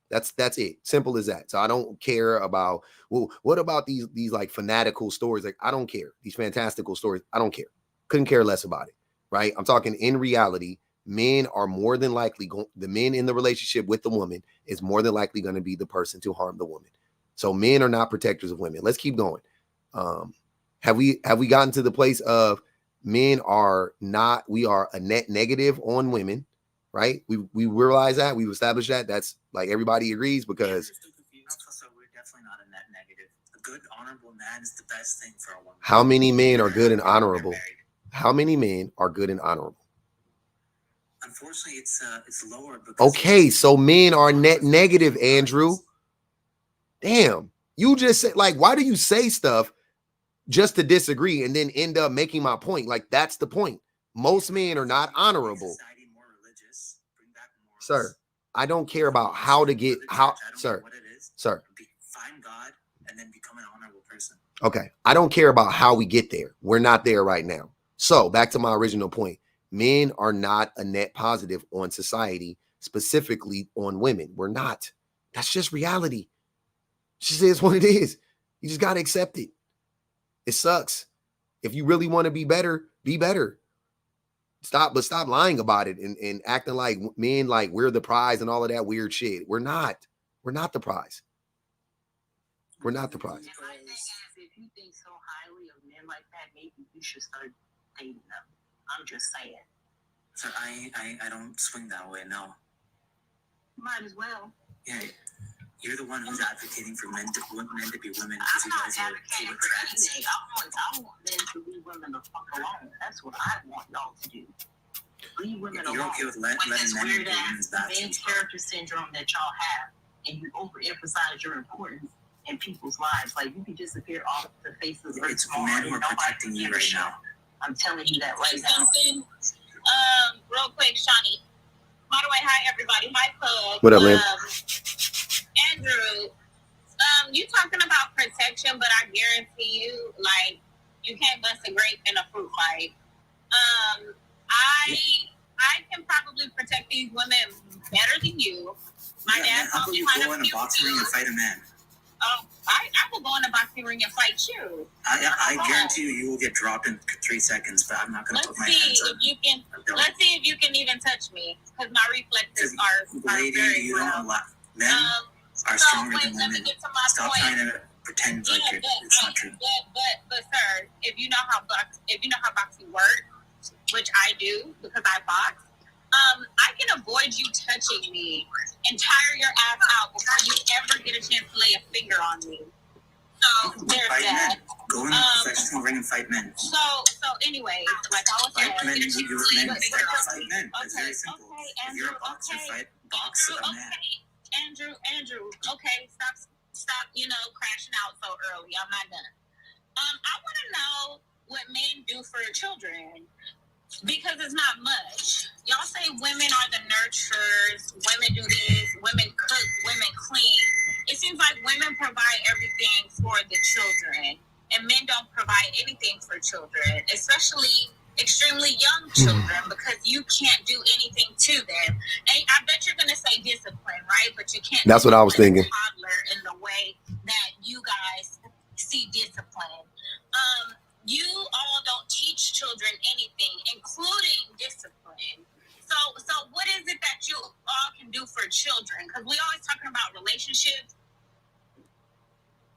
That's it. Simple as that. So I don't care about, well, what about these like fanatical stories? Like, I don't care. These fantastical stories, I don't care. Couldn't care less about it. Right? I'm talking in reality, men are more than likely the men in the relationship with the woman is more than likely going to be the person to harm the woman. So men are not protectors of women. Let's keep going. Have we gotten to the place of men are not, we are a net negative on women, right? We realize that, we've established that. That's like everybody agrees because So we're definitely not a net negative. A good, honorable man is the best thing for a woman. how many men are good and honorable? How many men are good and honorable? Unfortunately, it's lower. Okay, so men are net negative, Andrew. Damn, you just said, like, why do you say stuff just to disagree and then end up making my point? Like, that's the point. Most men are not honorable. Sir, I don't care about how to get sir. Find God and then become an honorable person. Okay, I don't care about how we get there. We're not there right now. So back to my original point. Men are not a net positive on society, specifically on women. We're not. That's just reality. She says what it is. You just got to accept it. It sucks. If you really want to be better, be better. Stop lying about it and acting like men, like we're the prize and all of that weird shit. We're not. We're not the prize. We're not the prize. And my thing is, if you think so highly of men like that, maybe you should start dating them. I'm just saying. So I don't swing that way, no. Might as well. Yeah. You're the one who's advocating for men to be women because you guys are too attractive. I want men to leave women the fuck alone. That's what I want y'all to do. Leave women alone. You're okay with letting men weird be women's main character syndrome that y'all have, and you overemphasize your importance in people's lives. Like you can disappear off the face of the earth. It's men who are protecting you right now. I'm telling you that right now. Real quick, Shawnee. By the way, hi everybody. Hi, Pug. What up, man? Andrew, you talking about protection, but I guarantee you, like, you can't bust a grape in a fruit fight. I can probably protect these women better than you. My dad how taught about me you how go to in a boxing ring and fight a man? I will go in a boxing ring and fight you. I guarantee you will get dropped in 3 seconds, but I'm not going to put my hands on you. Let's see if you can even touch me, because my reflexes are lady, very you well. don't allow men are stronger than women. Stop trying to pretend like it's not true. But sir, if you know how boxing works, which I do because I box, I can avoid you touching me and tire your ass out before you ever get a chance to lay a finger on me. So there's fight that. Men. Go in a professional ring and fight men. So anyway, like I was saying, fight men. Fight men. It's okay, very simple. Okay, if you're a boxer, box a man. Andrew, okay, stop, crashing out so early. I'm not done. I want to know what men do for children, because it's not much. y'all say women are the nurturers, women do this, women cook, women clean. It seems like women provide everything for the children, and men don't provide anything for children, especially extremely young children, because you can't do anything to them. And I bet you're going to say discipline, right? But you can't. That's what I was thinking. Toddler in the way that you guys see discipline. You all don't teach children anything, including discipline. So what is it that you all can do for children? Because we always talking about relationships,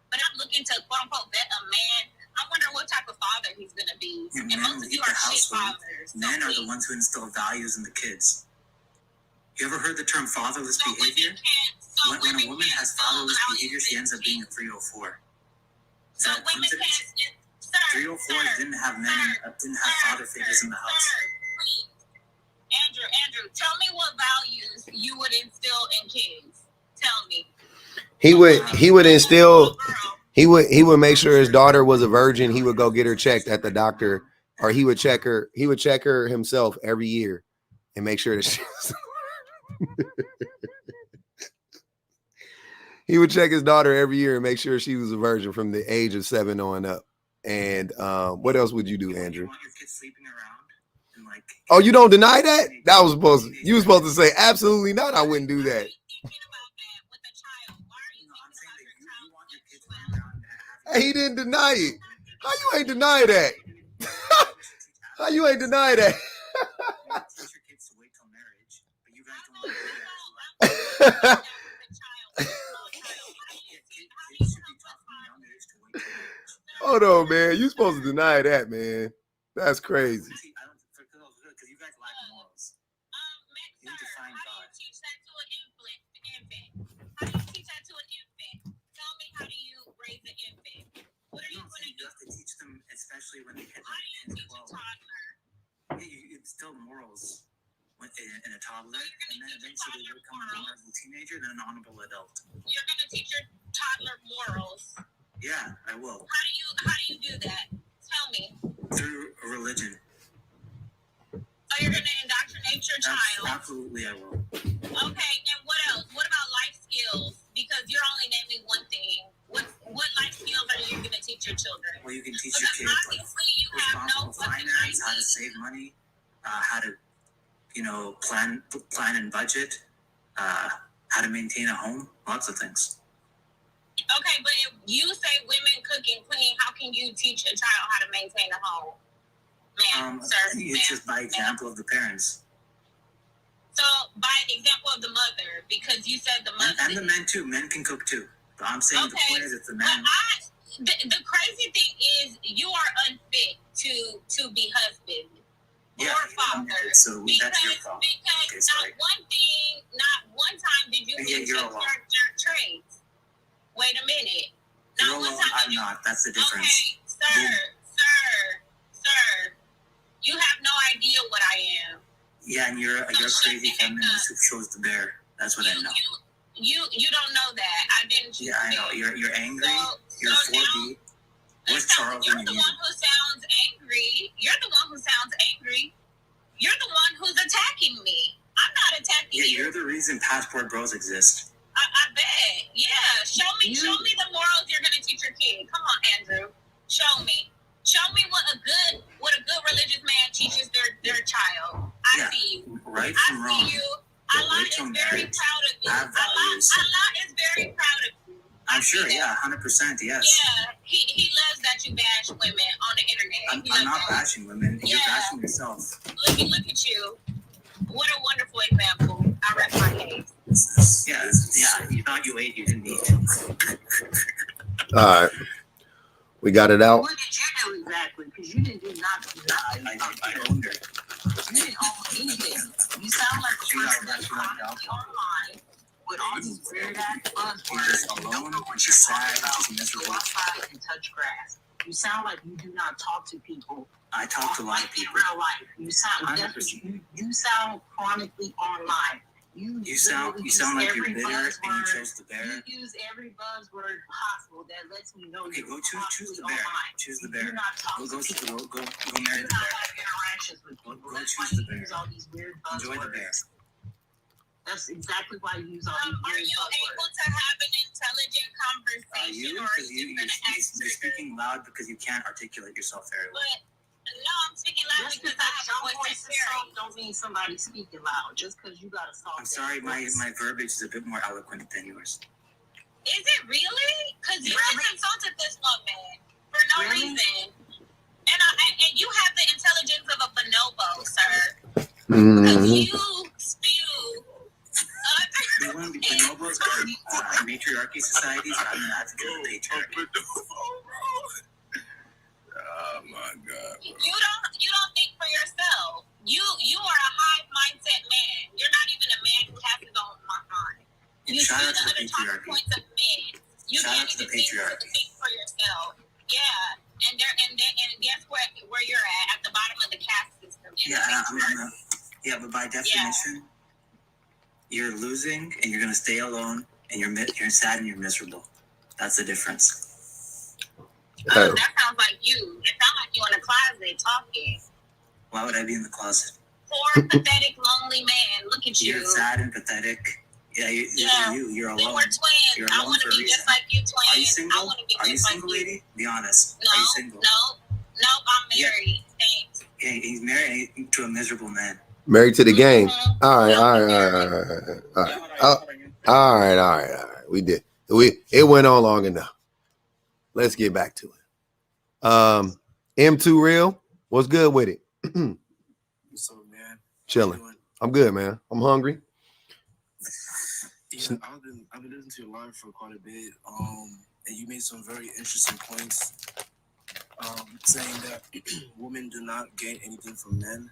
but I'm looking to quote unquote vet a man. I wonder what type of father he's gonna be. Yeah, and most of you are shit fathers. Men are the ones who instill values in the kids. You ever heard the term fatherless behavior? When a woman has fatherless behavior, she ends up being a 304. Is that a coincidence? 304 didn't have father figures in the house. Andrew, tell me what values you would instill in kids. Tell me. He would instill. He would make sure his daughter was a virgin. He would go get her checked at the doctor, or he would check her. He would check her himself every year and make sure that she was. He would check his daughter every year and make sure she was a virgin from the age of 7 on up. And what else would you do, Andrew? You want your kids sleeping around and like. Oh, you don't deny that? You were supposed to say absolutely not. I wouldn't do that. He didn't deny it. How you ain't deny that? How you ain't deny that? Teach your kids to wait till marriage, but you guys don't want to do that. Hold on, man. You supposed to deny that, man. That's crazy. Because you guys lack morals. You need to find God. How do you teach that to an infant? How do you teach that to an infant? Tell me, how do you raise an infant? What are you going to do? You have to teach them, especially when they hit How do you teach a toddler? Yeah, you instill morals in a toddler, and then eventually they become an honorable teenager, then an honorable adult. You're going to teach your toddler morals. Yeah, I will. How do you do that? Tell me. Through a religion. So you're going to indoctrinate your child? Absolutely, I will. Okay, and what else? What about life skills? Because you're only naming one thing. What life skills are you going to teach your children? Well, you can teach your kids like responsible finance, how to save money, how to, plan and budget, how to maintain a home, lots of things. Okay, but if you say women cook and clean, how can you teach a child how to maintain a home? It's just by example of the parents. So, by the example of the mother, because you said the mother... And the men, too. Men can cook, too. But I'm saying the point is it's the men. The crazy thing is you are unfit to be husband or father. So that's your fault. Because not one time did you mention your traits. Wait a minute. You're alone, I'm not. That's the difference. Okay, sir. You have no idea what I am. Yeah, and you're a crazy feminist who chose the bear. That's what I know. You don't know that. I didn't choose. Yeah, I know. You're angry. You're 4D. Where's Charles? You're the one who sounds angry. You're the one who sounds angry. You're the one who's attacking me. I'm not attacking you. Yeah, you're the reason Passport Bros exist. I bet. Yeah. Show me the morals you're gonna teach your kid. Come on, Andrew. Show me what a good religious man teaches their child. I see you. Right from wrong. I see you. Allah is very proud of you. Allah is very proud of you. I'm sure, yeah, 100%, yes. Yeah, he loves that you bash women on the internet. I'm not bashing women. You're bashing yourself. Look at you. What a wonderful example. I rest my case. Yeah. You thought you ate, you didn't eat. All right. We got it out. What did you do exactly? Because you didn't do nothing. I owned her. You didn't own anything. You sound like a person that's constantly online with all these weird ass buzzwords. You don't know what you're talking about. Go outside and touch grass. You sound like you do not talk to people. I talk to a lot of people. In real life. You sound chronically online. You sound like you're bitter and you chose the bear. You use every buzzword possible that lets me know. Okay, go choose the bear. Choose the bear. Go marry the bear. Interactions with people. Go choose the bear. Use all these weird buzzwords. Enjoy the bear. That's exactly why you use all these Are weird you buzzwords. able to have an intelligent conversation, or are you going to act you're speaking loud because you can't articulate yourself very well. But no, I'm speaking loud Just because I have a voice that's soft don't mean somebody speaking loud. Just because you got a soft. I'm sorry, my verbiage is a bit more eloquent than yours. Is it really? Because you just insulted this woman for no reason. And you have the intelligence of a bonobo, sir. Because you spew. We want to be bonobos or matriarchy societies. I'm an advocate of patriarchy. Oh my God. You don't think for yourself. You are a hive mindset man. You're not even a man who has his own mind. You see the other talking points of men. You can't even think for yourself. Yeah. And guess where you're at the bottom of the caste system. Yeah, but by definition, you're losing and you're gonna stay alone and you're sad and you're miserable. That's the difference. That sounds like you. It sounds like you in a closet talking. Why would I be in the closet? Poor, pathetic, lonely man. Look at you. You're sad and pathetic. Yeah, you're alone. We were twins. I want to be just like you, twins. Are you single? I want to be Are you just single, like you. lady? Be honest. No, Are you single? No, I'm married. Thanks. Yeah, he's married to a miserable man. Married to the game. All right. We did. It went on long enough. Let's get back to it. M2 Real, what's good with it? What's up, man? Chilling. I'm good, man. I'm hungry. Yeah, I've been listening to your live for quite a bit. And you made some very interesting points. Saying that women do not gain anything from men.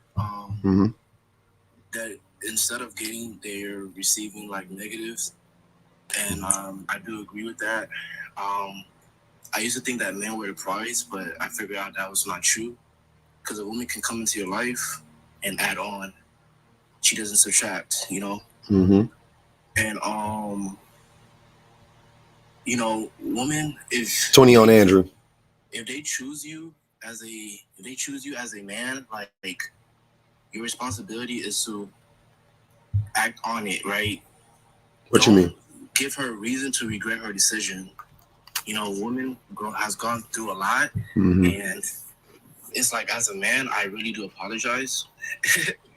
That instead of gaining, they're receiving like negatives. And I do agree with that. I used to think that men were the prize, but I figured out that was not true. Because a woman can come into your life and add on. She doesn't subtract, you know? And, women, if 20 on Andrew. If they choose you as a man, like your responsibility is to act on it, right? What you mean? Give her a reason to regret her decision. You know, woman has gone through a lot, and it's like, as a man, I really do apologize.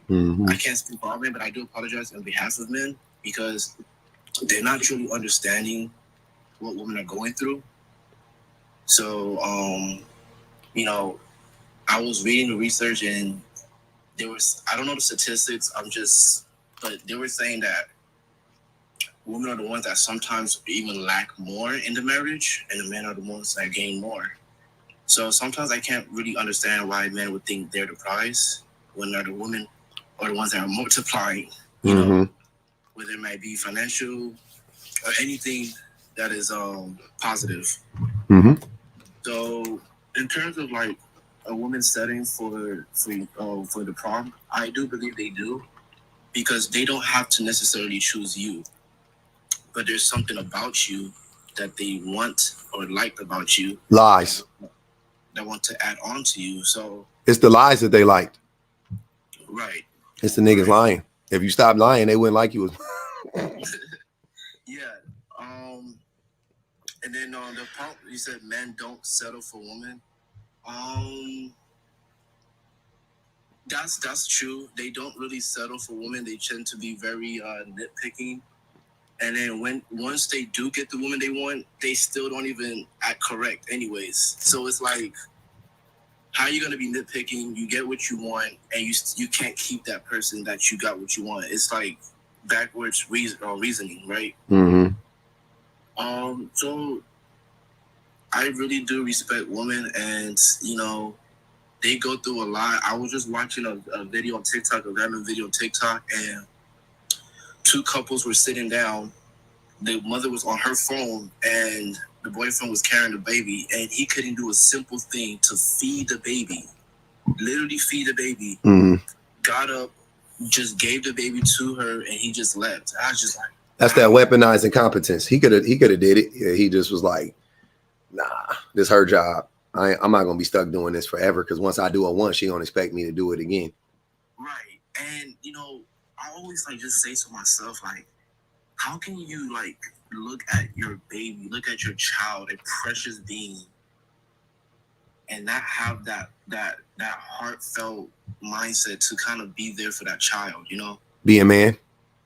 I can't speak for all men, but I do apologize on behalf of men because they're not truly understanding what women are going through. So, I was reading the research and I don't know the statistics, but they were saying that women are the ones that sometimes even lack more in the marriage, and the men are the ones that gain more. So sometimes I can't really understand why men would think they're the prize when they're the women or the ones that are multiplying, you know, whether it might be financial or anything that is positive. So in terms of like a woman setting for the prom, I do believe they do, because they don't have to necessarily choose you, but there's something about you that they want or like about you. Lies. That want to add on to you. So it's the lies that they liked. Right. It's the niggas lying. If you stop lying, they wouldn't like you. Yeah. And then the part you said men don't settle for women. That's true. They don't really settle for women. They tend to be very nitpicking. And then once they do get the woman they want, they still don't even act correct anyways. So it's like, how are you gonna be nitpicking? You get what you want, and you can't keep that person that you got what you want. It's like backwards reasoning, right? So I really do respect women, and they go through a lot. I was just watching a video on TikTok, a random video on TikTok, and two couples were sitting down. The mother was on her phone, and the boyfriend was carrying the baby, and he couldn't do a simple thing to feed the baby. Literally feed the baby. Got up, just gave the baby to her and he just left. I was just like, that's that weaponized incompetence. He could have did it. Yeah, he just was like, nah, this her job. I'm not gonna be stuck doing this forever, because once I do it once, she don't expect me to do it again. Right. And you know, I always like just say to myself, like, how can you like look at your baby, look at your child, a precious being, and not have that heartfelt mindset to kind of be there for that child, you know? Be a man.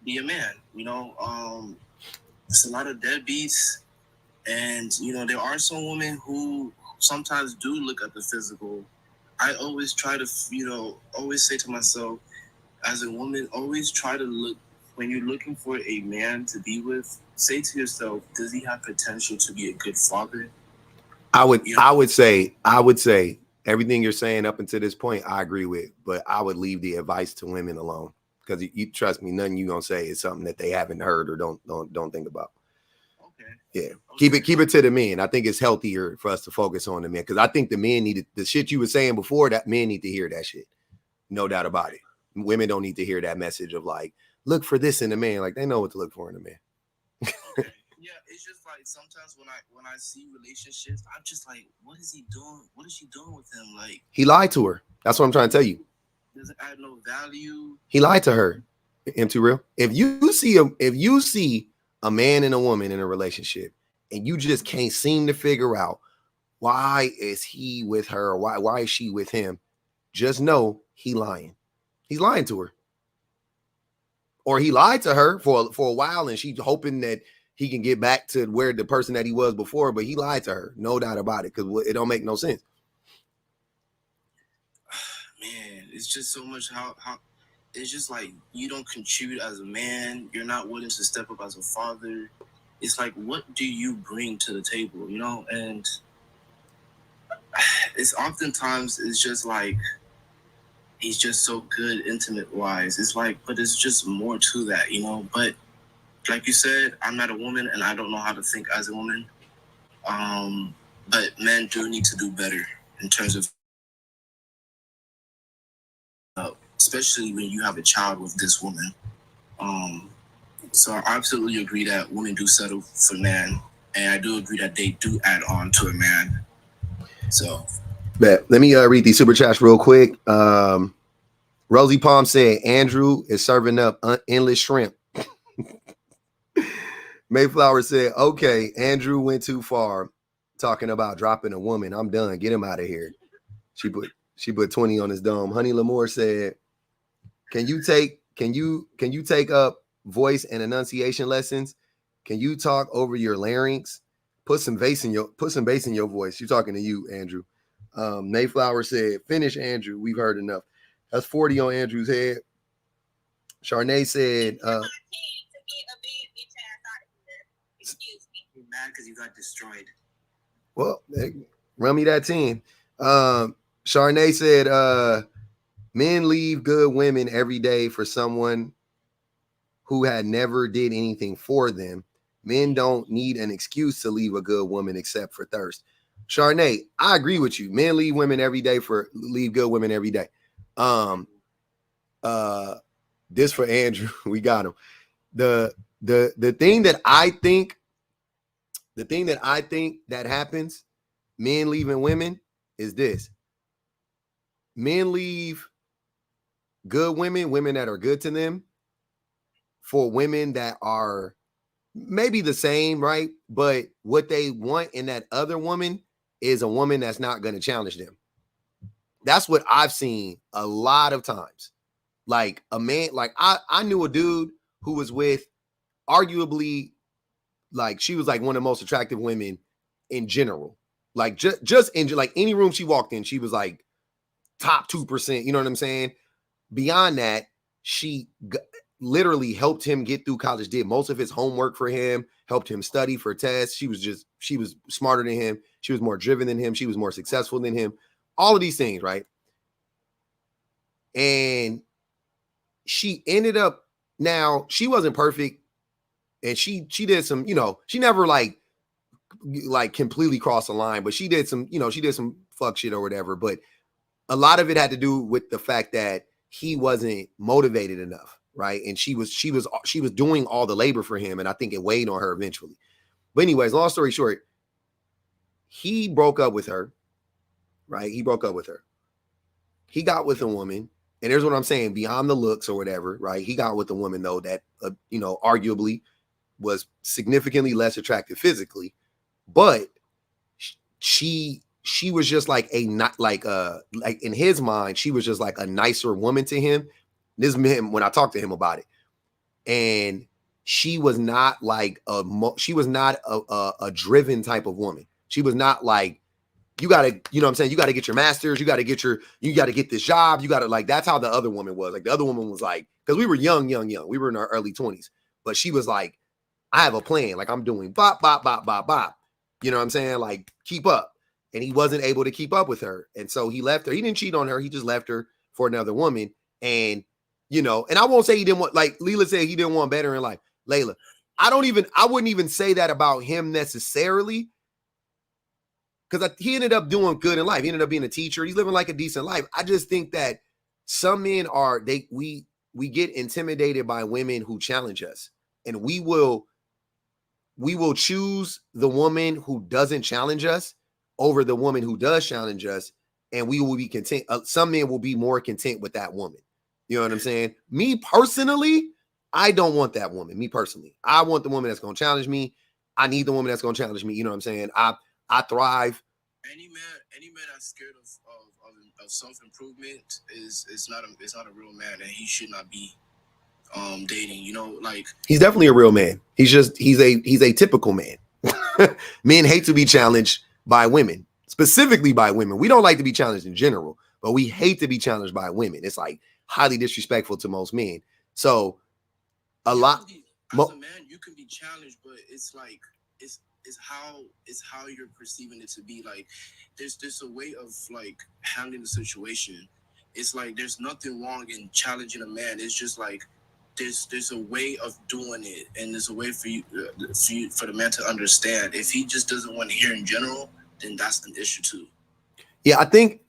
Be a man, you know. It's a lot of deadbeats, and you know, there are some women who sometimes do look at the physical. I always try to, you know, always say to myself, as a woman, always try to look, when you're looking for a man to be with, say to yourself, does he have potential to be a good father? I would say everything you're saying up until this point, I agree with, but I would leave the advice to women alone, because you trust me, nothing you're gonna say is something that they haven't heard or don't think about. Okay. Yeah. Okay. Keep it to the men. I think it's healthier for us to focus on the men, because I think the men needed the shit you were saying before. That men need to hear that shit. No doubt about it. Women don't need to hear that message of like, look for this in a man. Like, they know what to look for in a man. Okay. Yeah, it's just like sometimes when I see relationships, I'm just like, what is he doing? What is she doing with him? Like, he lied to her. That's what I'm trying to tell you. Doesn't add no value. He lied to her. M2 real. If you see a man and a woman in a relationship and you just can't seem to figure out why is he with her, or why is she with him, just know he lying. He's lying to her. Or he lied to her for a while and she's hoping that he can get back to where the person that he was before, but he lied to her. No doubt about it, because it don't make no sense. Man, it's just so much how it's just like you don't contribute as a man. You're not willing to step up as a father. It's like, what do you bring to the table, you know? And it's oftentimes it's just like, he's just so good intimate wise. It's like, but it's just more to that, you know? But like you said, I'm not a woman and I don't know how to think as a woman. But men do need to do better in terms of, especially when you have a child with this woman. So I absolutely agree that women do settle for men, and I do agree that they do add on to a man. So, let me read these super chats real quick. Rosie Palm said Andrew is serving up endless shrimp. Mayflower said, okay, Andrew went too far talking about dropping a woman. I'm done. Get him out of here. She put 20 on his dome. Honey Lamore said, can you take up voice and enunciation lessons? Can you talk over your larynx? Put some bass in your voice. You're talking to you, Andrew. Mayflower said, finish, Andrew. We've heard enough. That's 40 on Andrew's head. Charnay said, you're mad because you got destroyed. Well, run me that 10. Charnay said, men leave good women every day for someone who had never did anything for them. Men don't need an excuse to leave a good woman except for thirst. Charnay, I agree with you. Men leave good women every day. This for Andrew. We got him. The thing that I think that happens, men leaving women, is this. Men leave good women that are good to them, for women that are maybe the same, right? But what they want in that other woman is a woman that's not going to challenge them. That's what I've seen a lot of times. Like a man, like I knew a dude who was with arguably, like, she was like one of the most attractive women in general. Like just in like any room she walked in, she was like top 2%. You know what I'm saying? Beyond that, she literally helped him get through college, did most of his homework for him, helped him study for tests. She was smarter than him. She was more driven than him. She was more successful than him. All of these things, right? And she ended up, now she wasn't perfect. And she did some, you know, she never like completely crossed the line, but she did some, you know, she did some fuck shit or whatever. But a lot of it had to do with the fact that he wasn't motivated enough, right? And she was doing all the labor for him, and I think it weighed on her eventually. But anyways, long story short, he broke up with her, right? He broke up with her. He got with a woman, and here's what I'm saying, beyond the looks or whatever, right? He got with a woman though that arguably was significantly less attractive physically, but she was just like like in his mind, she was just like a nicer woman to him. This is him when I talked to him about it, and she was not like a driven type of woman. She was not like, you gotta, you know what I'm saying, you gotta get your master's, you gotta get this job, you gotta, like, that's how the other woman was. Like, the other woman was like, because we were young, we were in our early 20s, but she was like, I have a plan, like, I'm doing bop, bop, bop, bop, bop, you know what I'm saying, like, keep up. And he wasn't able to keep up with her, and so he left her. He didn't cheat on her, he just left her for another woman. And and I won't say he didn't want, like Leela said, he didn't want better in life. Layla, I wouldn't even say that about him necessarily, because he ended up doing good in life. He ended up being a teacher. He's living like a decent life. I just think that some men we get intimidated by women who challenge us, and we will choose the woman who doesn't challenge us over the woman who does challenge us, and we will be content. Some men will be more content with that woman. You know what I'm saying? Me personally, I don't want that woman. Me personally, I want the woman that's going to challenge me. I need the woman that's going to challenge me. You know what I'm saying? I thrive. Any man that's scared of self-improvement is not a real man, and he should not be dating. Like, he's definitely a real man. He's a typical man. Men hate to be challenged by women, specifically by women. We don't like to be challenged in general, but we hate to be challenged by women. It's like highly disrespectful to most men. So a lot as a man, you can be challenged, but it's like it's how you're perceiving it to be. Like, there's a way of like handling the situation. It's like there's nothing wrong in challenging a man. It's just like there's a way of doing it, and there's a way for the man to understand. If he just doesn't want to hear in general, then that's an issue too. Yeah, I think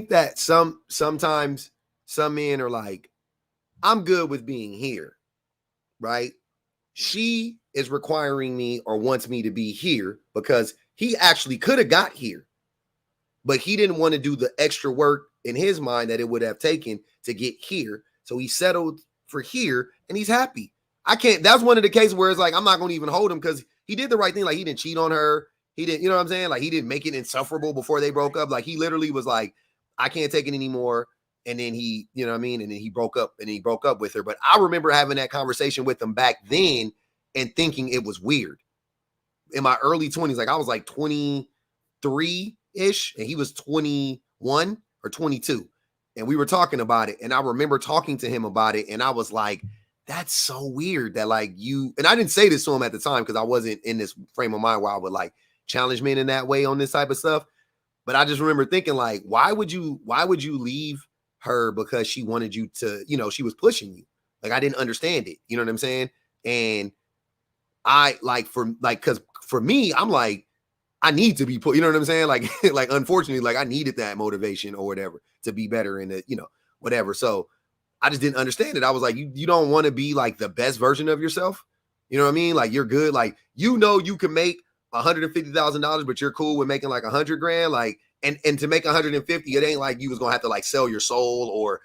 that sometimes some men are like, I'm good with being here, right? She is requiring me or wants me to be here because he actually could have got here, but he didn't want to do the extra work in his mind that it would have taken to get here. So he settled for here, and he's happy. That's one of the cases where it's like, I'm not going to even hold him because he did the right thing. Like, he didn't cheat on her. He didn't, you know what I'm saying? Like, he didn't make it insufferable before they broke up. Like, he literally was like, I can't take it anymore. And then he, you know what I mean? And then he broke up with her. But I remember having that conversation with him back then and thinking it was weird. In my early 20s, like, I was like 23-ish, and he was 21 or 22. And we were talking about it. And I remember talking to him about it. And I was like, that's so weird that, like, and I didn't say this to him at the time because I wasn't in this frame of mind where I would like challenge men in that way on this type of stuff. But I just remember thinking, like, why would you leave her because she wanted you to, she was pushing you? Like, I didn't understand it. You know what I'm saying? And I because for me, I'm like, I need to be put, you know what I'm saying? Like, like, unfortunately, like, I needed that motivation or whatever to be better in it, whatever. So I just didn't understand it. I was like, you don't want to be like the best version of yourself. You know what I mean? Like, you're good. Like, you can make $150,000, but you're cool with making like $100,000. Like, and to make 150, it ain't like you was going to have to like sell your soul or,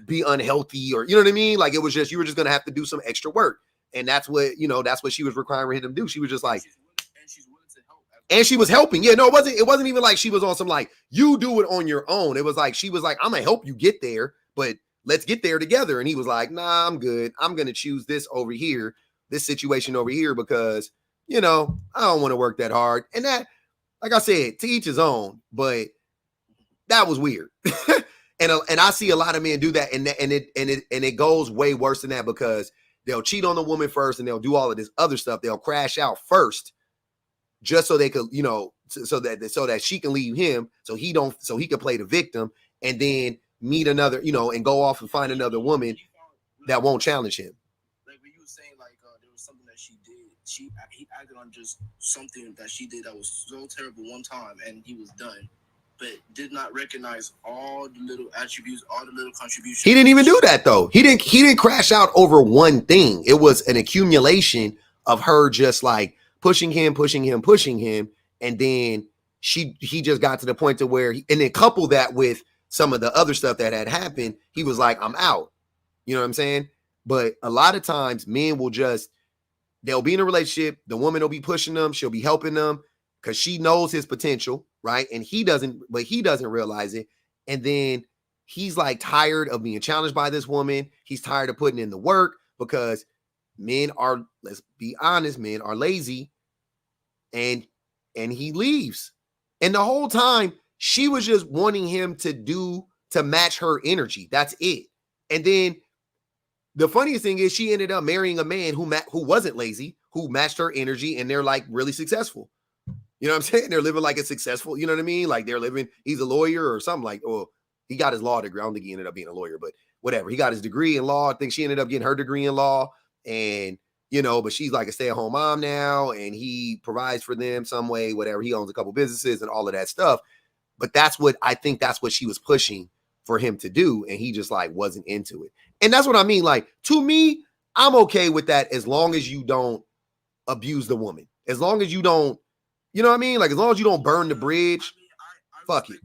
be unhealthy or, you know what I mean? Like, it was just, you were just going to have to do some extra work. And that's what she was requiring him to do. She was just like, and she was helping. Yeah, no, it wasn't even like she was on some like, you do it on your own. It was like, she was like, I'm going to help you get there, but let's get there together. And he was like, nah, I'm good. I'm going to choose this over here, this situation over here, because, I don't want to work that hard. And that, like I said, to each his own, but that was weird. and I see a lot of men do that. And it goes way worse than that, because they'll cheat on the woman first and they'll do all of this other stuff. They'll crash out first just so they could, so that she can leave him. So he could play the victim and then meet another, and go off and find another woman that won't challenge him. Like, when you were saying, like, there was something that she did. He acted on just something that she did that was so terrible one time, and he was done. but did not recognize all the little attributes, all the little contributions. He didn't even do that though. He didn't crash out over one thing. It was an accumulation of her just like pushing him, and then he just got to the point to where and then couple that with some of the other stuff that had happened, he was like, I'm out. You know what I'm saying? But a lot of times men will they'll be in a relationship, the woman will be pushing them, she'll be helping them because she knows his potential, right? And he doesn't realize it. And then he's like tired of being challenged by this woman. He's tired of putting in the work because men are, let's be honest, men are lazy. And he leaves. And the whole time she was just wanting him to match her energy. That's it. And then the funniest thing is she ended up marrying a man who wasn't lazy, who matched her energy, and they're like really successful. You know what I'm saying? They're living like a successful, you know what I mean? Like they're living, he's a lawyer or something like, oh, he got his law degree. I don't think he ended up being a lawyer, but whatever. He got his degree in law. I think she ended up getting her degree in law. And, you know, but she's like a stay-at-home mom now, and he provides for them some way, whatever. He owns a couple businesses and all of that stuff. But that's what she was pushing for him to do. And he just like wasn't into it. And that's what I mean. Like, to me, I'm okay with that as long as you don't abuse the woman. As long as you don't, you know what I mean? Like, as long as you don't burn the bridge, fuck it.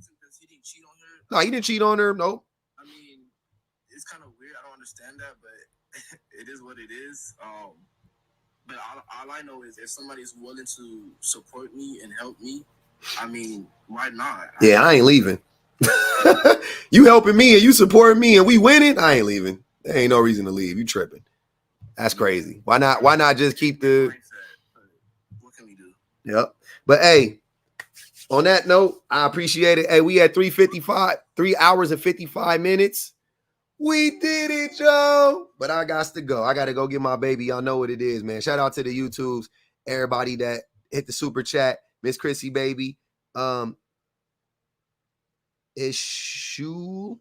No, he didn't cheat on her. Nope. I mean, it's kind of weird. I don't understand that, but it is what it is. But all I know is if somebody's willing to support me and help me, I mean, why not? Yeah, I ain't leaving. You helping me and you supporting me and we winning, I ain't leaving. There ain't no reason to leave. You tripping. That's crazy. Why not just keep the... What can we do? Yep. But hey, on that note, I appreciate it. Hey, we had 3 hours and 55 minutes. We did it, Joe. But I got to go. I got to go get my baby. Y'all know what it is, man. Shout out to the YouTubes, everybody that hit the super chat. Miss Chrissy, baby. Ishu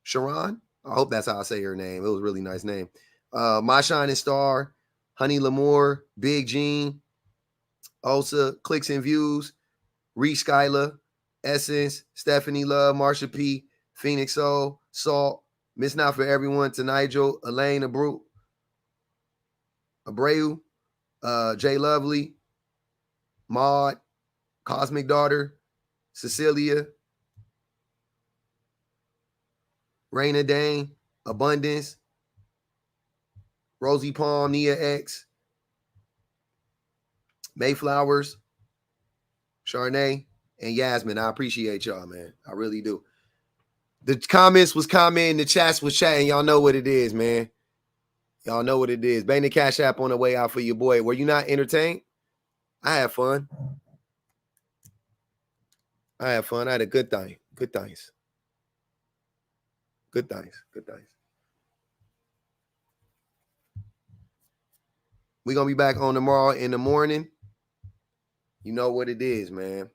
Sharon. I hope that's how I say her name. It was a really nice name. My Shining Star, Honey Lamour, Big Gene, Osa, Clicks and Views, Reese Skyla, Essence, Stephanie Love, Marsha P, Phoenix O, Salt, Miss Not For Everyone, to Nigel, Elaine Abreu, Jay Lovely, Maud, Cosmic Daughter, Cecilia, Raina Dane, Abundance, Rosie Palm, Nia X, Mayflowers, Charnay, and Yasmin. I appreciate y'all, man. I really do. The comments was commenting, the chats was chatting. Y'all know what it is, man. Y'all know what it is. Bang the Cash App on the way out for your boy. Were you not entertained? I had fun. I had a good thing. Good things. We're going to be back on tomorrow in the morning. You know what it is, man.